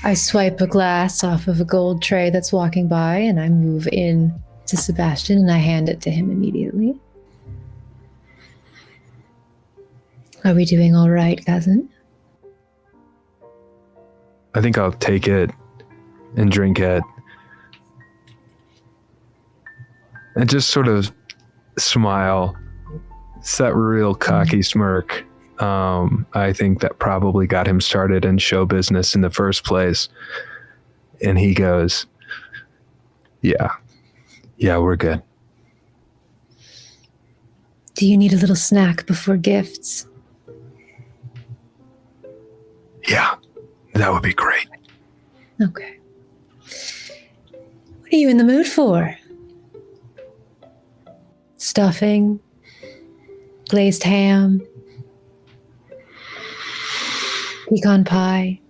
[SPEAKER 2] I swipe a glass off of a gold tray that's walking by, and I move in to Sebastian and I hand it to him immediately. Are we doing all right, cousin?
[SPEAKER 3] I think I'll take it and drink it. and just sort of smile. It's that real cocky smirk. I think that probably got him started in show business in the first place. And he goes, yeah, we're good.
[SPEAKER 2] Do you need a little snack before gifts?
[SPEAKER 3] Yeah, that would be great.
[SPEAKER 2] Okay. What are you in the mood for? Stuffing? Glazed ham? Pecan pie?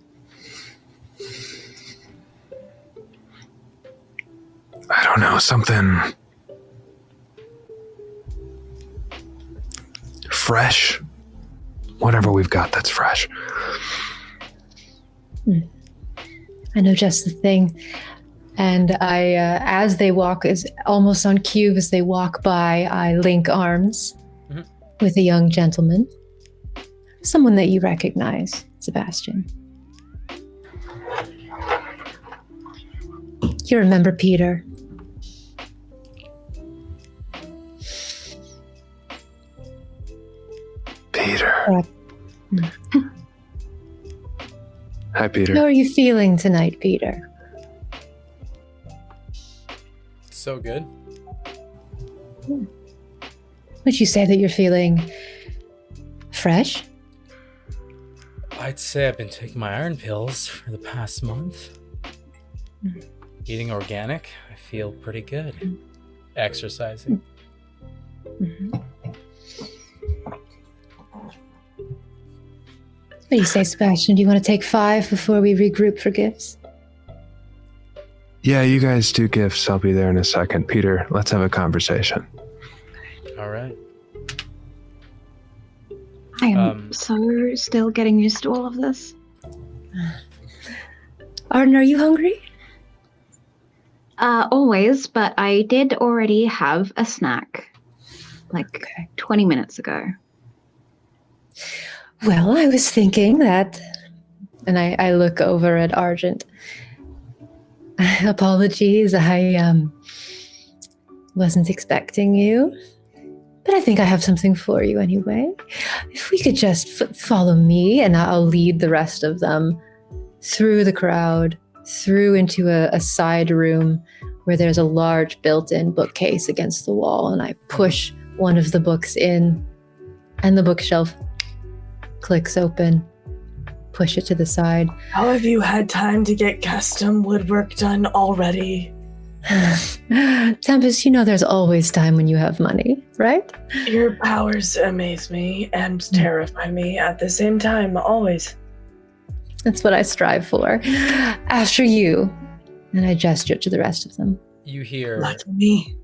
[SPEAKER 3] I don't know, something fresh. Whatever we've got that's fresh.
[SPEAKER 2] I know just the thing. And I, as they walk, is almost on cue as they walk by, I link arms with a young gentleman. Someone that you recognize, Sebastian. You remember Peter.
[SPEAKER 3] Peter. Hi, Peter.
[SPEAKER 2] How are you feeling tonight, Peter?
[SPEAKER 1] So good.
[SPEAKER 2] Would you say that you're feeling fresh?
[SPEAKER 1] I'd say I've been taking my iron pills for the past month. Eating organic, I feel pretty good. Exercising.
[SPEAKER 2] What do you say, Sebastian? Do you want to take 5 before we regroup for gifts?
[SPEAKER 3] Yeah, you guys do gifts. I'll be there in a second. Peter, let's have a conversation.
[SPEAKER 1] All right.
[SPEAKER 5] I am so still getting used to all of this.
[SPEAKER 2] Arden, are you hungry?
[SPEAKER 5] Always, but I did already have a snack like 20 minutes ago.
[SPEAKER 2] Well, I was thinking that, and I look over at Argent. Apologies, I wasn't expecting you, but I think I have something for you anyway. If we could just follow me, and I'll lead the rest of them through the crowd, through into a side room where there's a large built-in bookcase against the wall, and I push one of the books in, and the bookshelf clicks open, push it to the side.
[SPEAKER 4] How have you had time to get custom woodwork done already?
[SPEAKER 2] Tempest, you know there's always time when you have money, right?
[SPEAKER 4] Your powers amaze me and terrify me at the same time, always.
[SPEAKER 2] That's what I strive for. After you. And I gesture to the rest of them.
[SPEAKER 1] You hear...
[SPEAKER 4] Like me.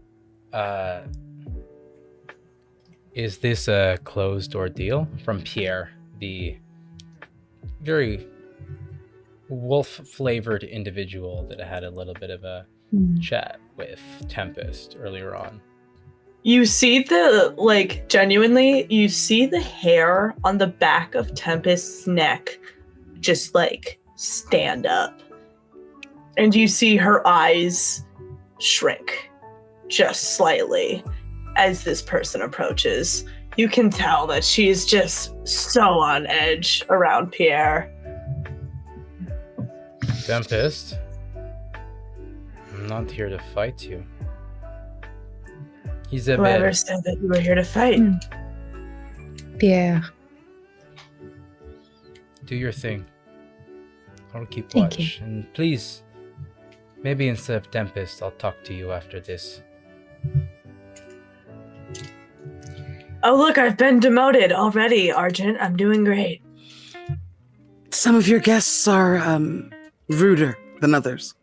[SPEAKER 1] Is this a closed-door deal? From Pierre, the very wolf-flavored individual that I had a little bit of a chat with Tempest earlier on.
[SPEAKER 4] You see genuinely, you see the hair on the back of Tempest's neck just, stand up. And you see her eyes shrink just slightly as this person approaches. You can tell that she is just so on edge around Pierre.
[SPEAKER 1] Tempest, I'm not here to fight you. Isabel.
[SPEAKER 4] Whoever said that you were here to fight.
[SPEAKER 2] Pierre.
[SPEAKER 1] Do your thing. I'll keep
[SPEAKER 2] Thank
[SPEAKER 1] watch. And please, maybe instead of Tempest, I'll talk to you after this.
[SPEAKER 4] Oh, look, I've been demoted already, Argent. I'm doing great.
[SPEAKER 6] Some of your guests are ruder than others.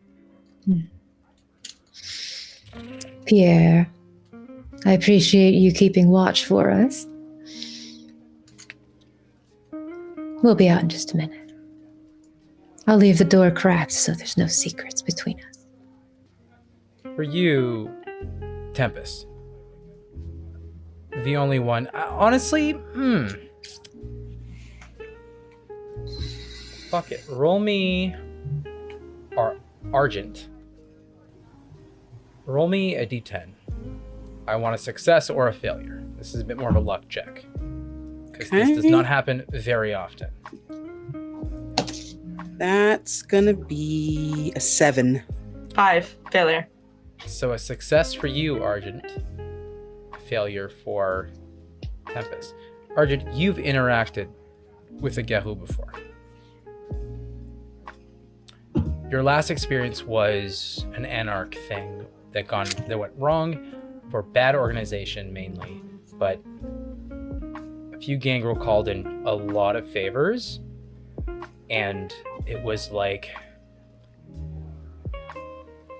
[SPEAKER 2] Pierre, I appreciate you keeping watch for us. We'll be out in just a minute. I'll leave the door cracked so there's no secrets between us.
[SPEAKER 1] For you, Tempest, the only one... honestly, fuck it. Roll me... Argent. Roll me a d10. I want a success or a failure. This is a bit more of a luck check. Because this does not happen very often.
[SPEAKER 6] That's gonna be a 7.
[SPEAKER 4] 5. Failure.
[SPEAKER 1] So a success for you, Argent. Failure for Tempest. Argent, you've interacted with a Garou before. Your last experience was an anarch thing that went wrong for bad organization mainly, but a few gangrel called in a lot of favors, and it was like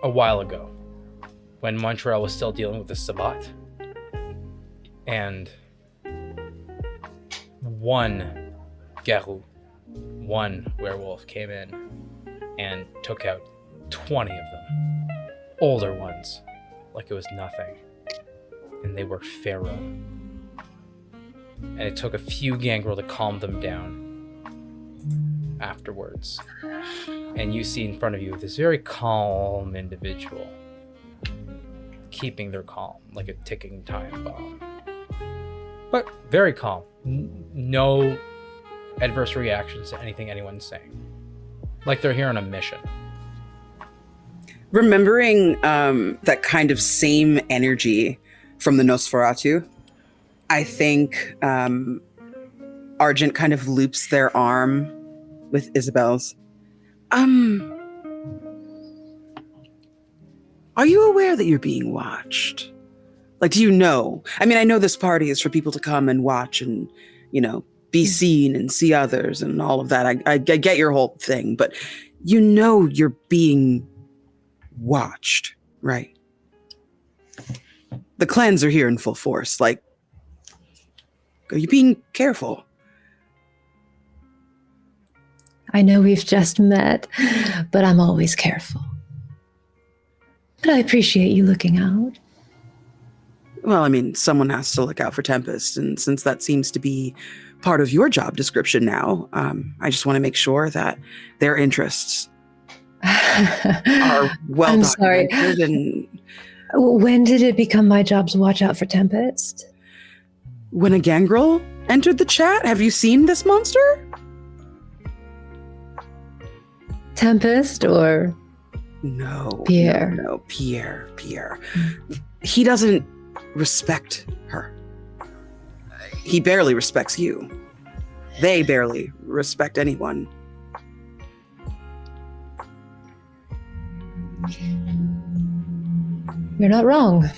[SPEAKER 1] a while ago when Montreal was still dealing with the Sabbat. And one Garou, one werewolf came in and took out 20 of them. Older ones, like it was nothing. And they were feral. And it took a few gangrel to calm them down afterwards. And you see in front of you this very calm individual keeping their calm, like a ticking time bomb. But very calm. No adverse reactions to anything anyone's saying. Like they're here on a mission.
[SPEAKER 6] Remembering that kind of same energy from the Nosferatu, I think Argent kind of loops their arm with Isabel's. Are you aware that you're being watched? Like, do you know? I mean, I know this party is for people to come and watch and, be seen and see others and all of that. I get your whole thing, but you're being watched, right? The clans are here in full force. Like, are you being careful?
[SPEAKER 2] I know we've just met, but I'm always careful. But I appreciate you looking out.
[SPEAKER 6] Well, I mean, someone has to look out for Tempest, and since that seems to be part of your job description now, I just want to make sure that their interests are well documented. And
[SPEAKER 2] when did it become my job to watch out for Tempest?
[SPEAKER 6] When a gangrel entered the chat, have you seen this monster?
[SPEAKER 2] Tempest or
[SPEAKER 6] No.
[SPEAKER 2] Pierre?
[SPEAKER 6] No, Pierre. He doesn't respect her. He barely respects you. They barely respect anyone.
[SPEAKER 2] You're not wrong.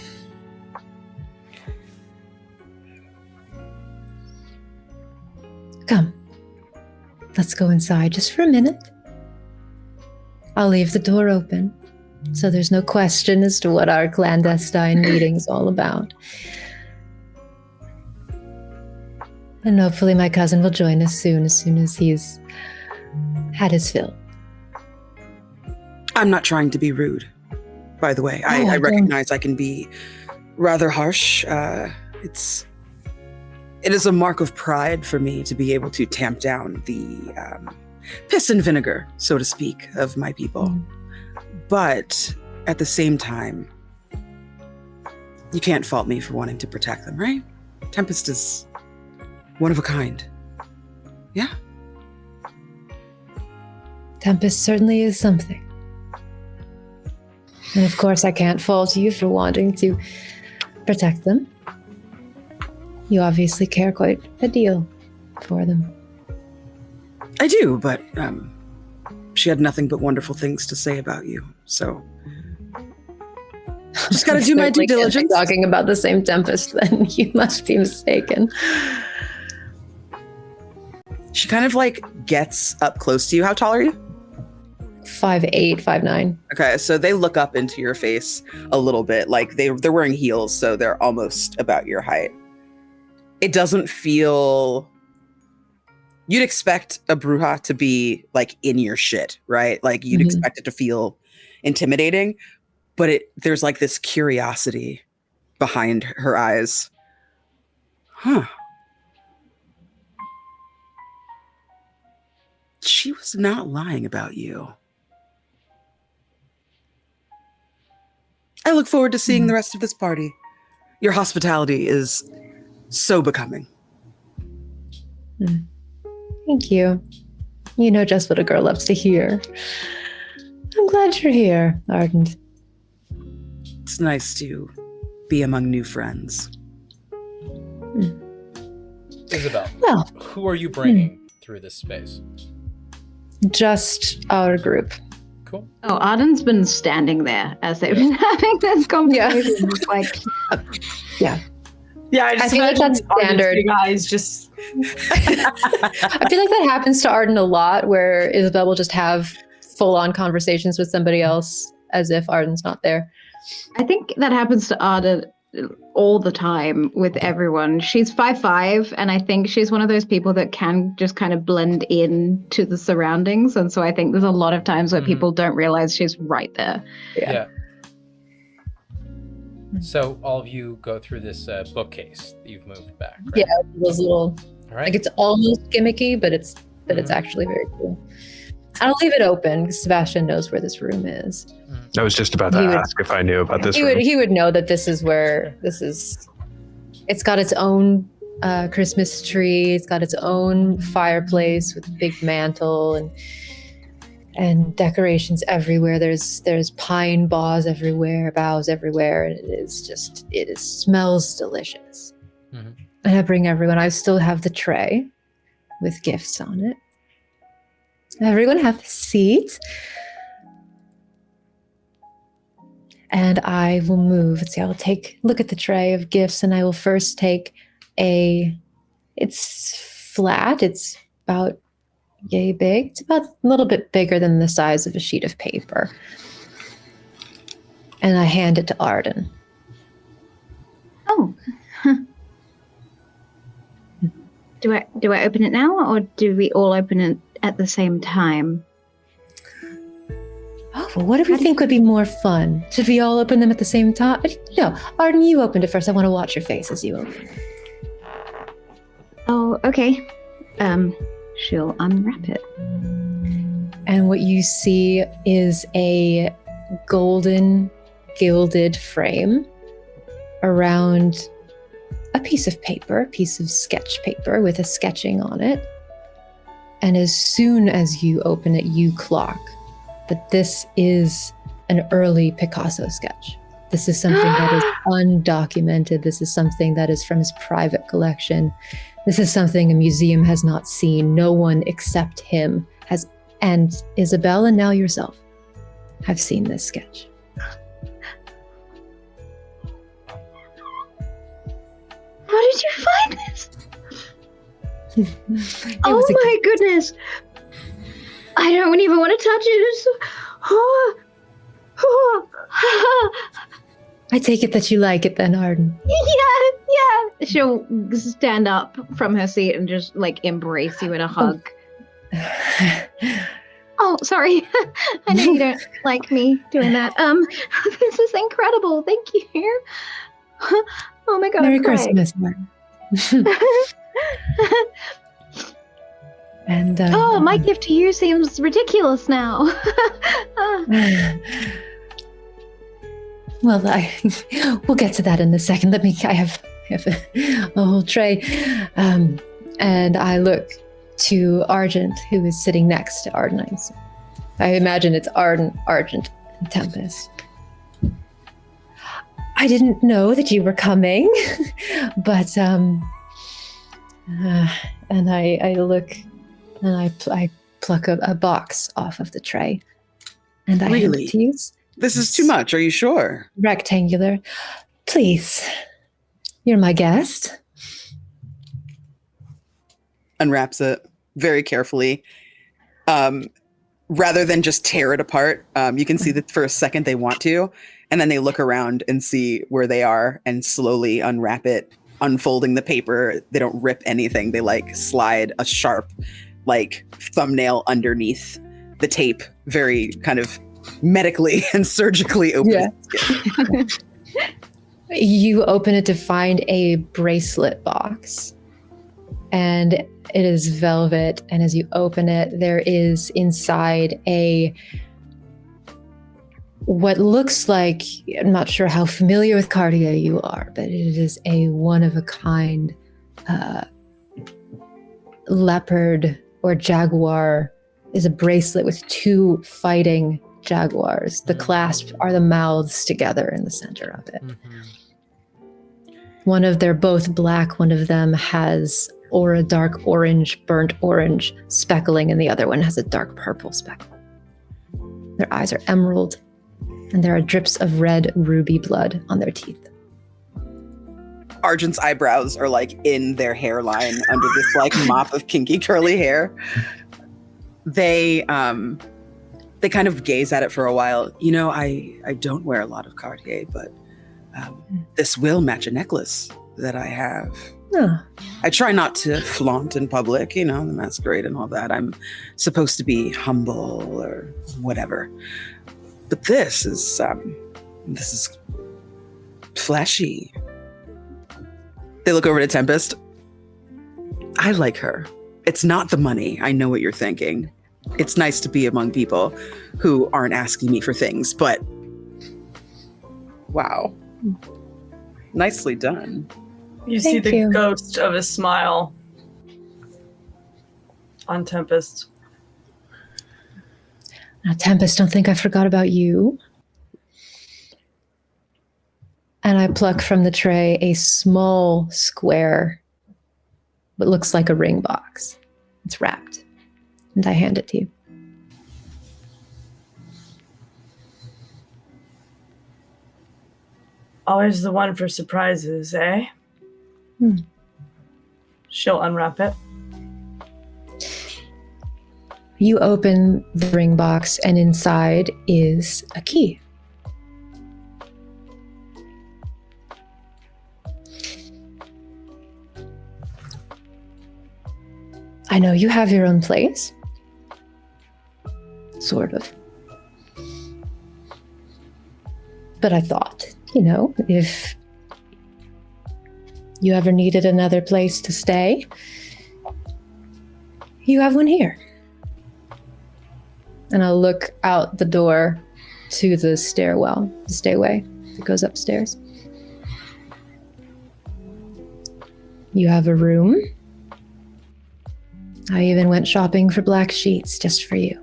[SPEAKER 2] Come. Let's go inside just for a minute. I'll leave the door open, so there's no question as to what our clandestine meeting's all about. And hopefully my cousin will join us soon as he's had his fill.
[SPEAKER 6] I'm not trying to be rude, by the way. I recognize I can be rather harsh. It is a mark of pride for me to be able to tamp down the piss and vinegar, so to speak, of my people. But at the same time, you can't fault me for wanting to protect them, right? Tempest is one of a kind. Yeah?
[SPEAKER 2] Tempest certainly is something. And of course, I can't fault you for wanting to protect them. You obviously care quite a deal for them.
[SPEAKER 6] I do, but she had nothing but wonderful things to say about you, so just gotta do my due diligence.
[SPEAKER 2] Talking about the same Tempest, then you must be mistaken.
[SPEAKER 6] She kind of gets up close to you. How tall are you?
[SPEAKER 2] 5'8", 5'9".
[SPEAKER 6] Okay, so they look up into your face a little bit. Like they're wearing heels, so they're almost about your height. It doesn't feel... You'd expect a bruja to be in your shit, right? You'd expect it to feel intimidating, but there's this curiosity behind her eyes. Huh. She was not lying about you. I look forward to seeing the rest of this party. Your hospitality is so becoming.
[SPEAKER 2] Thank you. You know just what a girl loves to hear. I'm glad you're here, Ardent.
[SPEAKER 6] It's nice to be among new friends.
[SPEAKER 1] Isabel,
[SPEAKER 2] Well,
[SPEAKER 1] who are you bringing through this space?
[SPEAKER 2] just our group.
[SPEAKER 1] Cool.
[SPEAKER 5] Oh, Arden's been standing there as they've been having this conversation. It's like,
[SPEAKER 2] Yeah.
[SPEAKER 4] Yeah, I just
[SPEAKER 2] feel like
[SPEAKER 4] imagine
[SPEAKER 2] that's standard.
[SPEAKER 4] You guys just
[SPEAKER 2] I feel like that happens to Arden a lot, where Isabel will just have full-on conversations with somebody else as if Arden's not there.
[SPEAKER 5] I think that happens to Arden all the time with everyone. She's 5'5", and I think she's one of those people that can just kind of blend in to the surroundings. And so I think there's a lot of times where people don't realize she's right there.
[SPEAKER 1] Yeah. So all of you go through this bookcase that you've moved back, right?
[SPEAKER 2] Yeah, those little,
[SPEAKER 1] All right.
[SPEAKER 2] like it's almost gimmicky, but it's actually very cool. I'll leave it open because Sebastian knows where this room is.
[SPEAKER 3] I was just about to
[SPEAKER 2] He would-
[SPEAKER 3] ask if I knew about this
[SPEAKER 2] He
[SPEAKER 3] room.
[SPEAKER 2] would know that this is where this is. It's got its own Christmas tree. It's got its own fireplace with a big mantle and decorations everywhere. There's pine boughs everywhere, boughs everywhere, and it smells delicious.
[SPEAKER 1] Mhm.
[SPEAKER 2] And I bring everyone. I still have the tray with gifts on it. Everyone have a seat. And I will move. Let's see, I will look at the tray of gifts, and I will first take it's flat. It's about yay big. It's about a little bit bigger than the size of a sheet of paper. And I hand it to Arden.
[SPEAKER 5] Oh. Do I open it now, or do we all open it at the same time?
[SPEAKER 2] Oh, well, what do we think would be more fun? Should we all open them at the same time? No, Arden, you opened it first. I want to watch your face as you open it.
[SPEAKER 5] Oh, okay. She'll unwrap it.
[SPEAKER 2] And what you see is a golden gilded frame around a piece of paper, a piece of sketch paper with a sketching on it. And as soon as you open it, you clock that this is an early Picasso sketch. This is something that is undocumented. This is something that is from his private collection. This is something a museum has not seen. No one except him has, and Isabel and now yourself have seen this sketch.
[SPEAKER 5] How did you find this?
[SPEAKER 2] It
[SPEAKER 5] Oh
[SPEAKER 2] was a-
[SPEAKER 5] my goodness. I don't even want to touch it. It's so...
[SPEAKER 2] I take it that you like it then, Arden.
[SPEAKER 5] Yeah. She'll stand up from her seat and just like embrace you in a hug. Oh, sorry. I know you don't like me doing that. This is incredible. Thank you. Oh my god.
[SPEAKER 2] Merry
[SPEAKER 5] I'm crying.
[SPEAKER 2] Christmas, Arden. And
[SPEAKER 5] Oh, my gift to you seems ridiculous now.
[SPEAKER 2] well, we'll get to that in a second. I have a whole tray. And I look to Argent, who is sitting next to Arden. I imagine it's Arden, Argent, and Tempest. I didn't know that you were coming, but and I look and I pluck a box off of the tray, and I hand
[SPEAKER 6] Really?
[SPEAKER 2] it to you.
[SPEAKER 6] This is too much. Are you sure?
[SPEAKER 2] Rectangular. Please, you're my guest.
[SPEAKER 6] Unwraps it very carefully. Rather than just tear it apart, you can see that for a second they want to, and then they look around and see where they are and slowly unwrap it, unfolding the paper. They don't rip anything. They like slide a sharp like thumbnail underneath the tape, very kind of medically and surgically open.
[SPEAKER 2] Yeah. You open it to find a bracelet box, and it is velvet. And as you open it, there is inside what looks like, I'm not sure how familiar with Cartier you are, but it is a one-of-a-kind leopard or jaguar. Is a bracelet with 2 fighting jaguars. The clasp are the mouths together in the center of it. They're both black. One of them has a dark orange, burnt orange speckling, and the other one has a dark purple speckle. Their eyes are emerald, and there are drips of red ruby blood on their teeth.
[SPEAKER 6] Argent's eyebrows are like in their hairline under this like mop of kinky curly hair. They kind of gaze at it for a while. You know, I don't wear a lot of Cartier, but this will match a necklace that I have.
[SPEAKER 2] Oh.
[SPEAKER 6] I try not to flaunt in public, you know, the masquerade and all that. I'm supposed to be humble or whatever. But this is flashy. They look over to Tempest. I like her. It's not the money. I know what you're thinking. It's nice to be among people who aren't asking me for things, but wow. Nicely done.
[SPEAKER 4] You see
[SPEAKER 2] Thank
[SPEAKER 4] the
[SPEAKER 2] you.
[SPEAKER 4] ghost of a smile on Tempest.
[SPEAKER 2] Now, Tempest, don't think I forgot about you. And I pluck from the tray a small square, what looks like a ring box. It's wrapped. And I hand it to you.
[SPEAKER 4] Always the one for surprises, eh? She'll unwrap it.
[SPEAKER 2] You open the ring box, and inside is a key. I know you have your own place. Sort of. But I thought, you know, if you ever needed another place to stay, you have one here. And I'll look out the door to the stairwell, the stairway that goes upstairs. You have a room. I even went shopping for black sheets just for you.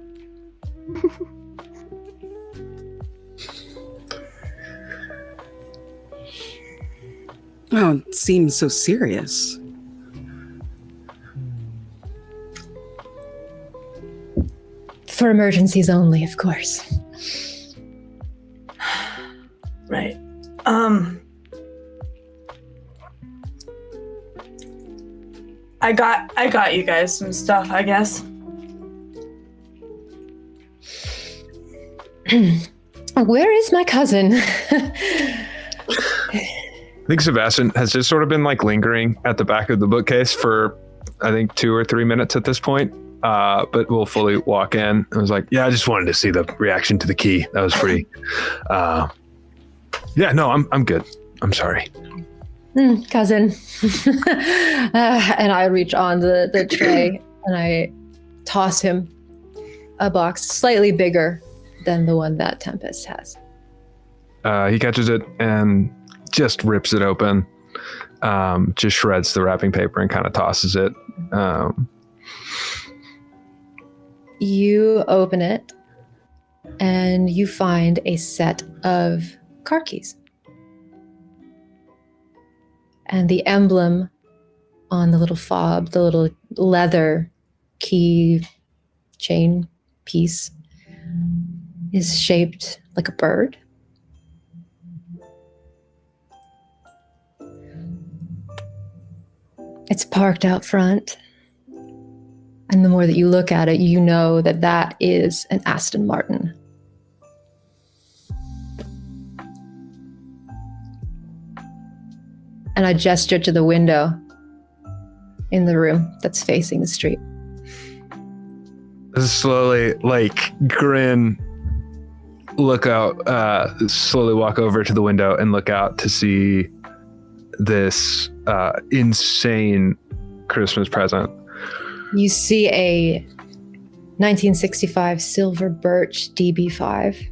[SPEAKER 6] Oh, it seems so serious.
[SPEAKER 2] For emergencies only, of course.
[SPEAKER 4] Right. I got you guys some stuff, I guess.
[SPEAKER 2] Where is my cousin?
[SPEAKER 3] I think Sebastian has just sort of been like lingering at the back of the bookcase for, I think, 2 or 3 minutes at this point. But we'll fully walk in. I was like, yeah, I just wanted to see the reaction to the key. That was pretty. Yeah, no, I'm good. I'm sorry.
[SPEAKER 2] Cousin. And I reach on the tray and I toss him a box slightly bigger than the one that Tempest has.
[SPEAKER 3] He catches it and just rips it open, just shreds the wrapping paper and kind of tosses it.
[SPEAKER 2] You open it and you find a set of car keys. And the emblem on the little fob, the little leather key chain piece, is shaped like a bird. It's parked out front. And the more that you look at it, you know that that is an Aston Martin. And I gesture to the window in the room that's facing the street.
[SPEAKER 3] Slowly, like, grin, look out, slowly walk over to the window and look out to see this insane Christmas present.
[SPEAKER 2] You see a 1965 silver birch DB5.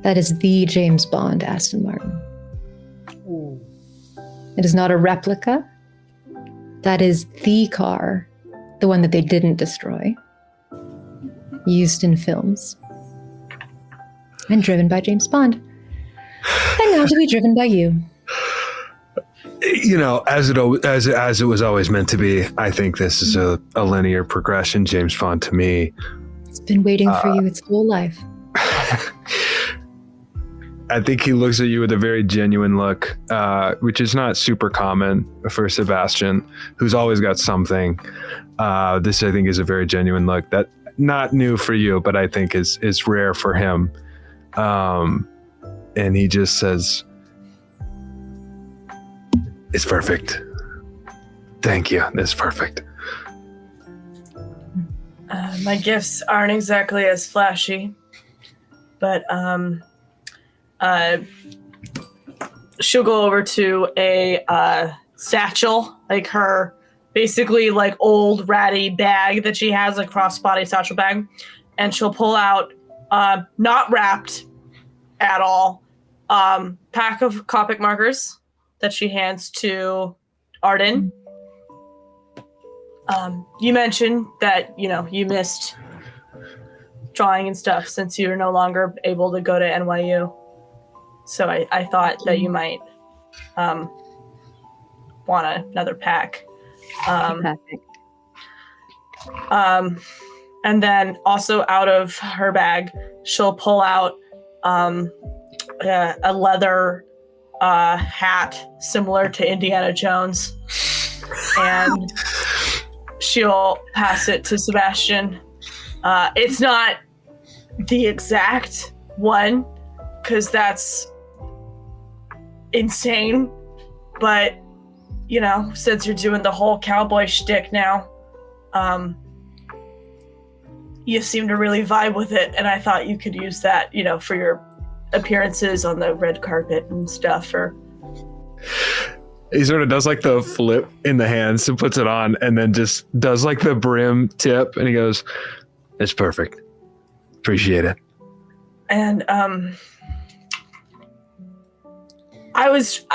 [SPEAKER 2] That is the James Bond Aston Martin. It is not a replica. That is the car, the one that they didn't destroy, used in films, and driven by James Bond. And now to be driven by you.
[SPEAKER 3] You know, as it was always meant to be, I think this is a linear progression, James Bond, to me.
[SPEAKER 2] It's been waiting for you its whole life.
[SPEAKER 3] I think he looks at you with a very genuine look, which is not super common for Sebastian, who's always got something. This, I think, is a very genuine look that not new for you, but I think is rare for him. And he just says, "It's perfect. Thank you. It's perfect."
[SPEAKER 4] My gifts aren't exactly as flashy, but she'll go over to a satchel, like her basically like old ratty bag that she has, like crossbody satchel bag, and she'll pull out, not wrapped at all, pack of Copic markers that she hands to Arden. You mentioned that, you missed drawing and stuff since you're no longer able to go to NYU. So I thought that you might want another pack.
[SPEAKER 5] Perfect.
[SPEAKER 4] And then also out of her bag, she'll pull out a leather hat similar to Indiana Jones. And she'll pass it to Sebastian. It's not the exact one, because that's insane. But, since you're doing the whole cowboy shtick now, you seem to really vibe with it. And I thought you could use that, for your appearances on the red carpet and stuff. Or
[SPEAKER 3] he sort of does like the flip in the hands and puts it on, and then just does like the brim tip, and he goes, "It's perfect. Appreciate it."
[SPEAKER 4] And I was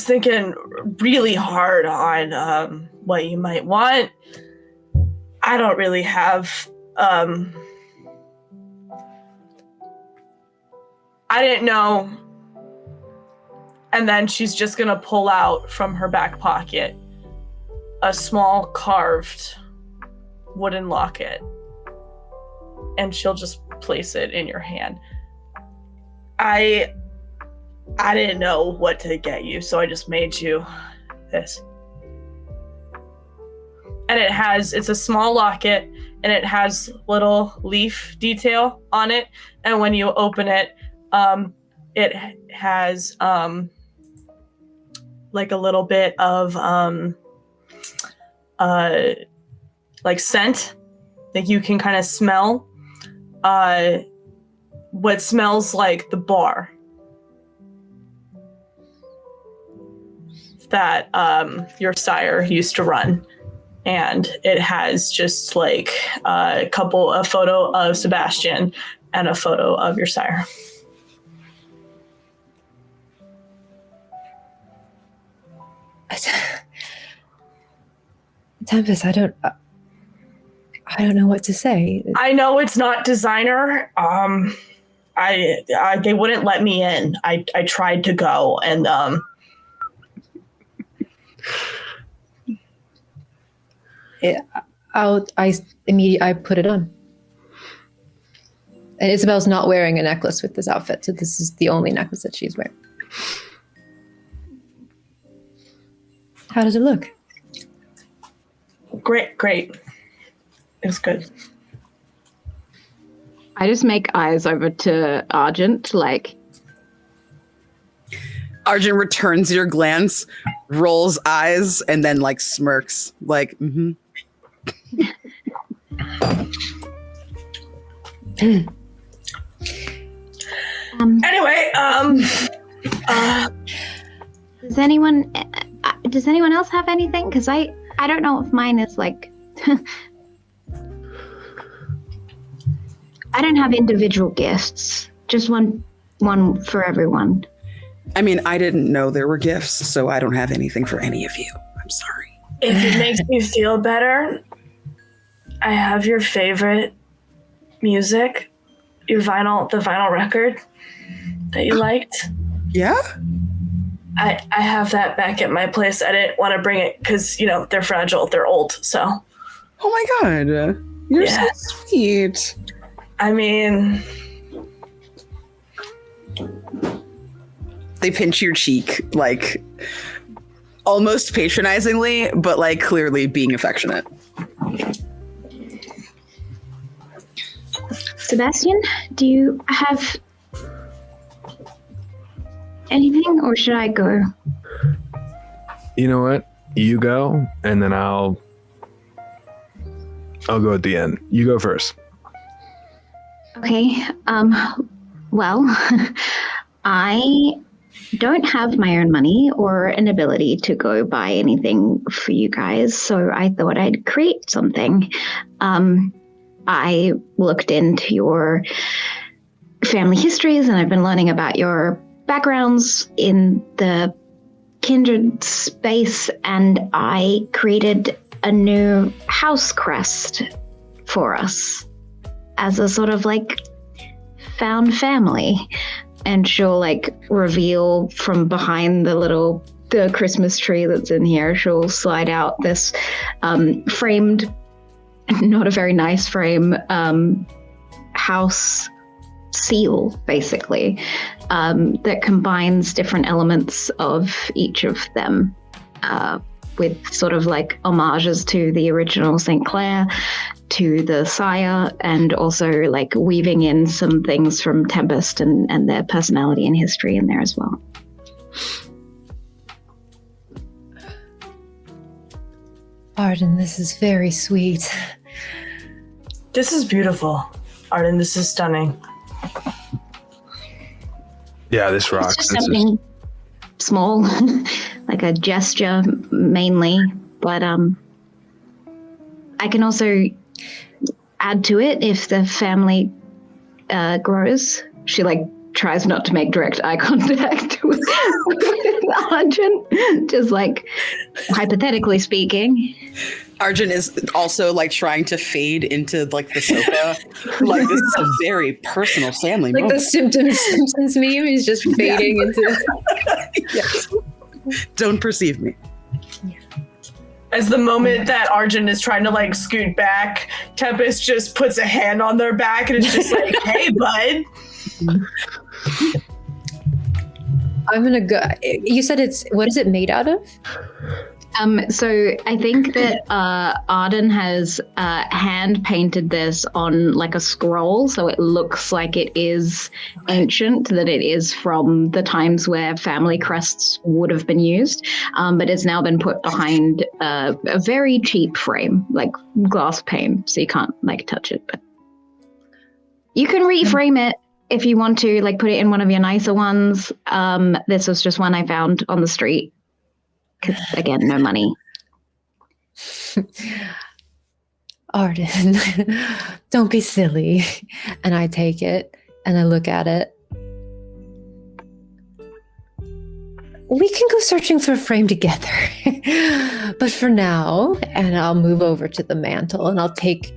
[SPEAKER 4] thinking really hard on what you might want. I don't really have I didn't know. And then she's just gonna pull out from her back pocket a small carved wooden locket, and she'll just place it in your hand. I didn't know what to get you, so I just made you this. And it's a small locket, and it has little leaf detail on it. And when you open it, it has like a little bit of like scent that you can kind of smell. What smells like the bar that your sire used to run. And it has just like a photo of Sebastian and a photo of your sire.
[SPEAKER 2] Tempest, I don't know what to say.
[SPEAKER 4] I know it's not designer. They wouldn't let me in. I tried to go, and
[SPEAKER 2] I put it on. And Isabel's not wearing a necklace with this outfit, so this is the only necklace that she's wearing. How does it look?
[SPEAKER 4] Great. It was good.
[SPEAKER 5] I just make eyes over to Argent, like.
[SPEAKER 6] Argent returns your glance, rolls eyes, and then like smirks, like, mm-hmm.
[SPEAKER 4] Anyway,
[SPEAKER 5] does anyone else have anything? Because I don't know if mine is like. I don't have individual gifts. Just one for everyone.
[SPEAKER 6] I mean, I didn't know there were gifts, so I don't have anything for any of you. I'm sorry.
[SPEAKER 4] If it makes you feel better, I have your favorite music, the vinyl record that you liked.
[SPEAKER 6] Yeah?
[SPEAKER 4] I have that back at my place. I didn't want to bring it because, they're fragile. They're old, so.
[SPEAKER 6] Oh my God. You're so sweet.
[SPEAKER 4] I mean...
[SPEAKER 6] They pinch your cheek, like, almost patronizingly, but, like, clearly being affectionate.
[SPEAKER 5] Sebastian, do you have anything, or should I go?
[SPEAKER 3] You know what? You go, and then I'll go at the end. You go first.
[SPEAKER 5] Okay. Well, I don't have my own money or an ability to go buy anything for you guys, so I thought I'd create something. I looked into your family histories, and I've been learning about your backgrounds in the Kindred space, and I created a new house crest for us as a sort of like found family. And she'll like reveal from behind the Christmas tree that's in here, she'll slide out this framed, not a very nice frame, house seal, basically, that combines different elements of each of them with sort of like homages to the original St. Clair, to the sire, and also like weaving in some things from Tempest and their personality and history in there as well.
[SPEAKER 2] Arden, this is very sweet.
[SPEAKER 4] This is beautiful. Arden, this is stunning.
[SPEAKER 3] Yeah, this rocks.
[SPEAKER 5] It's just something small, like a gesture mainly, but I can also add to it if the family grows. She like tries not to make direct eye contact with Arjun, just like hypothetically speaking.
[SPEAKER 6] Arjun is also like trying to fade into like the sofa. Like this is a very personal family
[SPEAKER 2] Like
[SPEAKER 6] moment.
[SPEAKER 2] the Simpsons meme is just fading into.
[SPEAKER 6] Yes. Don't perceive me.
[SPEAKER 4] As the moment that Arjun is trying to like scoot back, Tempest just puts a hand on their back and is just like, "Hey, bud."
[SPEAKER 2] I'm gonna go. You said what is it made out of?
[SPEAKER 5] So I think that Arden has hand painted this on like a scroll, so it looks like it is ancient, that it is from the times where family crests would have been used, but it's now been put behind a very cheap frame, like glass pane, so you can't like touch it. But you can reframe it if you want to, like put it in one of your nicer ones. This was just one I found on the street. Because, again, no money.
[SPEAKER 2] Arden, don't be silly. And I take it and I look at it. We can go searching for a frame together. But for now, and I'll move over to the mantle and I'll take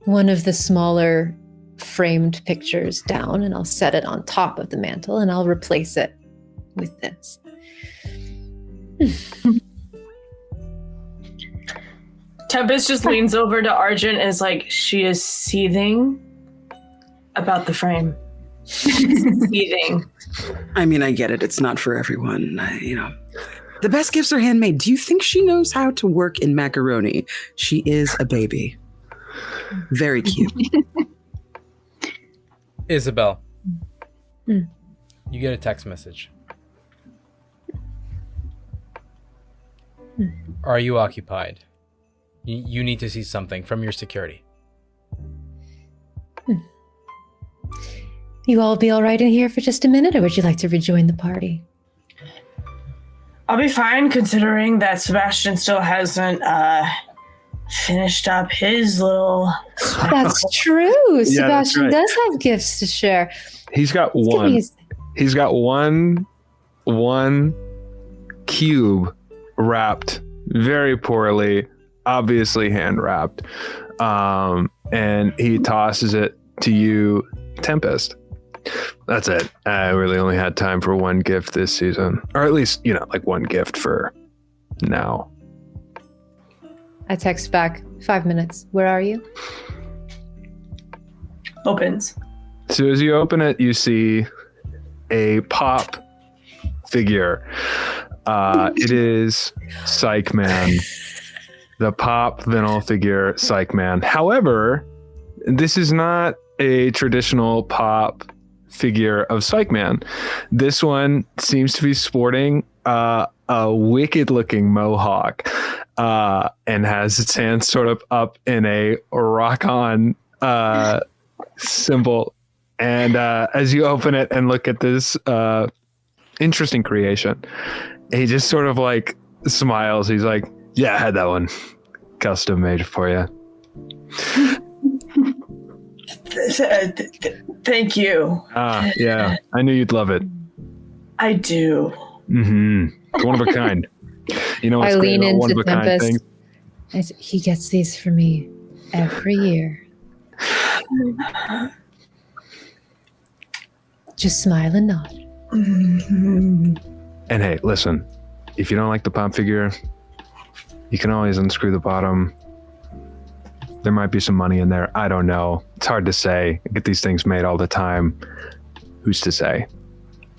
[SPEAKER 2] one of the smaller framed pictures down and I'll set it on top of the mantle and I'll replace it with this.
[SPEAKER 4] Tempest just leans over to Arjun and is like, she is seething about the frame. Seething.
[SPEAKER 6] I mean, I get it. It's not for everyone. The best gifts are handmade. Do you think she knows how to work in macaroni? She is a baby. Very cute.
[SPEAKER 1] Isabel, you get a text message. Are you occupied? You need to see something from your security.
[SPEAKER 2] You all be all right in here for just a minute, or would you like to rejoin the party?
[SPEAKER 4] I'll be fine considering that Sebastian still hasn't finished up his little...
[SPEAKER 2] That's true.
[SPEAKER 3] Yeah,
[SPEAKER 2] Sebastian
[SPEAKER 3] that's right.
[SPEAKER 2] does have gifts to share.
[SPEAKER 3] He's got one. He's got one cube wrapped very poorly, obviously hand wrapped, and he tosses it to you, Tempest. That's it. I really only had time for one gift this season, or at least like one gift for now.
[SPEAKER 2] I text back, 5 minutes. Where are you?
[SPEAKER 4] Opens.
[SPEAKER 3] So as you open it, you see a pop figure. It is Psych Man, the pop vinyl figure Psych Man. However, this is not a traditional pop figure of Psych Man. This one seems to be sporting a wicked looking mohawk and has its hands sort of up in a rock on symbol. And as you open it and look at this interesting creation, he just sort of like smiles. He's like, yeah, I had that one custom made for you.
[SPEAKER 4] Thank you.
[SPEAKER 3] Yeah, I knew you'd love it.
[SPEAKER 4] I do.
[SPEAKER 3] Mm-hmm. One of a kind. You know what's
[SPEAKER 2] I
[SPEAKER 3] great
[SPEAKER 2] lean
[SPEAKER 3] about one of
[SPEAKER 2] into
[SPEAKER 3] a kind
[SPEAKER 2] Tempest.
[SPEAKER 3] things?
[SPEAKER 2] I said, he gets these for me every year. Just smile and nod.
[SPEAKER 3] And hey, listen, if you don't like the pop figure, you can always unscrew the bottom. There might be some money in there. I don't know. It's hard to say. I get these things made all the time. Who's to say?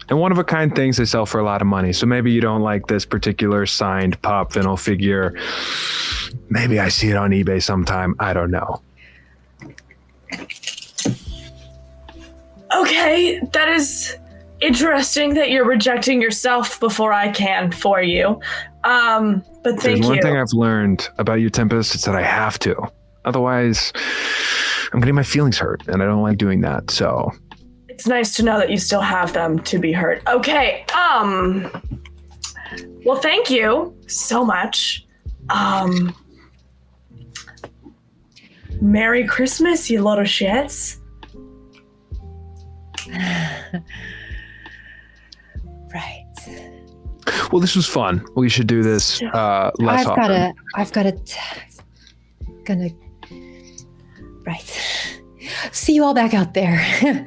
[SPEAKER 3] And one of a kind things they sell for a lot of money. So maybe you don't like this particular signed pop vinyl figure. Maybe I see it on eBay sometime. I don't know.
[SPEAKER 4] Okay, that is interesting that you're rejecting yourself before I can for you. But thank
[SPEAKER 3] There's
[SPEAKER 4] you.
[SPEAKER 3] one thing I've learned about you, Tempest. It's that I have to. Otherwise, I'm getting my feelings hurt, and I don't like doing that. So
[SPEAKER 4] It's nice to know that you still have them to be hurt. Okay, well, thank you so much. Merry Christmas, you little shits.
[SPEAKER 2] Right.
[SPEAKER 3] well, this was fun. We should do this less often.
[SPEAKER 2] Right. See you all back out there.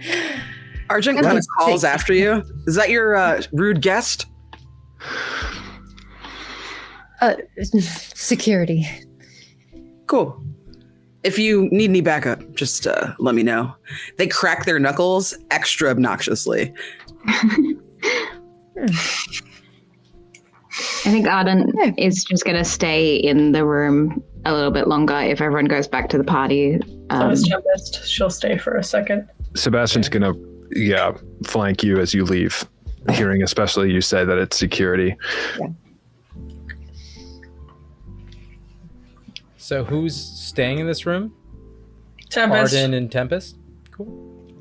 [SPEAKER 6] Argent
[SPEAKER 2] I'm
[SPEAKER 6] kind of
[SPEAKER 2] just
[SPEAKER 6] calls
[SPEAKER 2] saying.
[SPEAKER 6] after you. Is that your rude guest?
[SPEAKER 2] Security.
[SPEAKER 6] Cool. If you need any backup, just let me know. They crack their knuckles extra obnoxiously.
[SPEAKER 5] I think Arden is just going to stay in the room a little bit longer if everyone goes back to the party.
[SPEAKER 4] So is Tempest. She'll stay for a second.
[SPEAKER 3] Sebastian's gonna, flank you as you leave. Hearing especially you say that it's security.
[SPEAKER 2] Yeah.
[SPEAKER 1] So who's staying in this room?
[SPEAKER 4] Tempest.
[SPEAKER 1] Arden and Tempest? Cool.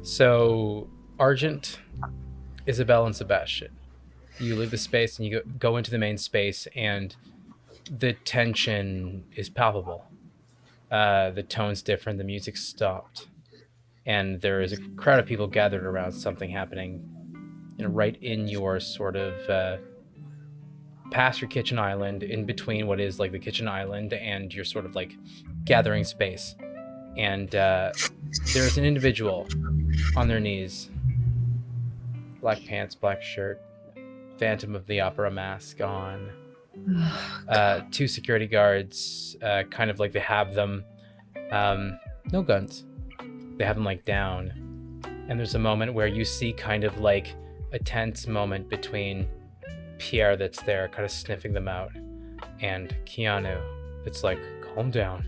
[SPEAKER 1] So Argent, Isabel, and Sebastian. You leave the space and you go into the main space, and the tension is palpable. The tone's different, the music's stopped, and there is a crowd of people gathered around something happening, right in your sort of past your kitchen island, in between what is like the kitchen island and your sort of like gathering space. And there's an individual on their knees, black pants, black shirt, Phantom of the Opera mask on. Two security guards, kind of like they have them, no guns. They have them like down. And there's a moment where you see kind of like a tense moment between Pierre that's there, kind of sniffing them out, and Keanu. It's like, calm down.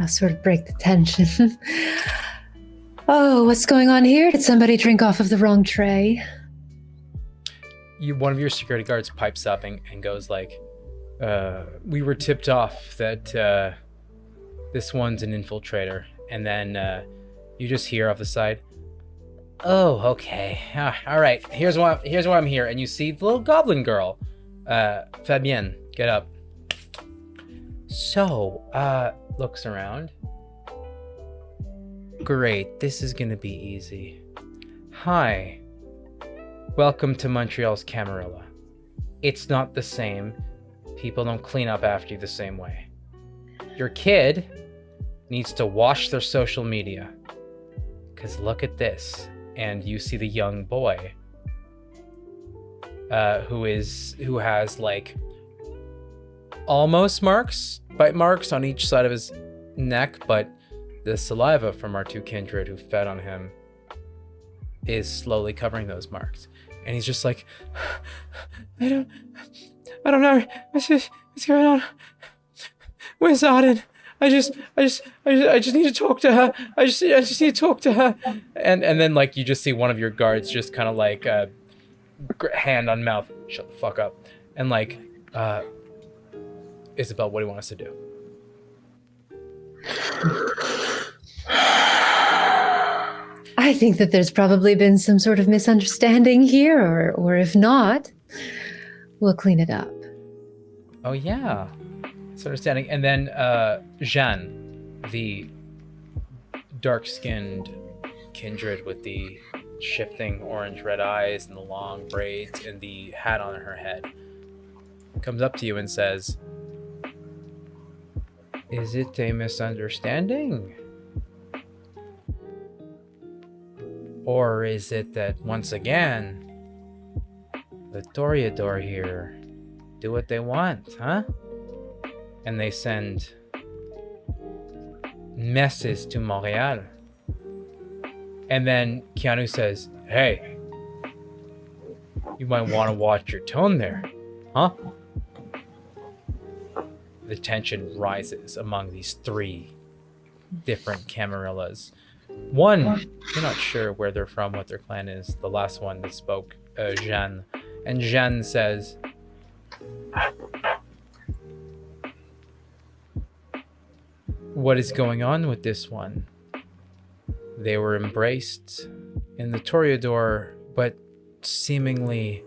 [SPEAKER 2] I'll sort of break the tension. Oh, what's going on here? Did somebody drink off of the wrong tray?
[SPEAKER 1] One of your security guards pipes up and goes like, we were tipped off that this one's an infiltrator. And then you just hear off the side, oh, okay. All right, here's why I'm here. And you see the little goblin girl, Fabienne, get up. So, looks around. Great, this is gonna be easy. Hi. Welcome to Montreal's Camarilla. It's not the same. People don't clean up after you the same way. Your kid needs to wash their social media. Cause look at this. And you see the young boy who has like almost bite marks on each side of his neck, but the saliva from our two kindred who fed on him is slowly covering those marks. And he's just like, I don't know what's going on. Where's Arden? I just need to talk to her. I just need to talk to her. And then like you just see one of your guards just kind of like hand on mouth, shut the fuck up. And like, Isabel, what do you want us to do?
[SPEAKER 2] I think that there's probably been some sort of misunderstanding here, or if not, we'll clean it up.
[SPEAKER 1] Oh yeah, misunderstanding. And then Jeanne, the dark-skinned kindred with the shifting orange-red eyes and the long braids and the hat on her head, comes up to you and says, "Is it a misunderstanding? Or is it that, once again, the Toreador here do what they want, huh? And they send messes to Montreal." And then Keanu says, "Hey, you might want to watch your tone there, huh?" The tension rises among these three different Camarillas. One, you're not sure where they're from, what their clan is. The last one that spoke, Jeanne. And Jeanne says, "What is going on with this one? They were embraced in the Toreador, but seemingly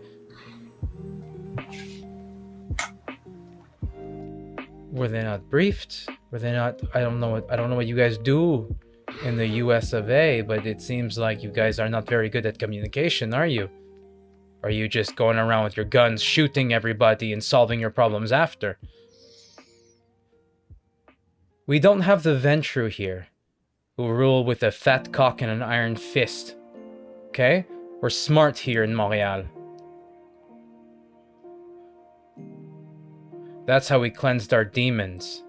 [SPEAKER 1] were they not briefed? Were they not? I don't know what you guys do in the US of A, but it seems like you guys are not very good at communication, are you? Are you just going around with your guns, shooting everybody and solving your problems after? We don't have the Ventru here, who rule with a fat cock and an iron fist. Okay? We're smart here in Montreal. That's how we cleansed our demons.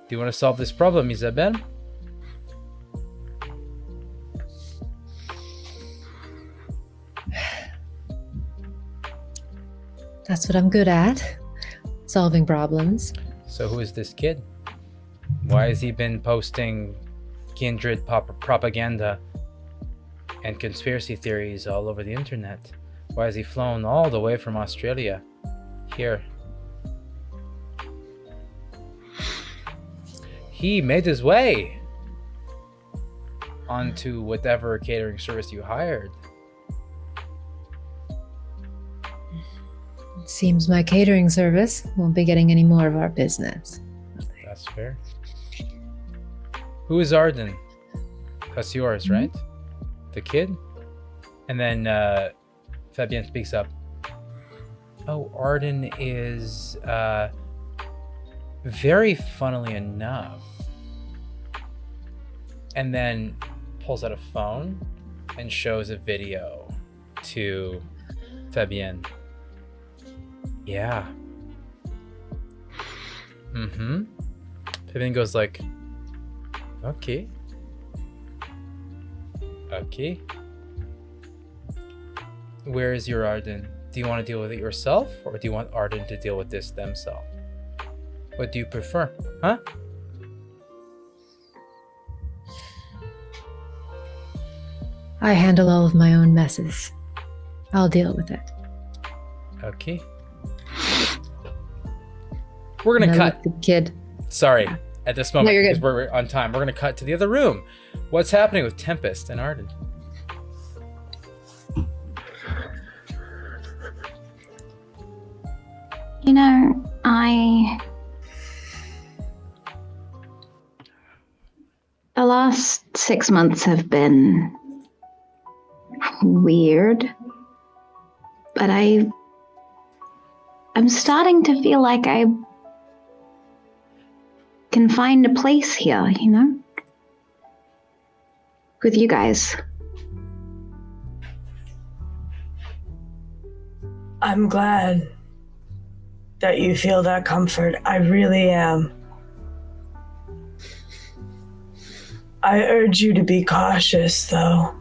[SPEAKER 1] Do you want to solve this problem, Isabel?"
[SPEAKER 2] That's what I'm good at. Solving problems.
[SPEAKER 1] So who is this kid? Why has he been posting kindred propaganda and conspiracy theories all over the internet? Why has he flown all the way from Australia here? He made his way onto whatever catering service you hired.
[SPEAKER 2] It seems my catering service won't be getting any more of our business.
[SPEAKER 1] That's fair. Who is Arden? That's yours, right? The kid? And then Fabienne speaks up. Oh, Arden is, very funnily enough. And then pulls out a phone and shows a video to Fabienne. Yeah. Fabienne goes like, okay. Where is your Arden? Do you want to deal with it yourself, or do you want Arden to deal with this themselves? What do you prefer, huh?
[SPEAKER 2] I handle all of my own messes. I'll deal with it.
[SPEAKER 1] Okay. We're gonna cut.
[SPEAKER 2] The kid.
[SPEAKER 1] Sorry, at this moment,
[SPEAKER 2] No, you're
[SPEAKER 1] because we're on time. We're gonna cut to the other room. What's happening with Tempest and Arden?
[SPEAKER 5] You know, the last 6 months have been weird, but I'm starting to feel like I can find a place here, you know? With you guys.
[SPEAKER 4] I'm glad that you feel that comfort. I really am. I urge you to be cautious, though.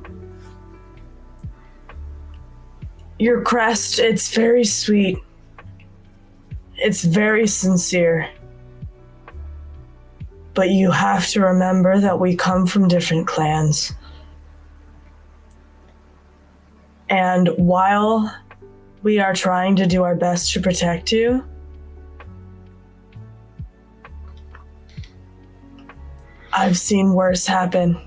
[SPEAKER 4] Your crest, it's very sweet. It's very sincere. But you have to remember that we come from different clans. And while we are trying to do our best to protect you, I've seen worse happen.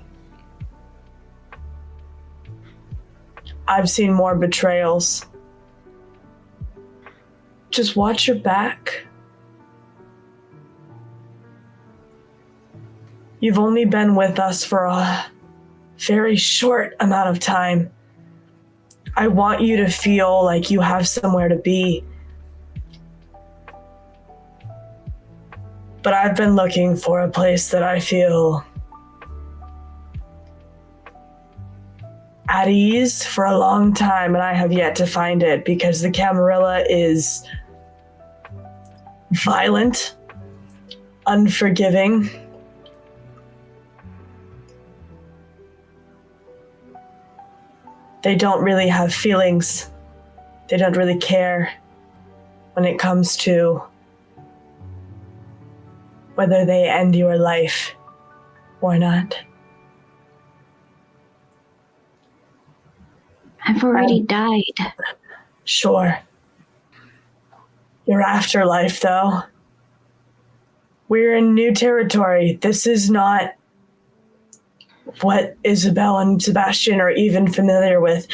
[SPEAKER 4] I've seen more betrayals. Just watch your back. You've only been with us for a very short amount of time. I want you to feel like you have somewhere to be. But I've been looking for a place that I feel at ease for a long time, and I have yet to find it because the Camarilla is violent, unforgiving. They don't really have feelings. They don't really care when it comes to whether they end your life or not.
[SPEAKER 5] I've already died.
[SPEAKER 4] Sure. Your afterlife, though. We're in new territory. This is not what Isabel and Sebastian are even familiar with.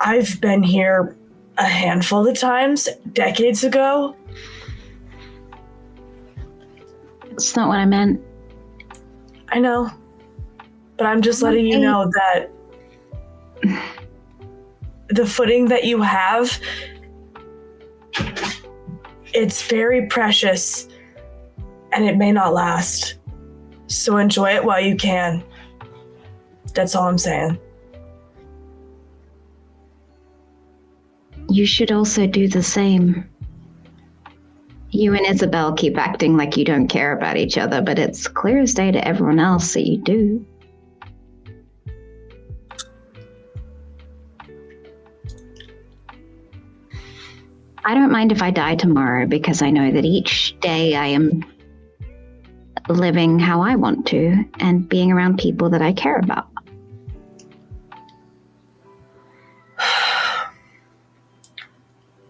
[SPEAKER 4] I've been here a handful of times, decades ago.
[SPEAKER 5] It's not what I meant.
[SPEAKER 4] I know. But I'm just letting you know that the footing that you have, it's very precious and it may not last. So enjoy it while you can. That's all I'm saying.
[SPEAKER 5] You should also do the same. You and Isabel keep acting like you don't care about each other, but it's clear as day to everyone else that you do. I don't mind if I die tomorrow because I know that each day I am living how I want to and being around people that I care about.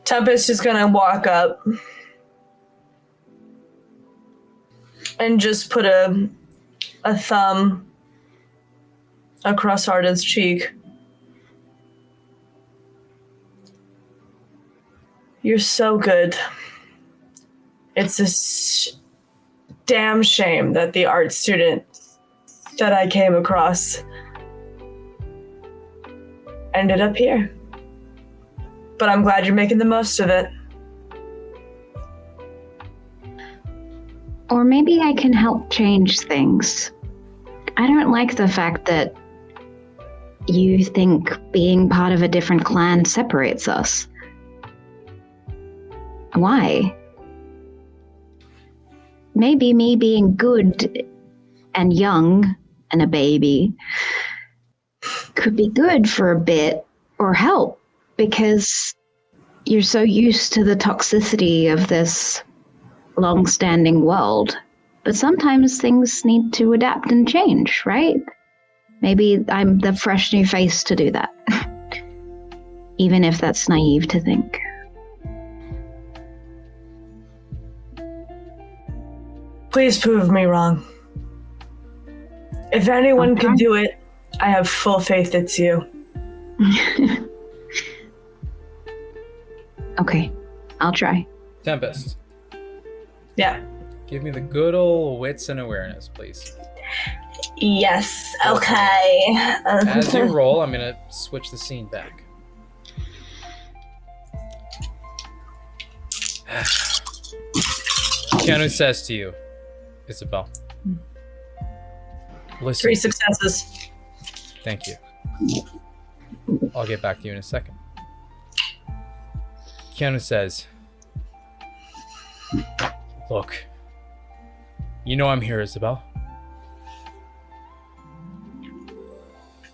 [SPEAKER 4] Tempest is gonna walk up and just put a thumb across Arden's cheek. You're so good. It's a damn shame that the art student that I came across ended up here. But I'm glad you're making the most of it.
[SPEAKER 5] Or maybe I can help change things. I don't like the fact that you think being part of a different clan separates us. Why? Maybe me being good and young and a baby could be good for a bit or help because you're so used to the toxicity of this long-standing world. But sometimes things need to adapt and change, right? Maybe I'm the fresh new face to do that. Even if that's naive to think.
[SPEAKER 4] Please prove me wrong. If anyone can do it, I have full faith it's you.
[SPEAKER 5] Okay. I'll try.
[SPEAKER 1] Tempest,
[SPEAKER 4] Yeah.
[SPEAKER 1] give me the good old wits and awareness, please.
[SPEAKER 4] Yes. Okay.
[SPEAKER 1] As you roll, I'm going to switch the scene back. Keanu says to you, Isabel, listen.
[SPEAKER 4] 3 successes.
[SPEAKER 1] Thank you. I'll get back to you in a second. Keanu says, look, you know I'm here, Isabel.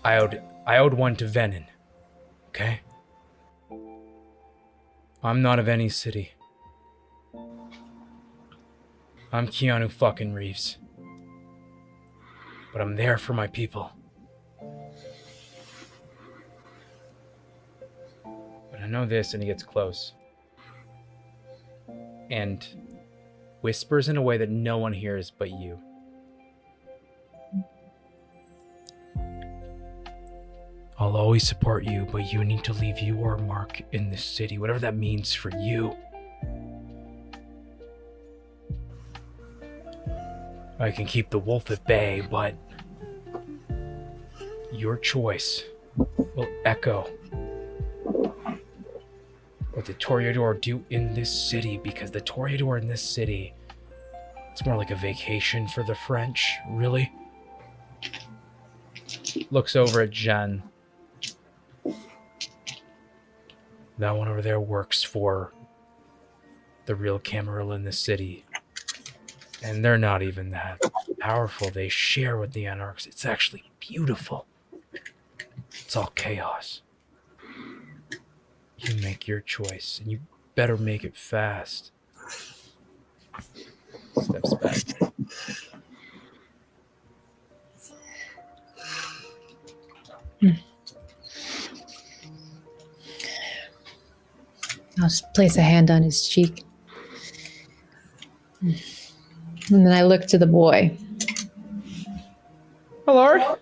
[SPEAKER 1] I owed one to Venin, okay? I'm not of any city. I'm Keanu fucking Reeves. But I'm there for my people. But I know this, and he gets close. And whispers in a way that no one hears but you. I'll always support you, but you need to leave your mark in this city, whatever that means for you. I can keep the wolf at bay, but your choice will echo what the Toreador do in this city, because the Toreador in this city, it's more like a vacation for the French, really. Looks over at Jen. That one over there works for the real Camarilla in the city. And they're not even that powerful. They share with the Anarchs. It's actually beautiful. It's all chaos. You make your choice, and you better make it fast. Steps back.
[SPEAKER 2] I'll just place a hand on his cheek. And then I look to the boy.
[SPEAKER 1] Hello?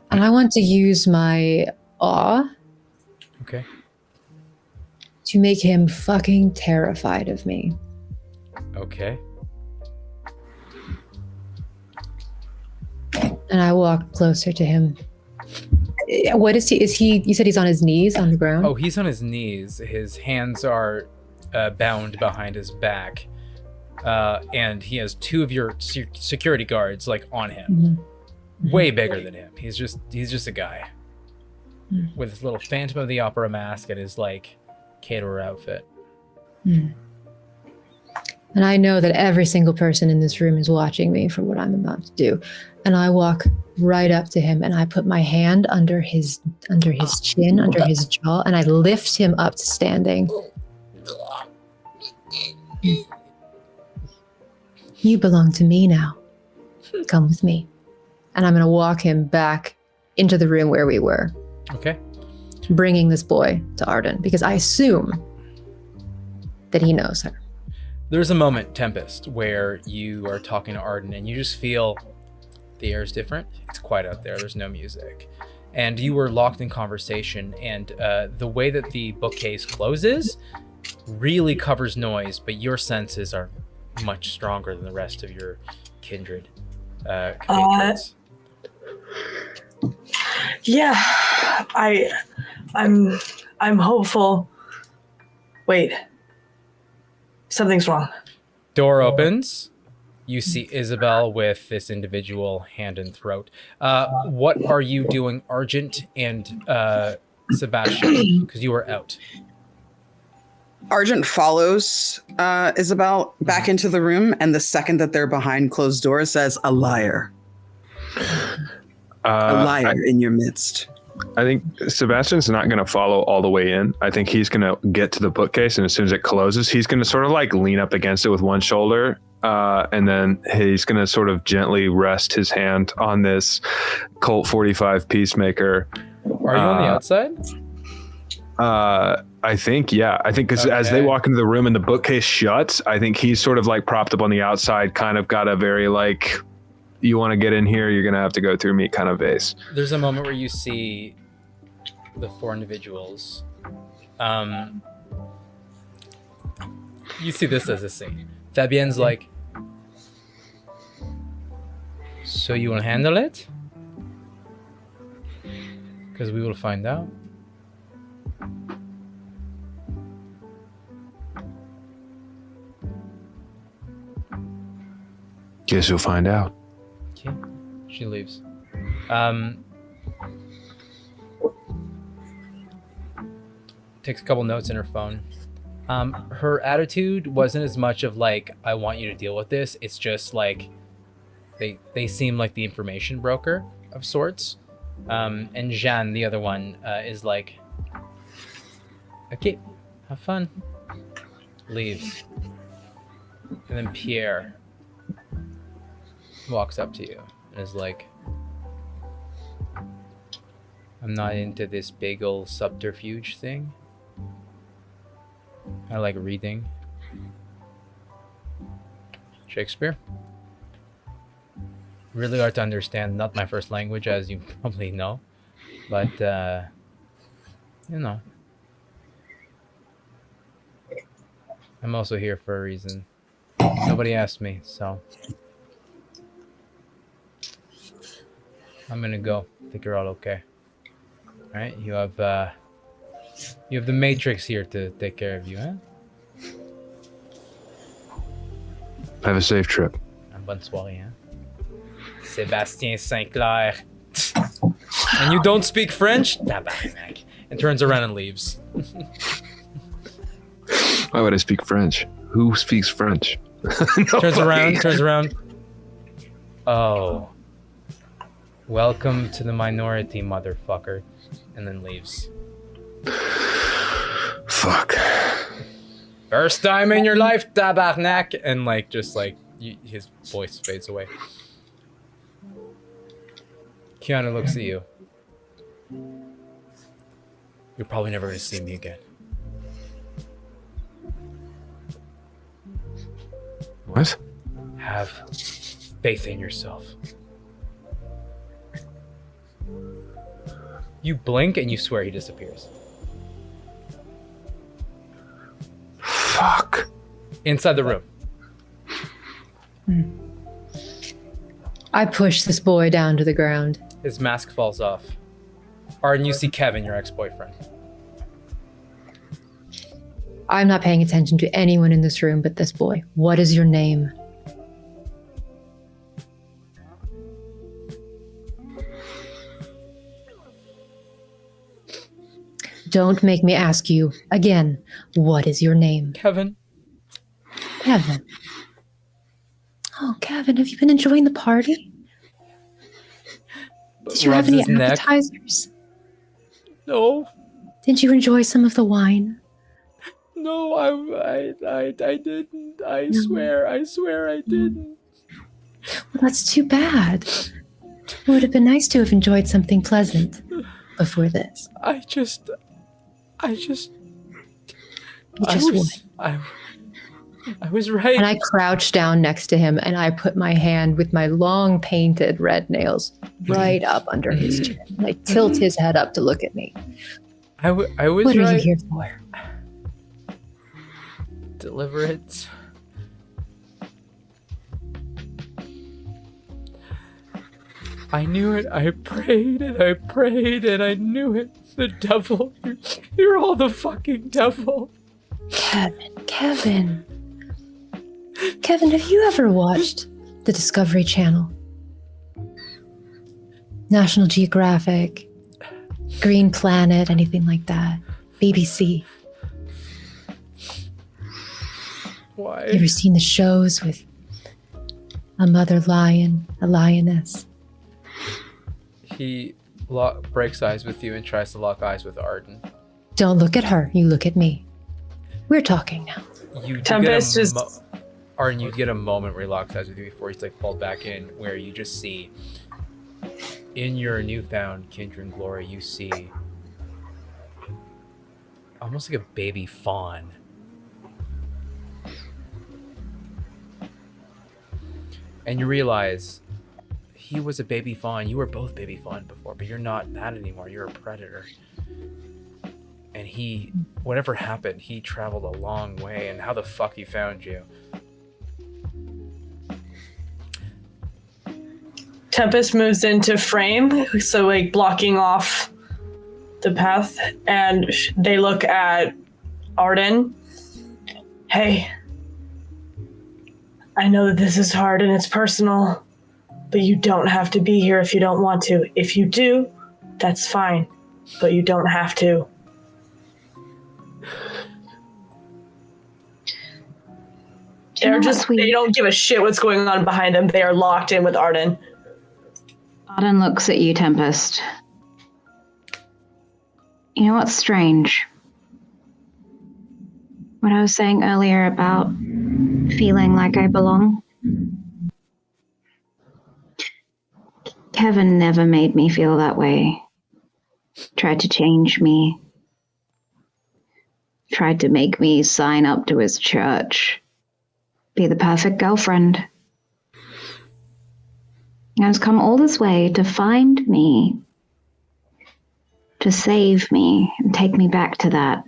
[SPEAKER 2] And I want to use my awe
[SPEAKER 1] Okay.
[SPEAKER 2] to make him fucking terrified of me.
[SPEAKER 1] Okay.
[SPEAKER 2] And I walk closer to him. What is he? You said he's on his knees on the ground?
[SPEAKER 1] Oh, he's on his knees. His hands are bound behind his back. And he has two of your security guards like on him.
[SPEAKER 2] Mm-hmm.
[SPEAKER 1] Way bigger than him. He's just a guy. With his little Phantom of the Opera mask and his like caterer outfit.
[SPEAKER 2] And I know that every single person in this room is watching me for what I'm about to do. And I walk right up to him and I put my hand under his chin, under his jaw, and I lift him up to standing. You belong to me now. Come with me. And I'm going to walk him back into the room where we were.
[SPEAKER 1] Okay.
[SPEAKER 2] Bringing this boy to Arden, because I assume that he knows her.
[SPEAKER 1] There's a moment, Tempest, where you are talking to Arden and you just feel the air is different. It's quiet out there. There's no music. And you were locked in conversation, and the way that the bookcase closes really covers noise, but your senses are much stronger than the rest of your kindred compatriots.
[SPEAKER 4] Yeah, I'm hopeful. Wait, something's wrong.
[SPEAKER 1] Door opens. You see Isabel with this individual hand and throat. What are you doing, Argent and Sebastian? Because you were out.
[SPEAKER 6] Argent follows Isabel back into the room, and the second that they're behind closed doors says, "A liar. A liar in your midst."
[SPEAKER 3] I think Sebastian's not going to follow all the way in. I think he's going to get to the bookcase, and as soon as it closes, he's going to sort of like lean up against it with one shoulder, and then he's going to sort of gently rest his hand on this Colt 45 Peacemaker.
[SPEAKER 1] Are you on the outside?
[SPEAKER 3] I think, yeah. I think because as they walk into the room and the bookcase shuts, I think he's sort of like propped up on the outside, kind of got a very like, you want to get in here, you're going to have to go through me kind of base.
[SPEAKER 1] There's a moment where you see the four individuals. You see this as a scene. Fabienne's like, so you will handle it? Because we will find out.
[SPEAKER 3] Guess you'll find out.
[SPEAKER 1] Okay. She leaves. Takes a couple notes in her phone. Her attitude wasn't as much of like, I want you to deal with this. It's just like, they seem like the information broker of sorts. And Jeanne, the other one, is like, okay, have fun. Leaves. And then Pierre walks up to you and is like, I'm not into this big ol' subterfuge thing. I like reading Shakespeare. Really hard to understand, not my first language, as you probably know, but you know, I'm also here for a reason. Nobody asked me, so I'm gonna go. I think you're all okay. All right, you have the Matrix here to take care of you, huh?
[SPEAKER 3] Have a safe trip.
[SPEAKER 1] Bonne soirée, hein? Sébastien Saint-Clair. And you don't speak French? Tabarnak. And turns around and leaves.
[SPEAKER 3] Why would I speak French? Who speaks French?
[SPEAKER 1] Turns around. Oh. Welcome to the minority, motherfucker. And then leaves.
[SPEAKER 3] Fuck.
[SPEAKER 1] First time in your life, tabarnak. And like, just like, his voice fades away. Kiana looks at you. You're probably never going to see me again.
[SPEAKER 3] What?
[SPEAKER 1] Have faith in yourself. You blink and you swear he disappears.
[SPEAKER 3] Fuck.
[SPEAKER 1] Inside the room.
[SPEAKER 2] I push this boy down to the ground.
[SPEAKER 1] His mask falls off. Arden, you see Kevin, your ex-boyfriend.
[SPEAKER 2] I'm not paying attention to anyone in this room but this boy. What is your name? Don't make me ask you again. What is your name?
[SPEAKER 1] Kevin.
[SPEAKER 2] Kevin. Oh, Kevin, have you been enjoying the party? Did you have any appetizers?
[SPEAKER 1] No.
[SPEAKER 2] Did you enjoy some of the wine?
[SPEAKER 1] No, I didn't. I swear I didn't.
[SPEAKER 2] Well, that's too bad. It would have been nice to have enjoyed something pleasant before this.
[SPEAKER 1] I just I was right.
[SPEAKER 2] And I crouch down next to him and I put my hand with my long painted red nails right up under his chin. And I tilt his head up to look at me.
[SPEAKER 1] I was
[SPEAKER 2] what
[SPEAKER 1] right.
[SPEAKER 2] Are you here for?
[SPEAKER 1] Deliver it. I knew it. I prayed and I prayed and I knew it. The devil. You're all the fucking devil.
[SPEAKER 2] Kevin, have you ever watched the Discovery Channel? National Geographic, Green Planet, anything like that? BBC.
[SPEAKER 1] Why?
[SPEAKER 2] You ever seen the shows with a mother lion, a lioness?
[SPEAKER 1] He breaks eyes with you and tries to lock eyes with Arden.
[SPEAKER 2] Don't look at her. You look at me. We're talking now.
[SPEAKER 1] Arden, you get a moment where he locks eyes with you before he's like pulled back in, where you just see in your newfound kindred glory, you see almost like a baby fawn. And you realize he was a baby fawn. You were both baby fawn before, but you're not that anymore. You're a predator. And whatever happened, he traveled a long way, and how the fuck he found you.
[SPEAKER 4] Tempest moves into frame, so like blocking off the path, and they look at Arden. Hey, I know that this is hard and it's personal, but you don't have to be here if you don't want to. If you do, that's fine, but you don't have to. They don't give a shit what's going on behind them. They are locked in with Arden.
[SPEAKER 5] Arden looks at you, Tempest. You know what's strange? What I was saying earlier about feeling like I belong. Kevin never made me feel that way. Tried to change me. Tried to make me sign up to his church. Be the perfect girlfriend. Has come all this way to find me, to save me, and take me back to that.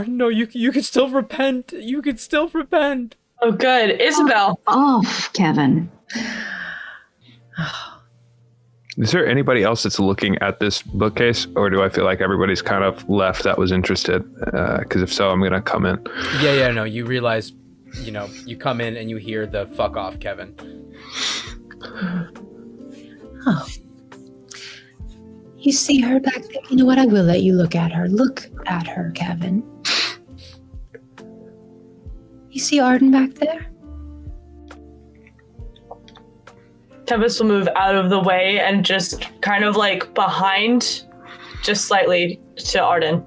[SPEAKER 1] No, you can still repent. You can still repent.
[SPEAKER 4] Oh, good. Isabel.
[SPEAKER 5] Off, Kevin.
[SPEAKER 3] Is there anybody else that's looking at this bookcase, or do I feel like everybody's kind of left that was interested? Because if so, I'm going to come in.
[SPEAKER 1] Yeah, no, you realize, you come in and you hear the fuck off, Kevin.
[SPEAKER 2] Oh. You see her back there? You know what? I will let you look at her. Look at her, Kevin. You see Arden back there?
[SPEAKER 4] Tempest will move out of the way and just kind of like behind, just slightly to Arden.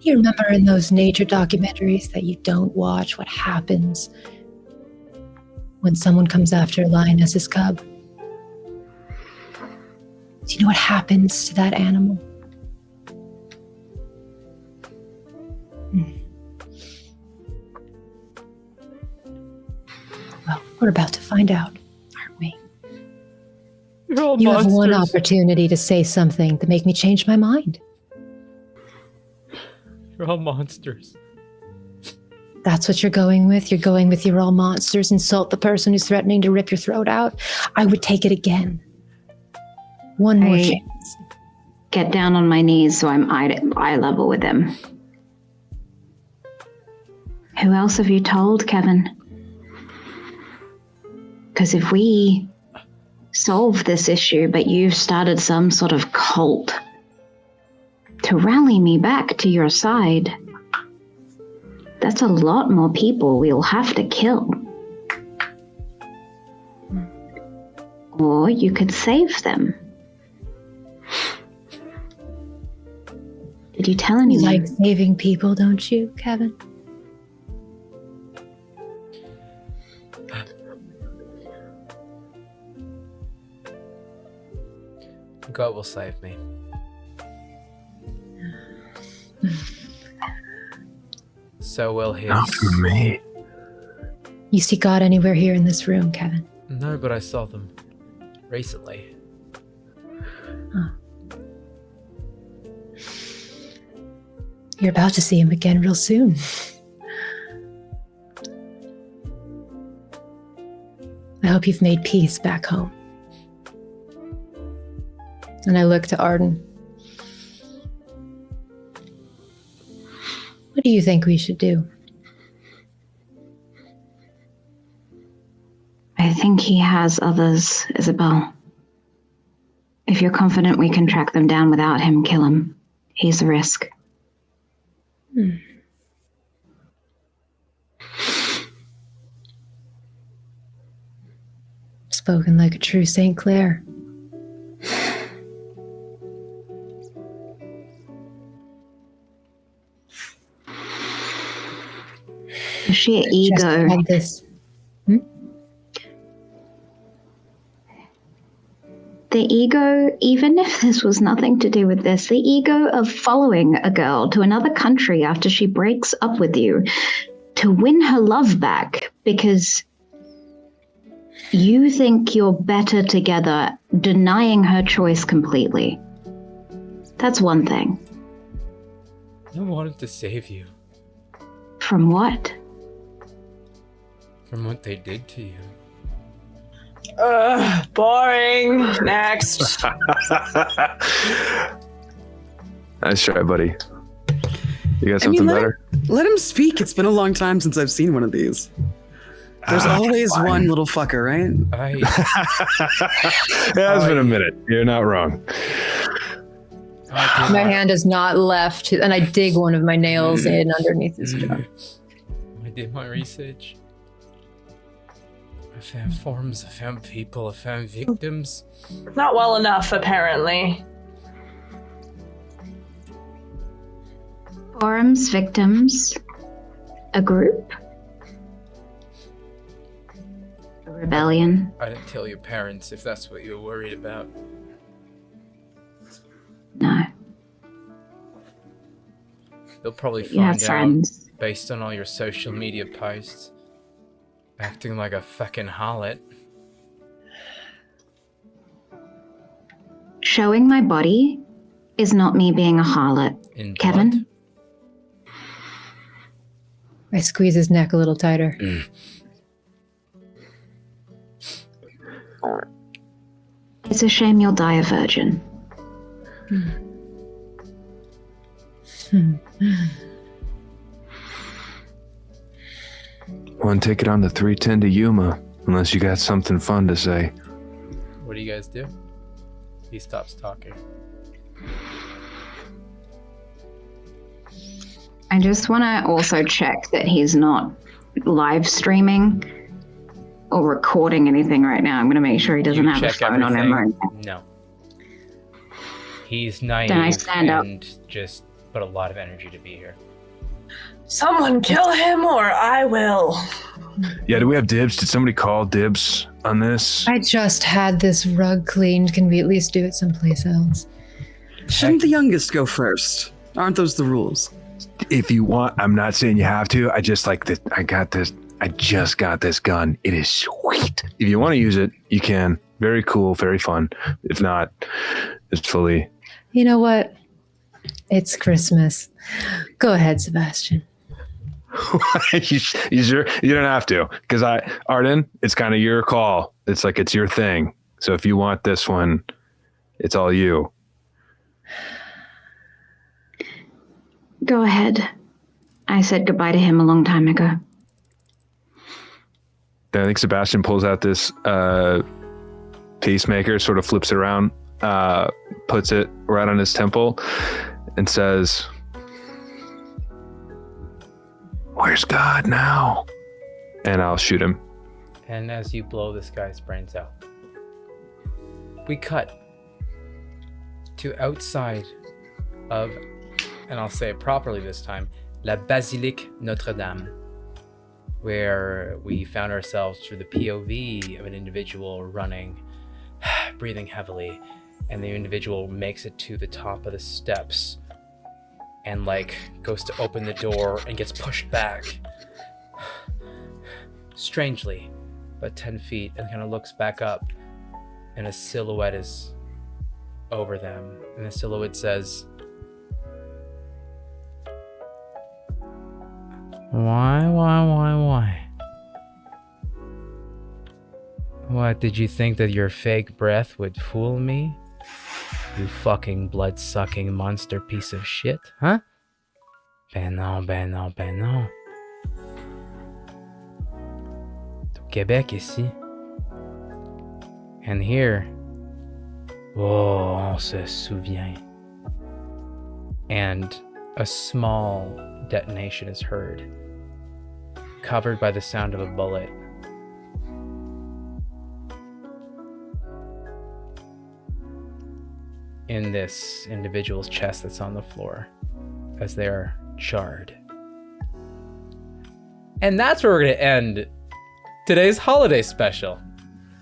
[SPEAKER 2] You remember in those nature documentaries that you don't watch what happens when someone comes after a lioness's cub? Do you know what happens to that animal? Well, we're about to find out, aren't we?
[SPEAKER 1] You're all
[SPEAKER 2] You
[SPEAKER 1] monsters.
[SPEAKER 2] have one opportunity to say something to make me change my mind.
[SPEAKER 1] You're all monsters.
[SPEAKER 2] That's what you're going with? You're going with you're all monsters, insult the person who's threatening to rip your throat out? I would take it again. One more chance.
[SPEAKER 5] Get down on my knees so I'm eye level with him. Who else have you told, Kevin? Because if we solve this issue, but you've started some sort of cult to rally me back to your side, that's a lot more people we'll have to kill. Or you could save them. Did you tell anyone?
[SPEAKER 2] You like saving people, don't you, Kevin?
[SPEAKER 1] God will save me. So will his.
[SPEAKER 3] Not me.
[SPEAKER 2] You see God anywhere here in this room, Kevin?
[SPEAKER 1] No, but I saw them recently.
[SPEAKER 2] Huh. You're about to see him again real soon. I hope you've made peace back home. And I look to Arden. What do you think we should do?
[SPEAKER 5] I think he has others, Isabel. If you're confident we can track them down without him, kill him. He's a risk.
[SPEAKER 2] Spoken like a true St. Clair.
[SPEAKER 5] The sheer ego.
[SPEAKER 2] Like this.
[SPEAKER 5] The ego, even if this was nothing to do with this, the ego of following a girl to another country after she breaks up with you to win her love back because you think you're better together, denying her choice completely. That's one thing.
[SPEAKER 1] I wanted to save you
[SPEAKER 5] From what?
[SPEAKER 1] from what they did to you.
[SPEAKER 4] Boring. Next.
[SPEAKER 3] Nice try, buddy. You got something better?
[SPEAKER 6] Let him speak. It's been a long time since I've seen one of these. There's always one little fucker, right?
[SPEAKER 3] It has been a minute. You're not wrong.
[SPEAKER 2] My hand is not left, and I dig one of my nails in underneath his jaw.
[SPEAKER 1] I did my research. I found forms, I found people, I found victims.
[SPEAKER 4] Not well enough, apparently.
[SPEAKER 5] Forums, victims, a group, a rebellion.
[SPEAKER 1] I didn't tell your parents if that's what you were worried about.
[SPEAKER 5] No.
[SPEAKER 1] They'll probably
[SPEAKER 5] You have
[SPEAKER 1] find out
[SPEAKER 5] friends.
[SPEAKER 1] based on all your social media posts. Acting like a fucking harlot.
[SPEAKER 5] Showing my body is not me being a harlot.
[SPEAKER 1] In
[SPEAKER 5] Kevin?
[SPEAKER 1] blood.
[SPEAKER 2] I squeeze his neck a little tighter.
[SPEAKER 5] It's a shame you'll die a virgin.
[SPEAKER 3] One ticket on the 310 to Yuma, unless you got something fun to say.
[SPEAKER 1] What do you guys do? He stops talking.
[SPEAKER 5] I just want to also check that he's not live streaming or recording anything right now. I'm going to make sure he doesn't
[SPEAKER 1] You
[SPEAKER 5] have a
[SPEAKER 1] check
[SPEAKER 5] phone on him right now.
[SPEAKER 1] No. He's naive
[SPEAKER 5] Then I stand up.
[SPEAKER 1] and just put a lot of energy to be here.
[SPEAKER 4] Someone kill him or I will.
[SPEAKER 3] Yeah, do we have dibs? Did somebody call dibs on this?
[SPEAKER 2] I just had this rug cleaned. Can we at least do it somplayce else?
[SPEAKER 6] Shouldn't the youngest go first? Aren't those the rules?
[SPEAKER 3] If you want, I'm not saying you have to. I just like this. I just got this gun. It is sweet. If you want to use it, you can. Very cool, very fun. If not, it's fully.
[SPEAKER 2] You know what? It's Christmas. Go ahead, Sebastian.
[SPEAKER 3] You sure? You don't have to. Because Arden, it's kind of your call. It's like it's your thing. So if you want this one, it's all you.
[SPEAKER 5] Go ahead. I said goodbye to him a long time ago.
[SPEAKER 3] Then I think Sebastian pulls out this peacemaker, sort of flips it around, puts it right on his temple, and says, "Where's God now?" And I'll shoot him.
[SPEAKER 1] And as you blow this guy's brains out, we cut to outside of, and I'll say it properly this time, La Basilique Notre-Dame, where we found ourselves through the POV of an individual running, breathing heavily, and the individual makes it to the top of the steps and goes to open the door and gets pushed back strangely about 10 feet and kind of looks back up, and a silhouette is over them, and the silhouette says, Why? What, did you think that your fake breath would fool me? You fucking blood-sucking monster piece of shit, huh? Ben non. Au Québec ici. And here, oh, on se souvient. And a small detonation is heard, covered by the sound of a bullet. In this individual's chest that's on the floor as they are charred. And that's where we're going to end today's holiday special.